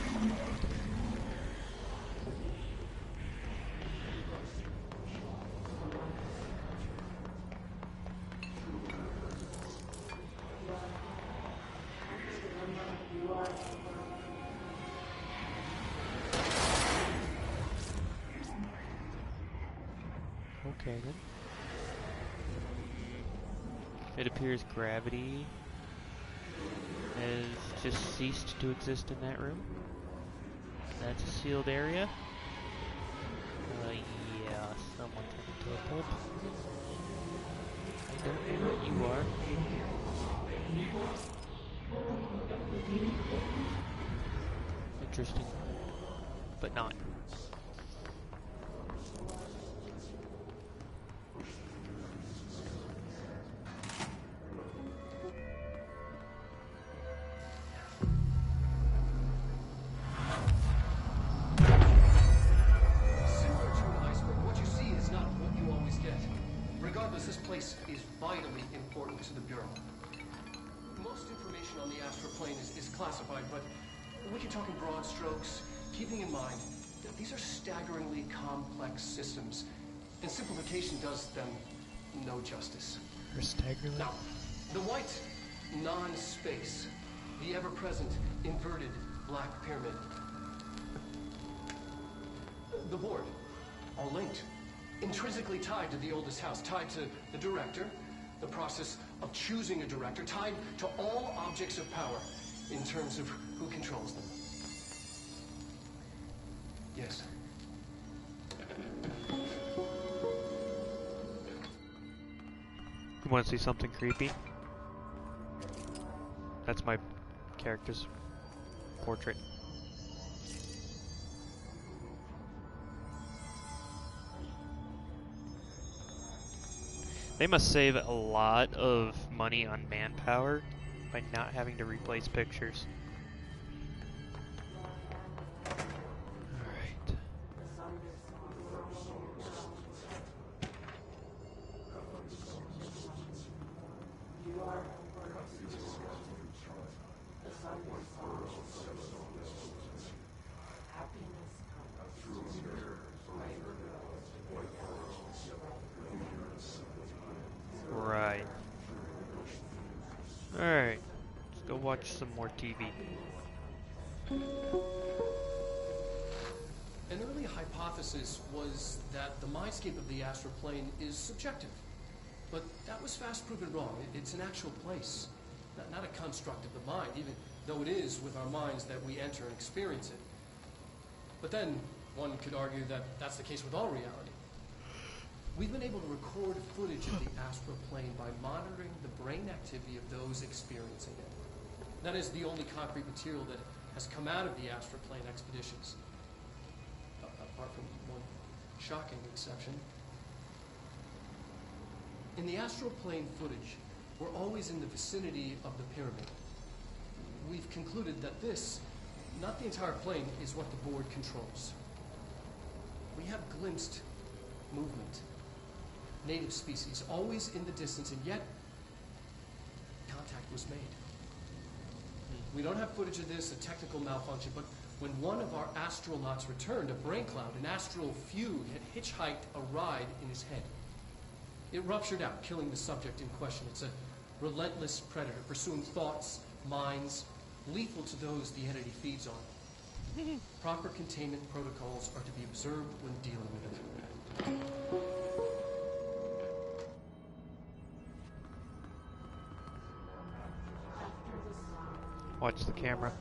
Okay then. It appears gravity has just ceased to exist in that room. That's a sealed area. Yeah, someone turned into a pulp. I don't know what you are. Interesting. But not. Regardless, this place is vitally important to the Bureau. Most information on the astral plane is classified, but we can talk in broad strokes, keeping in mind that these are staggeringly complex systems, and simplification does them no justice. Now, the white non-space, the ever-present inverted black pyramid, the board, all linked, intrinsically tied to the oldest house, tied to the director, the process of choosing a director, tied to all objects of power in terms of who controls them. Yes. You want to see something creepy? That's my character's portrait. They must save a lot of money on manpower by not having to replace pictures. Alright. Right. Alright. Let's go watch some more TV. An early hypothesis was that the mindscape of the astral plane is subjective. But that was fast proven wrong. It's an actual place, not a construct of the mind, even though it is with our minds that we enter and experience it. But then one could argue that that's the case with all reality. We've been able to record footage of the astral plane by monitoring the brain activity of those experiencing it. That is the only concrete material that has come out of the astral plane expeditions. Apart from one shocking exception. In the astral plane footage, we're always in the vicinity of the pyramid. We've concluded that this, not the entire plane, is what the board controls. We have glimpsed movement, native species, always in the distance, and yet contact was made. We don't have footage of this, a technical malfunction, but when one of our astronauts returned, a brain cloud, an astral fugue, had hitchhiked a ride in his head. It ruptured out, killing the subject in question. It's a relentless predator, pursuing thoughts, minds, lethal to those the entity feeds on. Proper containment protocols are to be observed when dealing with it. Watch the camera.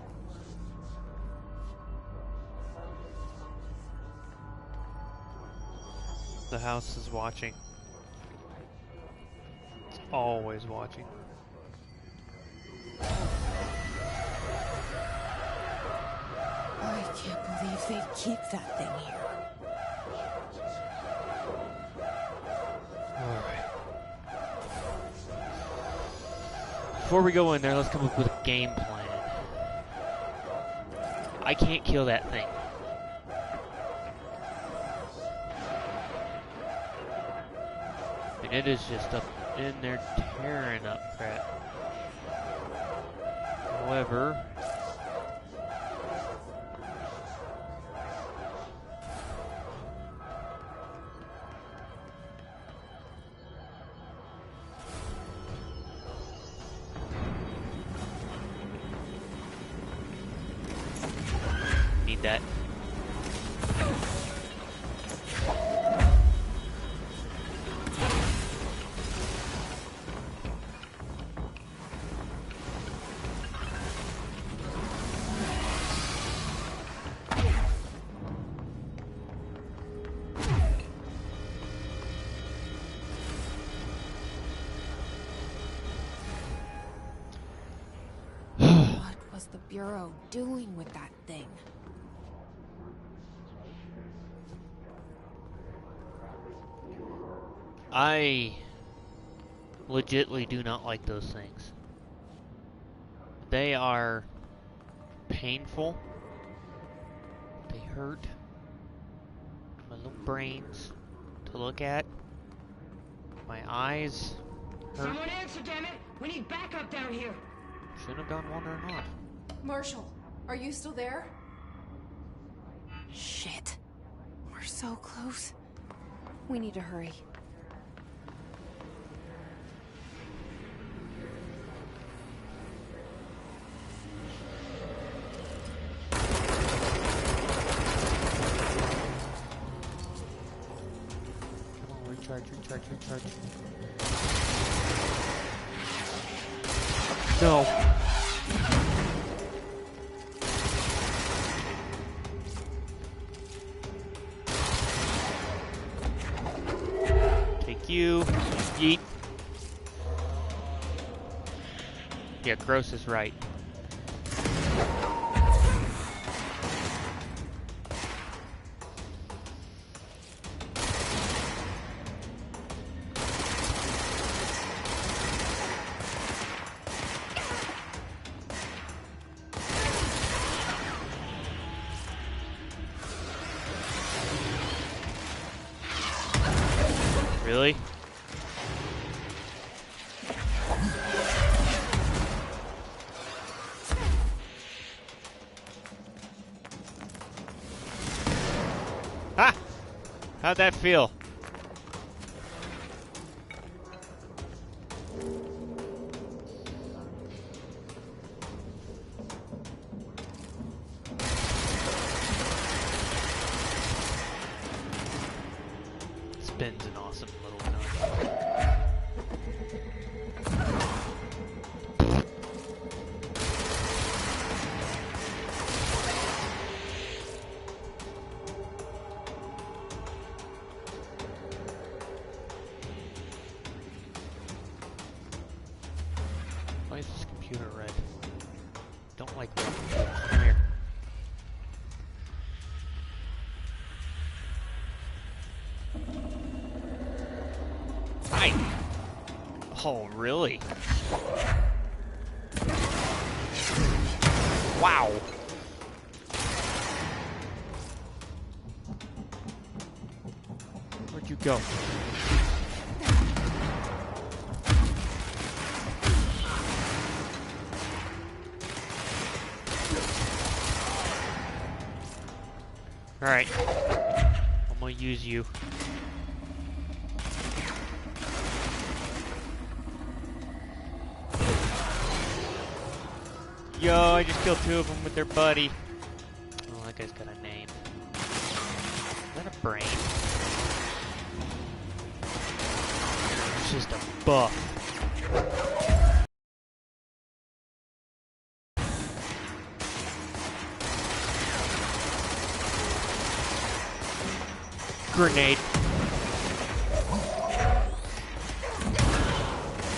The house is watching. It's always watching. I can't believe they keep that thing here. Alright. Before we go in there, let's come up with a game plan. I can't kill that thing. And it is just up in there tearing up crap. However, need that. What was the Bureau doing with that thing? I legitly do not like those things. They are painful. They hurt my little brains to look at. My eyes hurt. Someone answer, damn it! We need backup down here. Shouldn't have gone wandering off. Marshall, are you still there? Shit. We're so close. We need to hurry. Come on, recharge. No. Take you. Yeet. Yeah, Gross is right. Really? Ha! How'd that feel? Spin's an awesome little nut. Why is this computer red? Don't like red computers. Come here. Hi! Oh, really? Wow! Where'd you go? Alright. I'm gonna use you. Yo, I just killed two of them with their buddy. Oh, that guy's got a name. Is that a brain? It's just a buff. Grenade.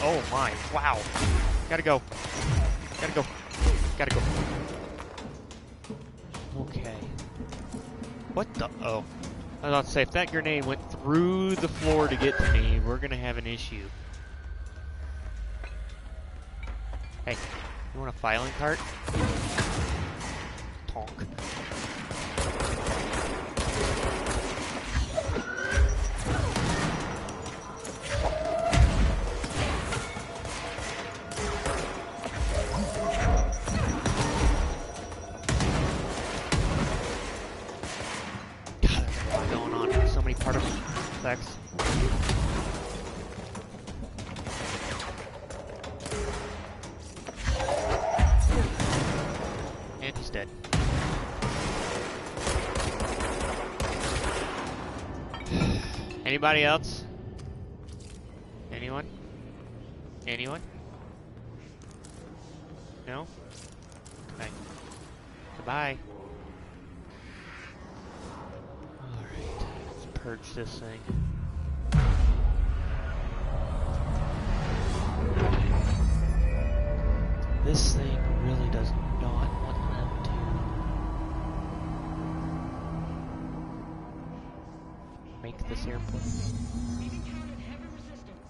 Oh my, wow. Gotta go. Gotta go. Gotta go. Okay. What the? Oh. I was about to say, if that grenade went through the floor to get to me, we're gonna have an issue. Hey, you want a filing cart? Tonk. Effects. And he's dead. Anybody else? Anyone? Anyone? No? Okay. Goodbye. Purge this thing. This thing really does not want them to make this airplane. We've encountered heavy resistance.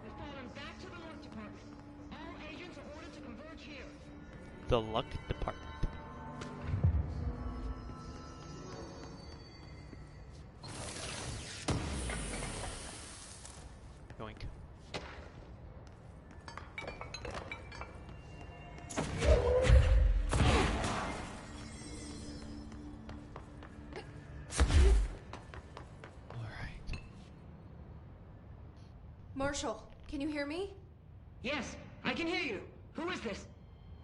We've fallen back to the luck department. All agents are ordered to converge here. The luck department. Yoink. Marshall, can you hear me? Yes, I can hear you. Who is this?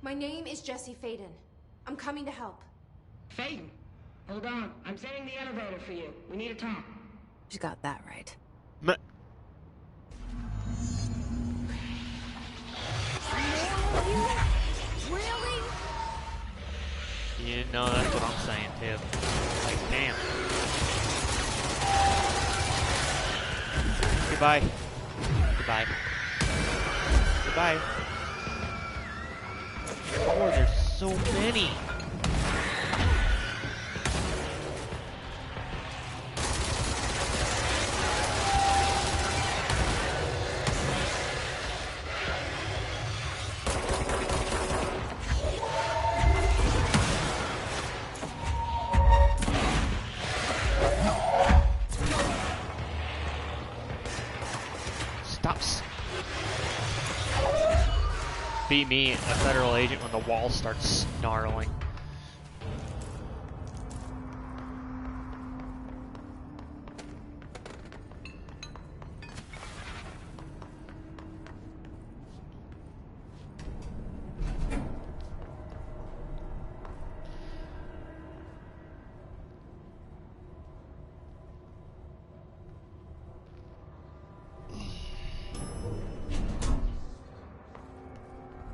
My name is Jesse Faden. I'm coming to help. Faden? Hold on. I'm sending the elevator for you. We need to talk. She got that right. Really? You know, that's what I'm saying, too. Like, damn. Goodbye. Goodbye. Goodbye. Oh, there's so many. Stops. Be me, a federal agent, when the wall starts snarling.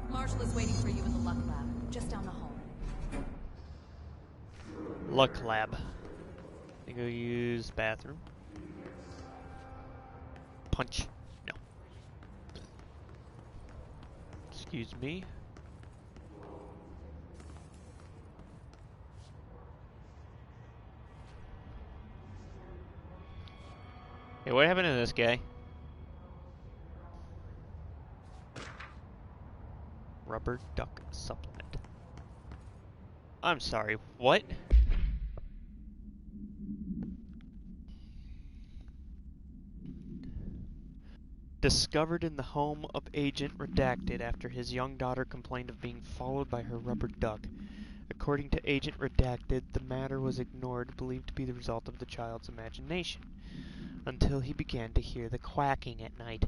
Marshall is waiting for you in the Luck Lab, just down the hall. Luck lab. I go use bathroom. Punch. No. Excuse me. Hey, what happened to this guy? Rubber duck supplement. I'm sorry, what? Discovered in the home of Agent Redacted after his young daughter complained of being followed by her rubber duck. According to Agent Redacted, the matter was ignored, believed to be the result of the child's imagination, until he began to hear the quacking at night.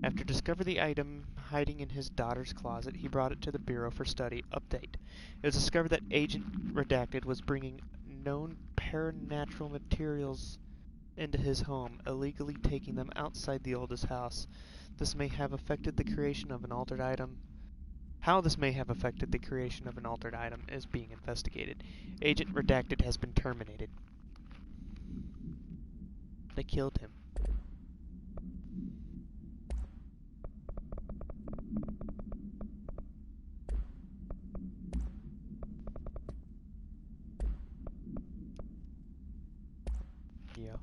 After discovering the item hiding in his daughter's closet, he brought it to the Bureau for study. Update. It was discovered that Agent Redacted was bringing known paranatural materials into his home, illegally taking them outside the oldest house. This may have affected the creation of an altered item. How this may have affected the creation of an altered item is being investigated. Agent Redacted has been terminated. They killed him. Yeah.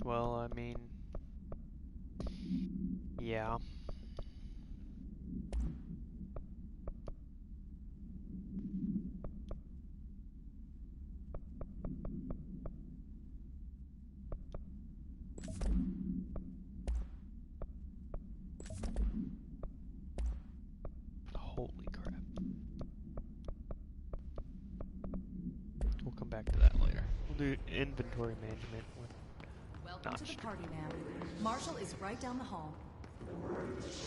Well, I mean, yeah. Holy crap. We'll come back to that later. We'll do inventory management with Welcome to the party, ma'am. Marshall is right down the hall.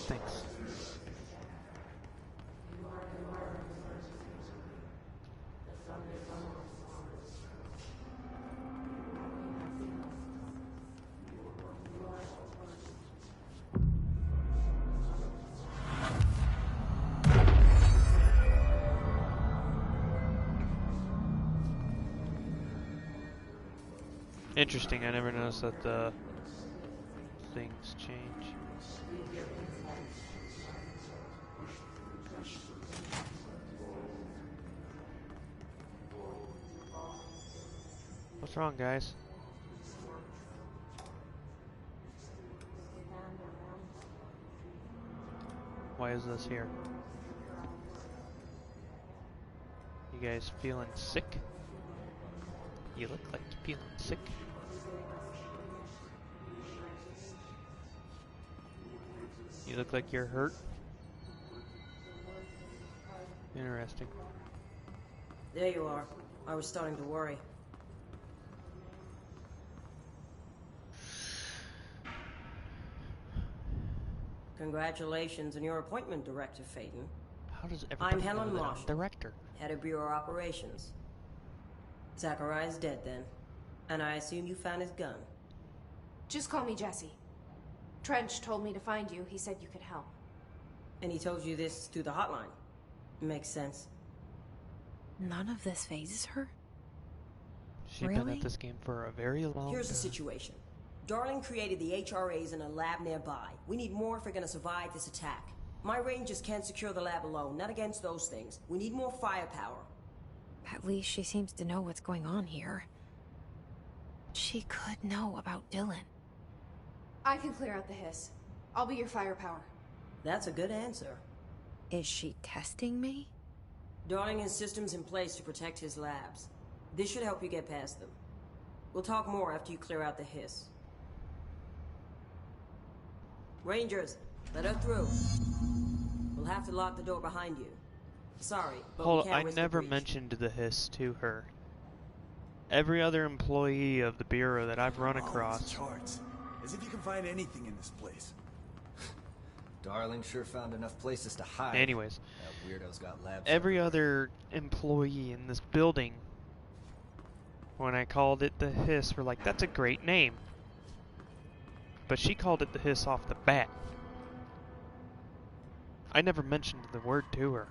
Thanks. Interesting, I never noticed that the things change. What's wrong, guys? Why is this here? You guys feeling sick? You look like you're feeling sick. You look like you're hurt. Interesting. There you are. I was starting to worry. Congratulations on your appointment, Director Phaeton. How does everybody I'm Helen know that I'm Marshall, director? Head of Bureau Operations. Zachariah's dead then, and I assume you found his gun. Just call me Jesse. Trench told me to find you. He said you could help. And he told you this through the hotline. Makes sense. None of this phases her? She's been at this game for a very long Here's the time. situation. Darling created the HRAs in a lab nearby. We need more if we're gonna survive this attack. My rangers can't secure the lab alone, not against those things. We need more firepower. At least she seems to know what's going on here. She could know about Dylan. I can clear out the hiss. I'll be your firepower. That's a good answer. Is she testing me? Darling has systems in place to protect his labs. This should help you get past them. We'll talk more after you clear out the hiss. Rangers, let her through. We'll have to lock the door behind you. Sorry, but Hold we on, can't I risk a never breach. mentioned the hiss to her. Every other employee of the Bureau that I've run All these across. charts. As if you can find anything in this place. Darling sure found enough places to hide. Anyways, that weirdo's got labs. every other employee in this building, when I called it the hiss, were like, that's a great name. But she called it the hiss off the bat. I never mentioned the word to her.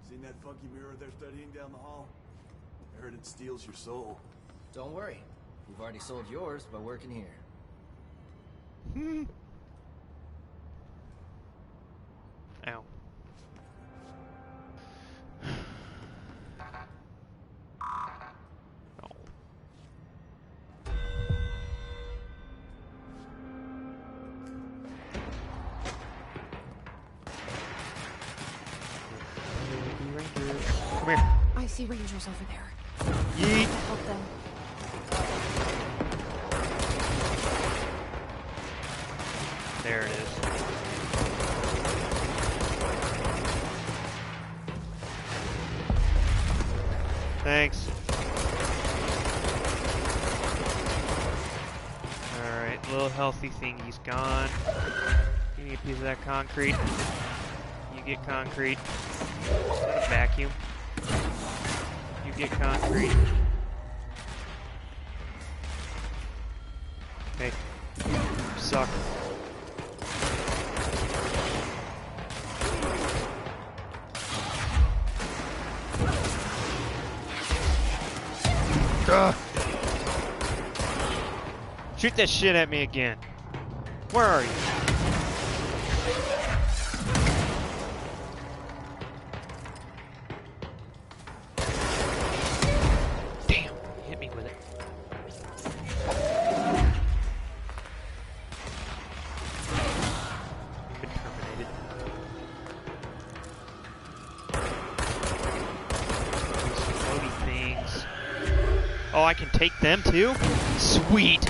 Seen that funky mirror they're studying down the hall? I heard it steals your soul. Don't worry. We've already sold yours by working here. Ow. Come here. I see rangers over there. Yeet. Help them. There it is. Thanks. Alright, little healthy thingy's gone. Give me a piece of that concrete. You get concrete. Vacuum. You get concrete. Hey, you suck. Ugh. Shoot that shit at me again. Where are you? Damn, you hit me with it. You've been terminated. These floaty things. Oh, I can take them too? Sweet!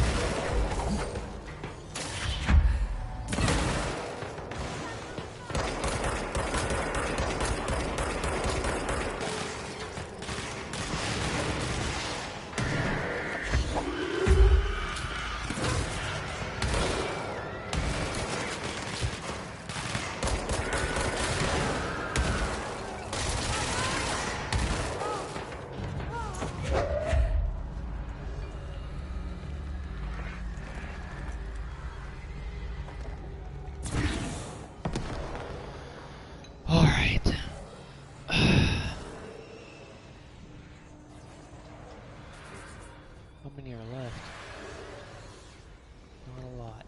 Alright. How many are left? Not a lot.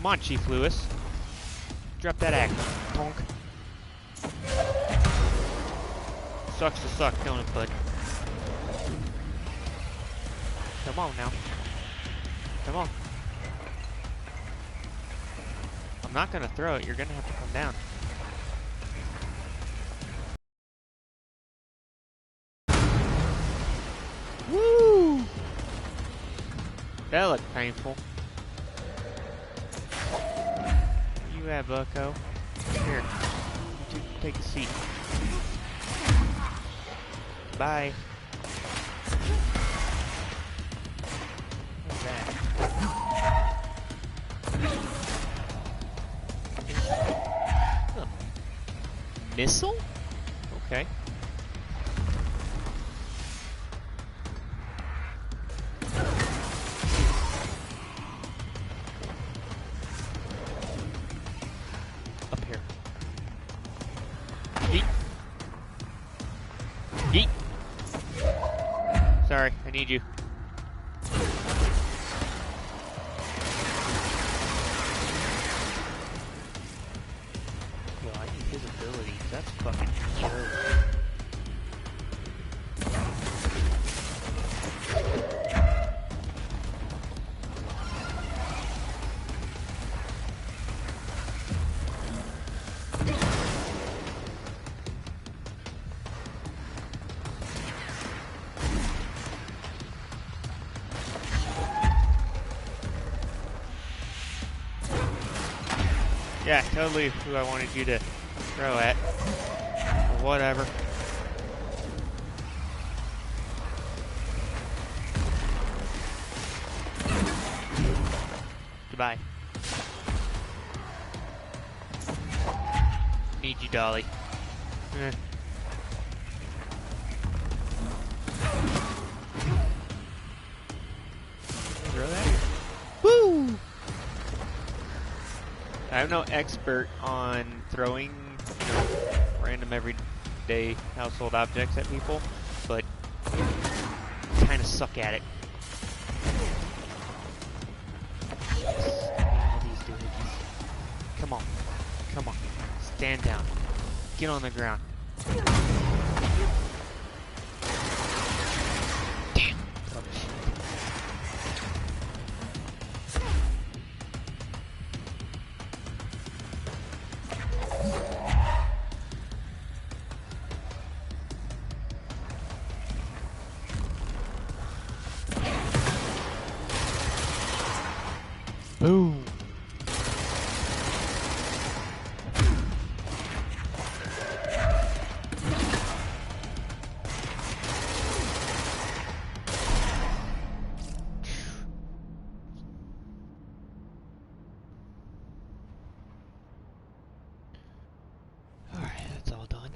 Come on, Chief Lewis. Drop that axe, tonk. Sucks to suck, don't it, bud? Come on now. Come on. I'm not gonna throw it, you're gonna have to come down. Woo! That looked painful. You have Bucko. Here. You take a seat. Bye. What's that? A missile? Okay. Up here. Yeet. Yeet. Sorry, I need you. Well, I need his abilities. That's fucking terrible. Yeah, totally who I wanted you to throw at. Or whatever. Goodbye. Need you, Dolly. Throw that? Woo! I'm no expert on throwing, you know, random everyday household objects at people, but kind of suck at it. Come on. Come on. Stand down. Get on the ground. Damn. Boom. Alright, that's all done.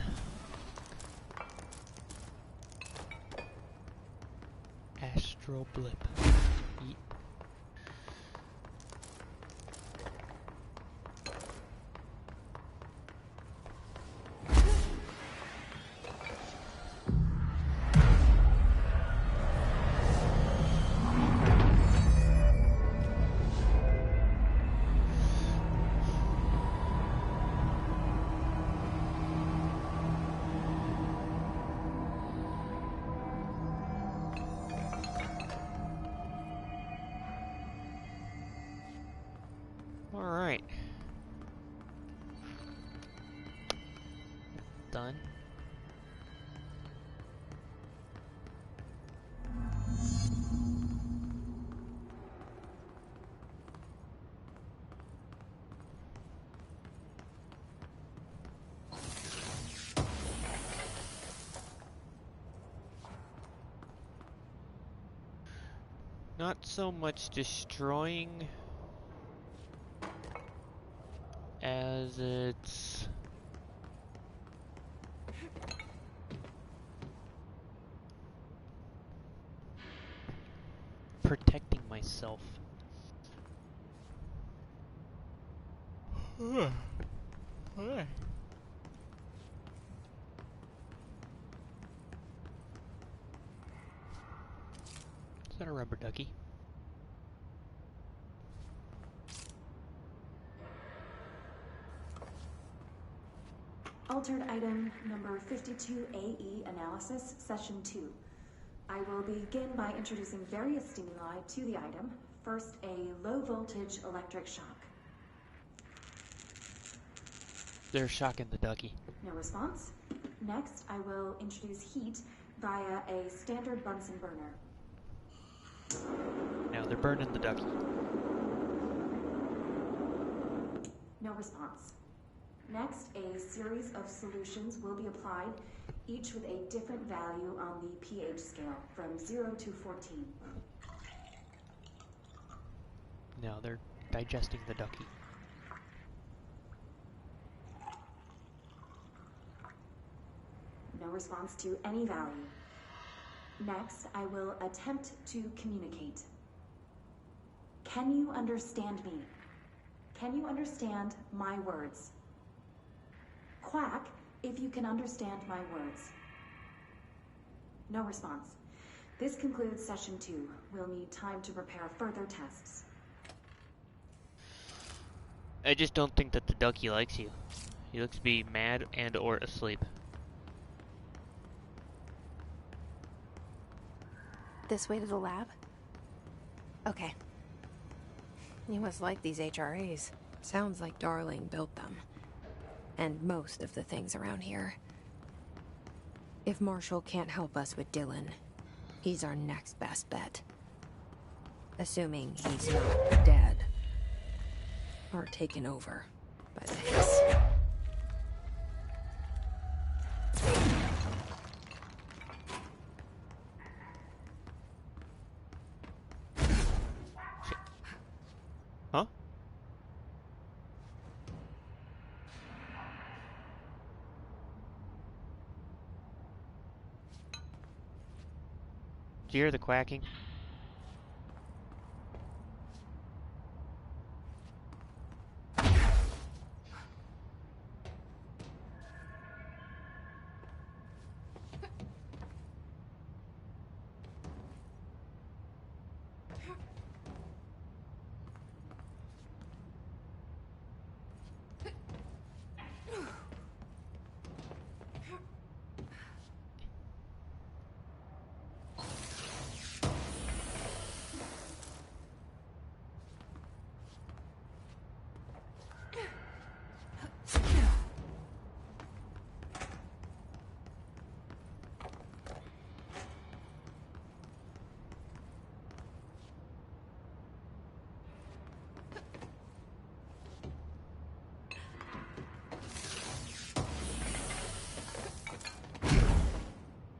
Astral blip. Yeet. Alright. Done. Not so much destroying as it's protecting myself. Is that a rubber ducky? Altered item number 52AE analysis, session 2. I will begin by introducing various stimuli to the item. First, a low voltage electric shock. They're shocking the ducky. No response. Next, I will introduce heat via a standard Bunsen burner. Now they're burning the ducky. No response. Next, a series of solutions will be applied, each with a different value on the pH scale, from 0 to 14. Now they're digesting the ducky. No response to any value. Next, I will attempt to communicate. Can you understand me? Can you understand my words? Quack if you can understand my words. No response. This concludes session 2. We'll need time to prepare further tests. I just don't think that the ducky likes you. He looks to be mad and or asleep. This way to the lab? Okay. You must like these HRAs. Sounds like Darling built them. And most of the things around here. If Marshall can't help us with Dylan, he's our next best bet. Assuming he's not dead. Or taken over by the Hiss. Huh? Do you hear the quacking?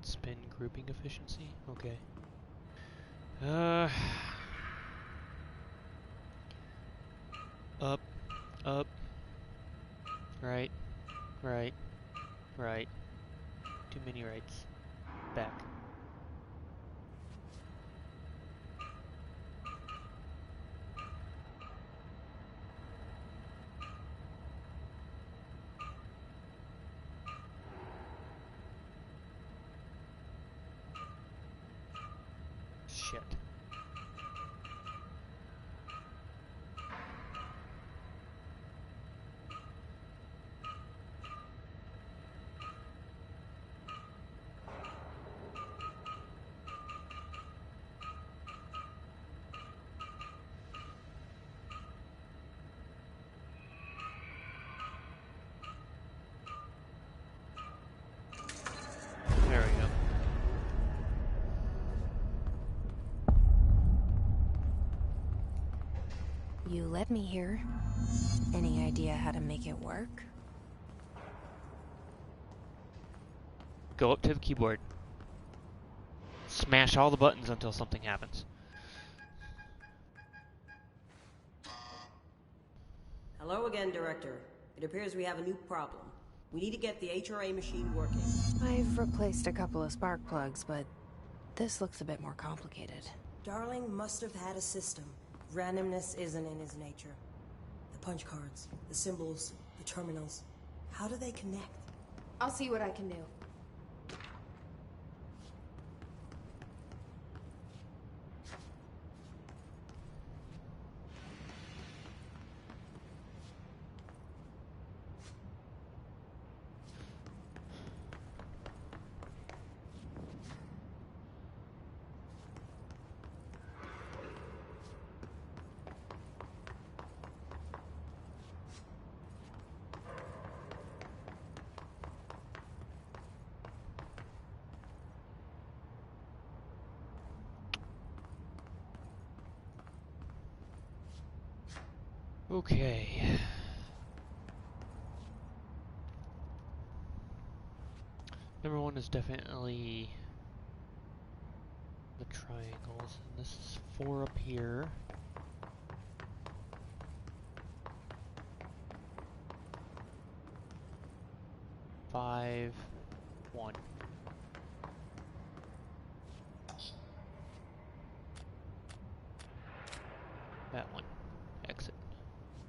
Spin grouping efficiency? Okay. Up, up, right, right, right. Too many rights. Back. Shit. There we go. You led me here. Any idea how to make it work? Go up to the keyboard. Smash all the buttons until something happens. Hello again, Director. It appears we have a new problem. We need to get the HRA machine working. I've replaced a couple of spark plugs, but this looks a bit more complicated. Darling must have had a system. Randomness isn't in his nature. The punch cards, the symbols, the terminals. How do they connect? I'll see what I can do. Okay. Number one is definitely the triangles, and this is 4 up here. Five, 1. That one. Exit.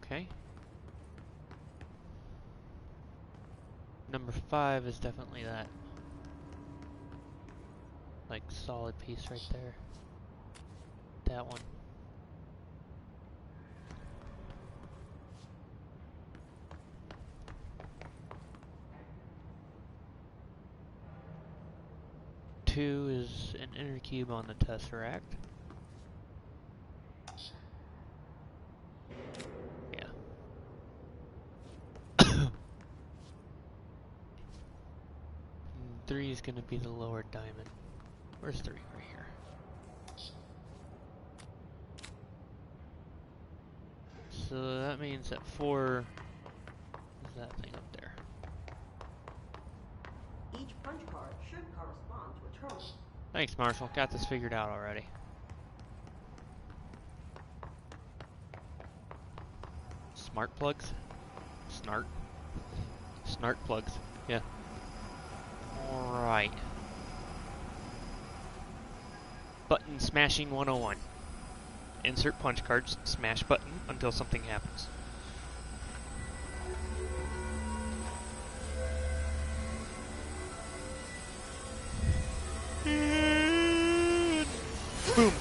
Okay. Number 5 is definitely that. Like, solid piece right there. That one. Two is an inner cube on the Tesseract. Yeah. 3 is gonna be the lower diamond. Where's 3? Right here. So that means that 4 is that thing up there. Each punch card should correspond to a terminal. Thanks, Marshall. Got this figured out already. Smart plugs? Snart? Snart plugs. Yeah. Alright. Button smashing 101. Insert punch cards, smash button until something happens. Boom!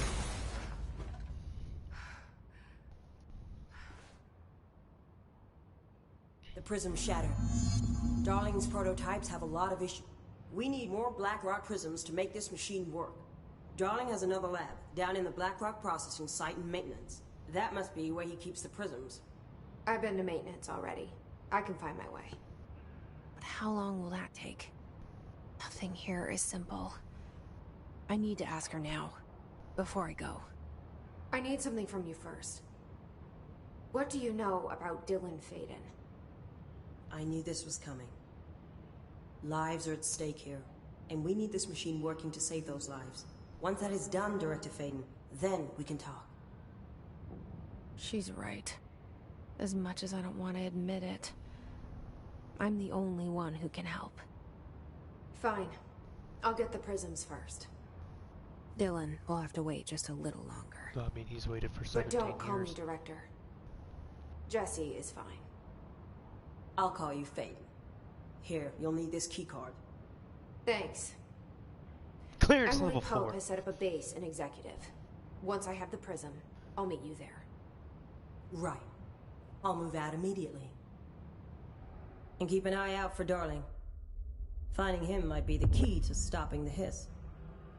The prism shattered. Darling's prototypes have a lot of issues. We need more Blackrock prisms to make this machine work. Darling has another lab, down in the Blackrock processing site in maintenance. That must be where he keeps the prisms. I've been to maintenance already. I can find my way. But how long will that take? Nothing here is simple. I need to ask her now, before I go. I need something from you first. What do you know about Dylan Faden? I knew this was coming. Lives are at stake here, and we need this machine working to save those lives. Once that is done, Director Faden, then we can talk. She's right. As much as I don't want to admit it. I'm the only one who can help. Fine. I'll get the prisms first. Dylan will have to wait just a little longer. I mean, he's waited for 17 But don't call me years. Director. Jesse is fine. I'll call you Faden. Here, you'll need this keycard. Thanks. Clearance Emily level Pope 4. has set up a base in Executive. Once I have the prism, I'll meet you there. Right. I'll move out immediately. And keep an eye out for Darling. Finding him might be the key to stopping the hiss.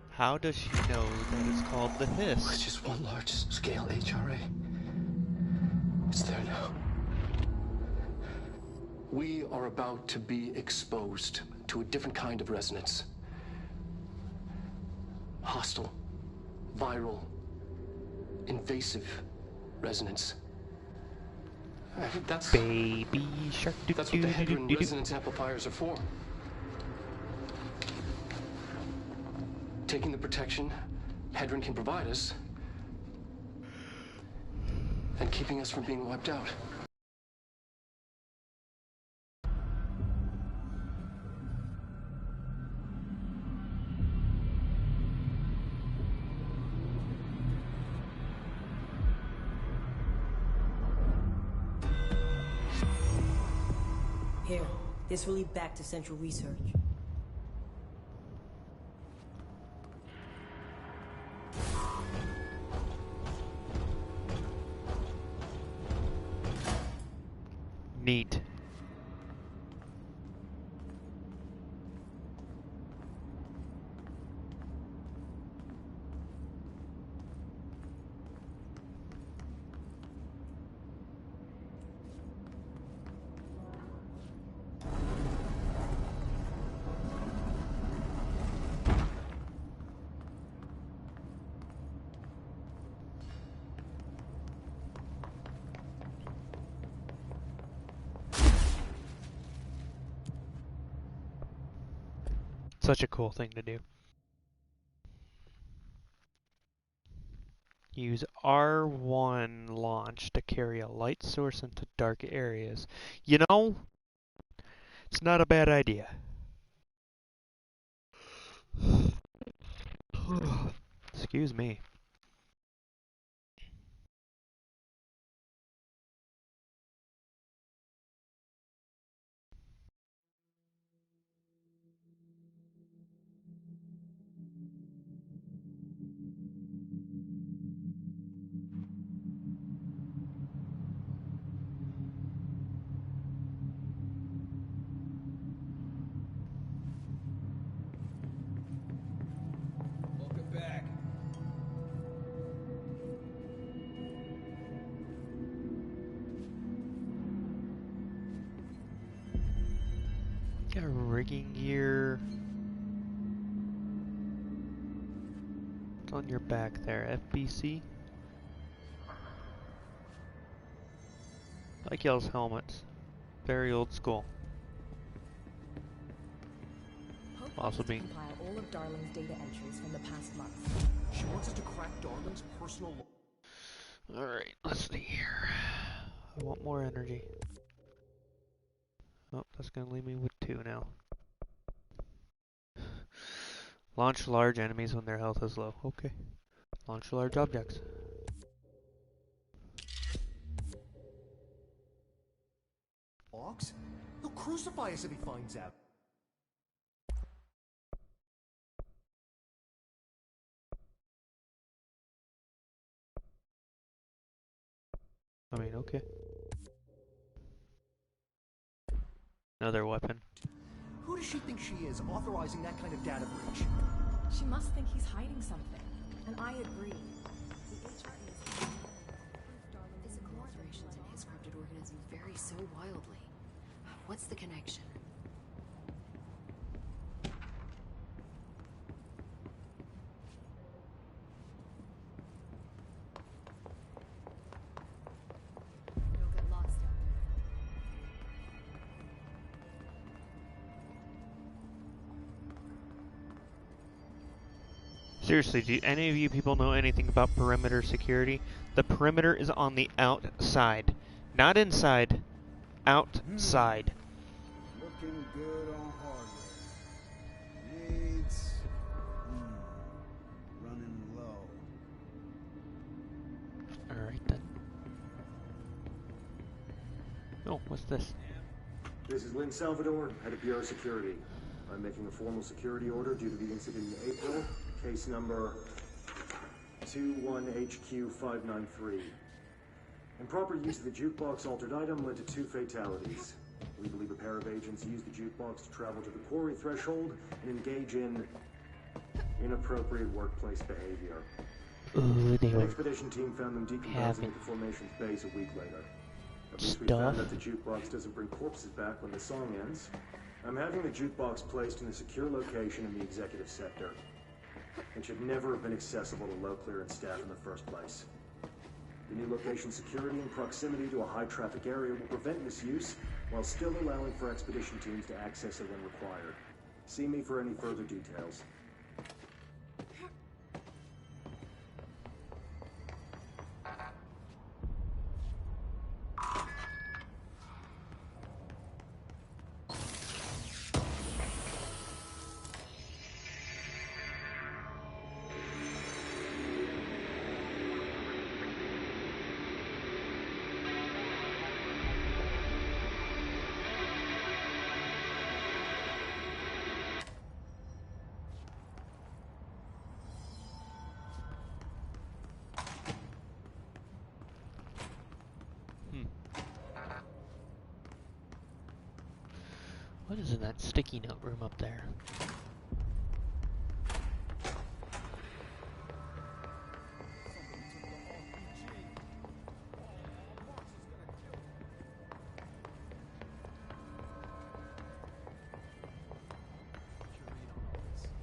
How does she know that it's called the hiss? It's just one large-scale HRA. It's there now. We are about to be exposed to a different kind of resonance. Hostile, viral, invasive resonance. That's Baby shark. That's what the Hedron resonance amplifiers are for. Taking the protection Hedron can provide us, and keeping us from being wiped out. Here, this will lead back to Central Research. Neat. Such a cool thing to do. Use R1 launch to carry a light source into dark areas. You know, it's not a bad idea. Excuse me. Welcome back. Got a rigging gear. What's on your back there? FBC? Like y'all's helmets. Very old school. Hope Also wants to being compile all of Darling's data entries from the past month. She wants us to crack Darling's personal... Alright, let's see here. I want more energy. Oh, that's gonna leave me with 2 now. Launch large enemies when their health is low. Okay. Launch large objects. Ox? He'll crucify us if he finds out. I mean, okay. Another weapon. Who does she think she is, authorizing that kind of data breach? She must think he's hiding something. And I agree. The HRA Physical alterations in his corrupted organisms vary so wildly. What's the connection? You'll get lost down Seriously, do any of you people know anything about perimeter security? The perimeter is on the outside. Not inside. Outside. Looking good on hardware. Needs... running low. Alright then. Oh, what's this? This is Lynn Salvador, head of Bureau Security. I'm making a formal security order due to the incident in April. Case number 21HQ593. Improper use of the jukebox altered item led to 2 fatalities. We believe a pair of agents used the jukebox to travel to the quarry threshold and engage in inappropriate workplace behavior. Ooh, they An were expedition team found them decomposing at the formation's base a week later. At least we stuff. found that the jukebox doesn't bring corpses back when the song ends. I'm having the jukebox placed in a secure location in the executive sector. It should never have been accessible to low clearance staff in the first place. The new location security and proximity to a high traffic area will prevent misuse while still allowing for expedition teams to access it when required. See me for any further details. What is in that sticky note room up there?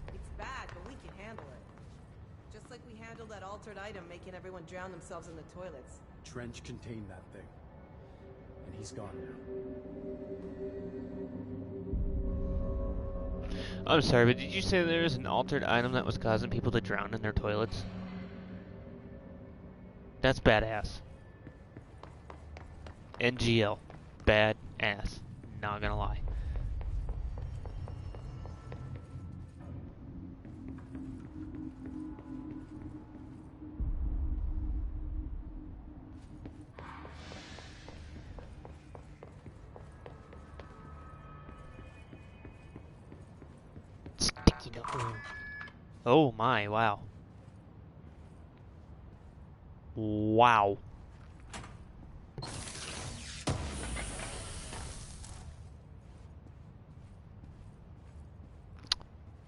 It's bad, but we can handle it. Just like we handled that altered item making everyone drown themselves in the toilets. Trench contained that thing. And he's gone now. I'm sorry, but did you say there was an altered item that was causing people to drown in their toilets? That's badass. NGL. Bad ass. Not gonna lie. Sticky note. Oh my, wow. Wow.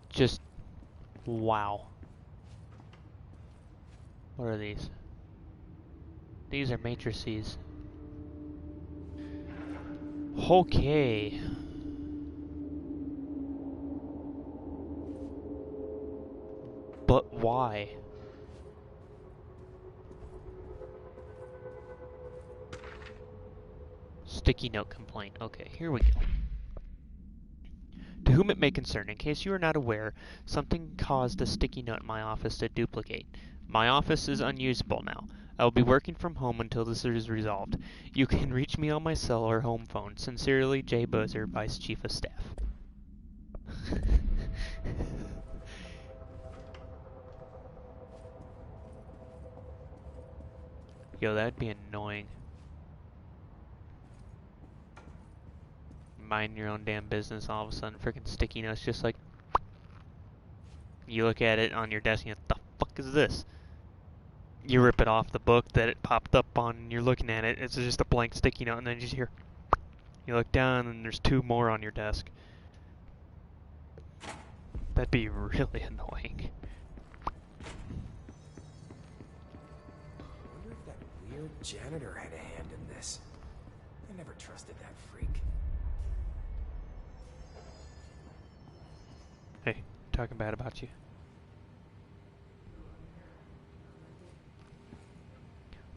Just wow. What are these? These are matrices. Okay. But why? Sticky note complaint. Okay, here we go. To whom it may concern, in case you are not aware, something caused a sticky note in my office to duplicate. My office is unusable now. I will be working from home until this is resolved. You can reach me on my cell or home phone. Sincerely, Jay Bozer, Vice Chief of Staff. Yo, that'd be annoying. Mind your own damn business, all of a sudden freaking sticky notes just like... You look at it on your desk and you're like, the fuck is this? You rip it off the book that it popped up on and you're looking at it, it's just a blank sticky note, and then you just hear... You look down and there's 2 more on your desk. That'd be really annoying. I wonder if that weird janitor had a hand in this. I never trusted that freak. Hey, talking bad about you.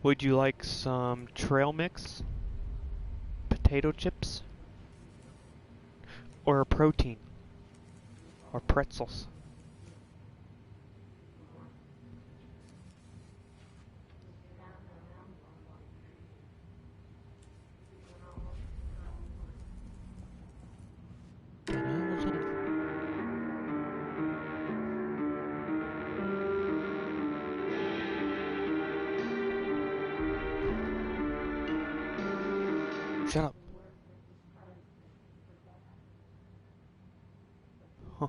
Would you like some trail mix? Potato chips? Or a protein? Or pretzels? Shut up. Huh.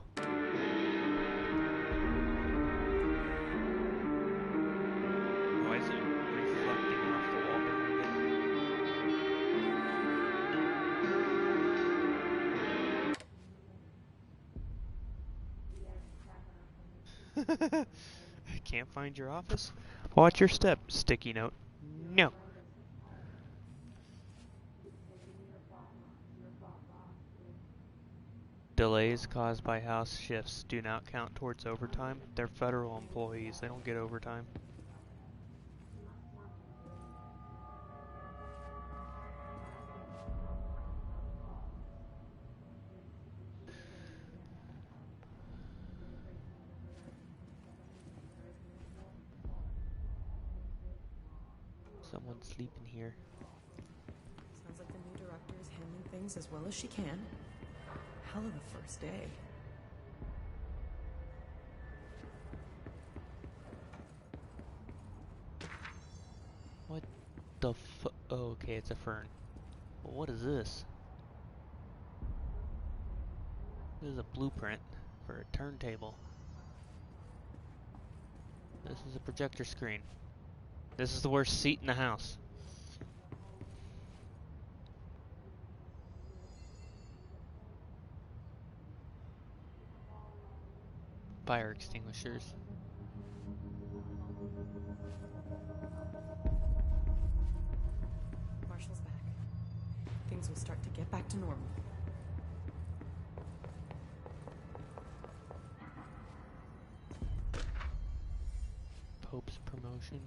Why is it reflecting off the wall behind it? I can't find your office? Watch your step, sticky note. No. Delays caused by house shifts do not count towards overtime. They're federal employees. They don't get overtime. Someone's sleeping here. Sounds like the new director is handling things as well as she can. Hell of a first day. What the fu- Oh, okay, it's a fern. Well, what is this? This is a blueprint for a turntable. This is a projector screen. This is the worst seat in the house. Fire extinguishers. Marshall's back. Things will start to get back to normal. Pope's promotion.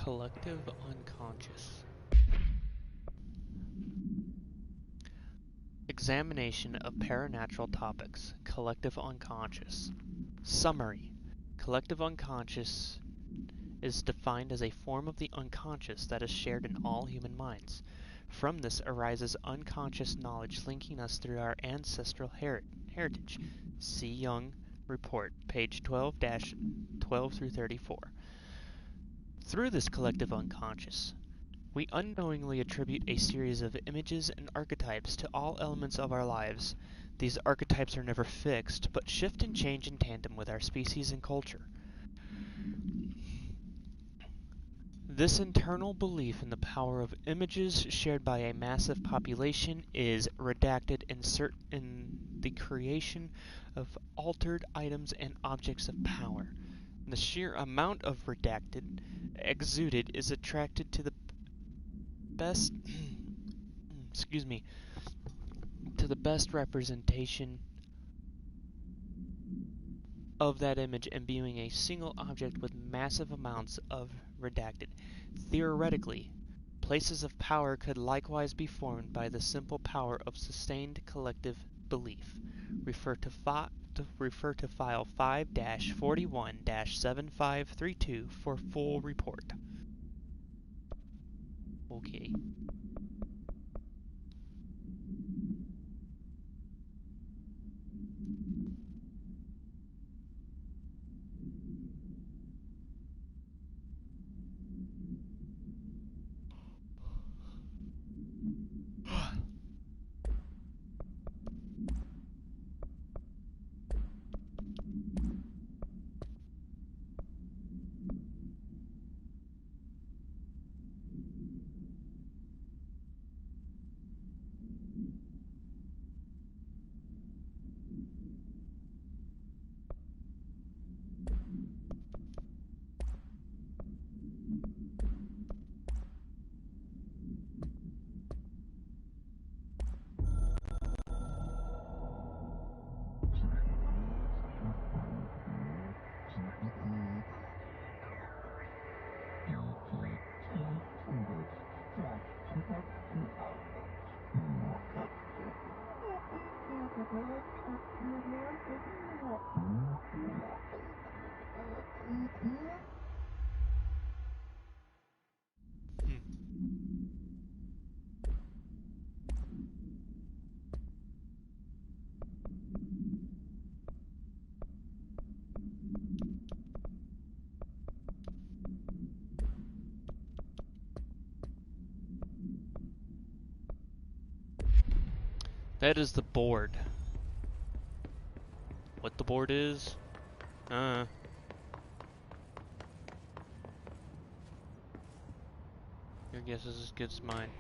Collective unconscious. Examination of paranatural topics. Collective unconscious. Summary. Collective unconscious is defined as a form of the unconscious that is shared in all human minds. From this arises unconscious knowledge linking us through our ancestral heritage. See Young Report, page 12-12 through 34. Through this collective unconscious, we unknowingly attribute a series of images and archetypes to all elements of our lives. These archetypes are never fixed, but shift and change in tandem with our species and culture. This internal belief in the power of images shared by a massive population is redacted in the creation of altered items and objects of power. The sheer amount of redacted exuded is attracted to the best to the best representation of that image, imbuing a single object with massive amounts of redacted. Theoretically, places of power could likewise be formed by the simple power of sustained collective belief. Refer to file 5-41-7532 for full report. Okay. That is the board. What the board is? Your guess is as good as mine.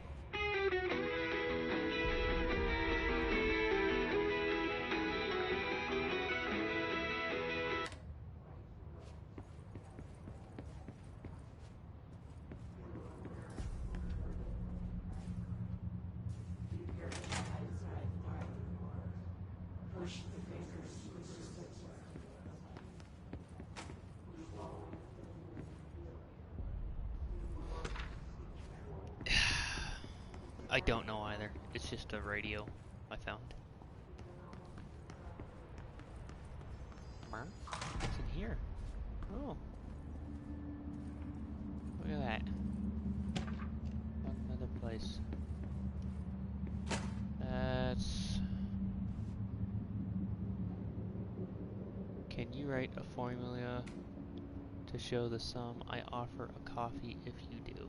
I don't know either. It's just a radio I found. What's in here? Oh. Look at that. Another place. That's... Can you write a formula to show the sum? I offer a coffee if you do.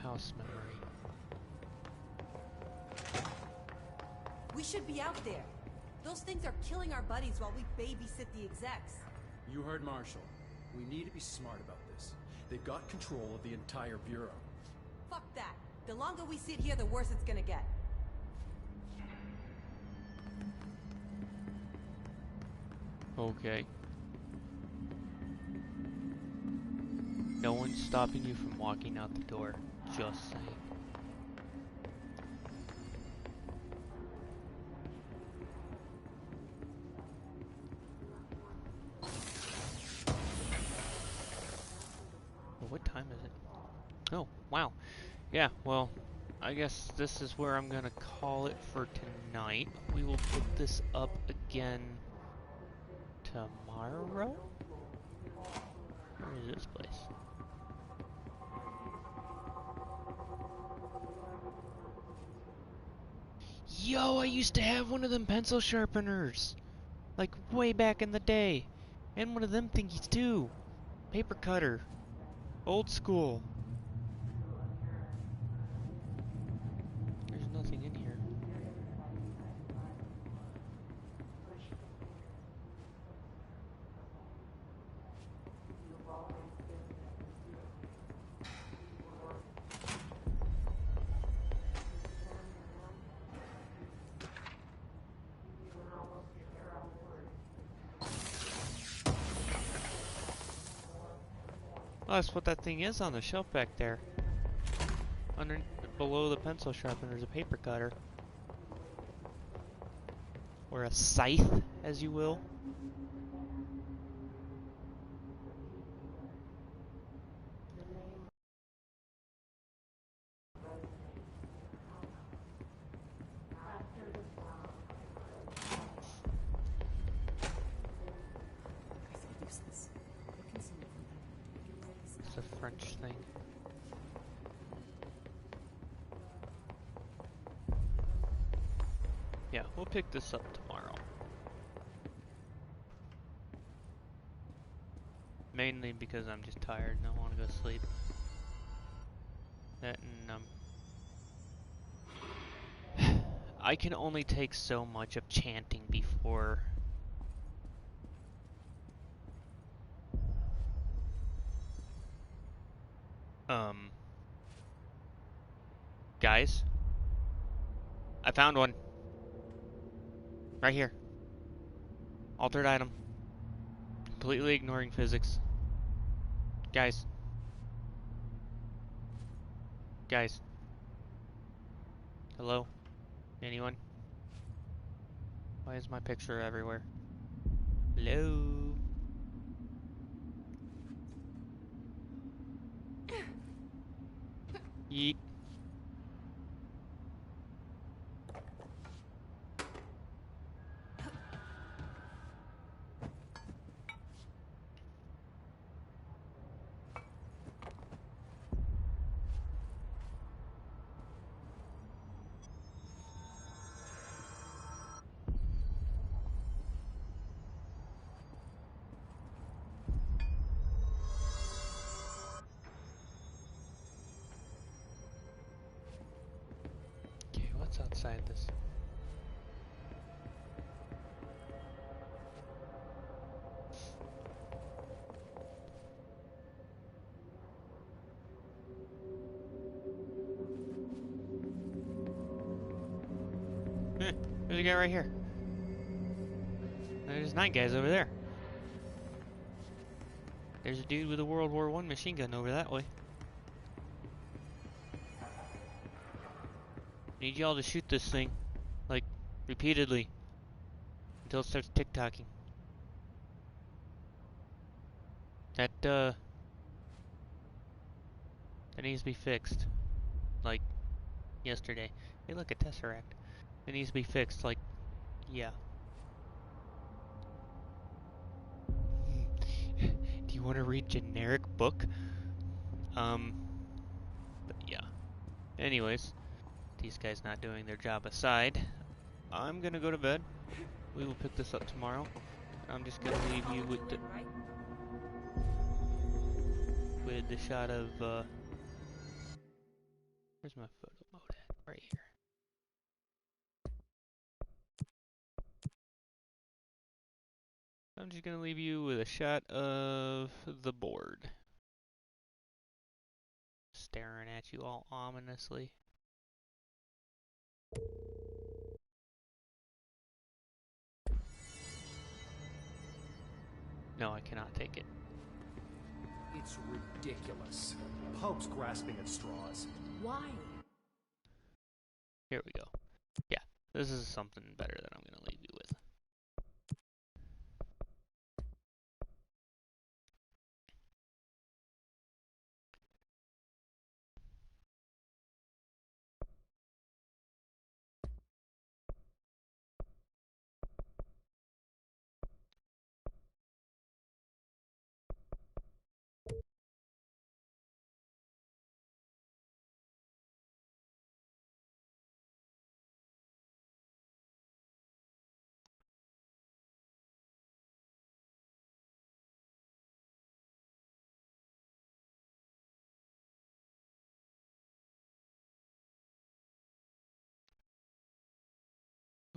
House memory. We should be out there. Those things are killing our buddies while we babysit the execs. You heard Marshall. We need to be smart about this. They've got control of the entire Bureau. Fuck that. The longer we sit here, the worse it's gonna get. Okay. No one's stopping you from walking out the door. Just saying. Well, what time is it? Oh, wow. Yeah, well, I guess this is where I'm gonna call it for tonight. We will put this up again tomorrow? Where is this place? Yo, I used to have one of them pencil sharpeners! Like, way back in the day. And one of them thingies, too. Paper cutter. Old school. There's nothing in here. Oh, that's what that thing is on the shelf back there. Below the pencil sharpener is a paper cutter. Or a scythe, as you will. It's a French thing. Yeah, we'll pick this up tomorrow. Mainly because I'm just tired and I want to go sleep. That and I can only take so much of chanting before guys, I found one. Right here. Altered item. Completely ignoring physics. Guys. Guys. Hello? Anyone? Why is my picture everywhere? Hello? Yeet. Okay, what's outside this? There's a guy right here. There's 9 guys over there. There's a dude with a World War I machine gun over that way. Need y'all to shoot this thing, like, repeatedly, until it starts tick-tocking. That needs to be fixed, like, yesterday. Hey, look, a Tesseract. It needs to be fixed, like, yeah. Do you want to read generic book? But yeah. Anyways, these guys not doing their job aside, I'm gonna go to bed. We will pick this up tomorrow. I'm just gonna leave you with the shot of where's my photo mode at? Right here. I'm just gonna leave you with a shot of the board. Staring at you all ominously. No, I cannot take it. It's ridiculous. Pope's grasping at straws. Why? Here we go. Yeah, this is something better that I'm going to leave you with.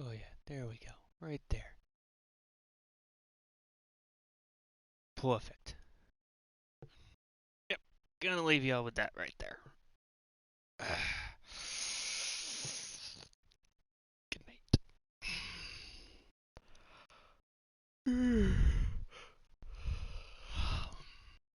Oh yeah, there we go. Right there. Perfect. Yep, gonna leave y'all with that right there. Good night.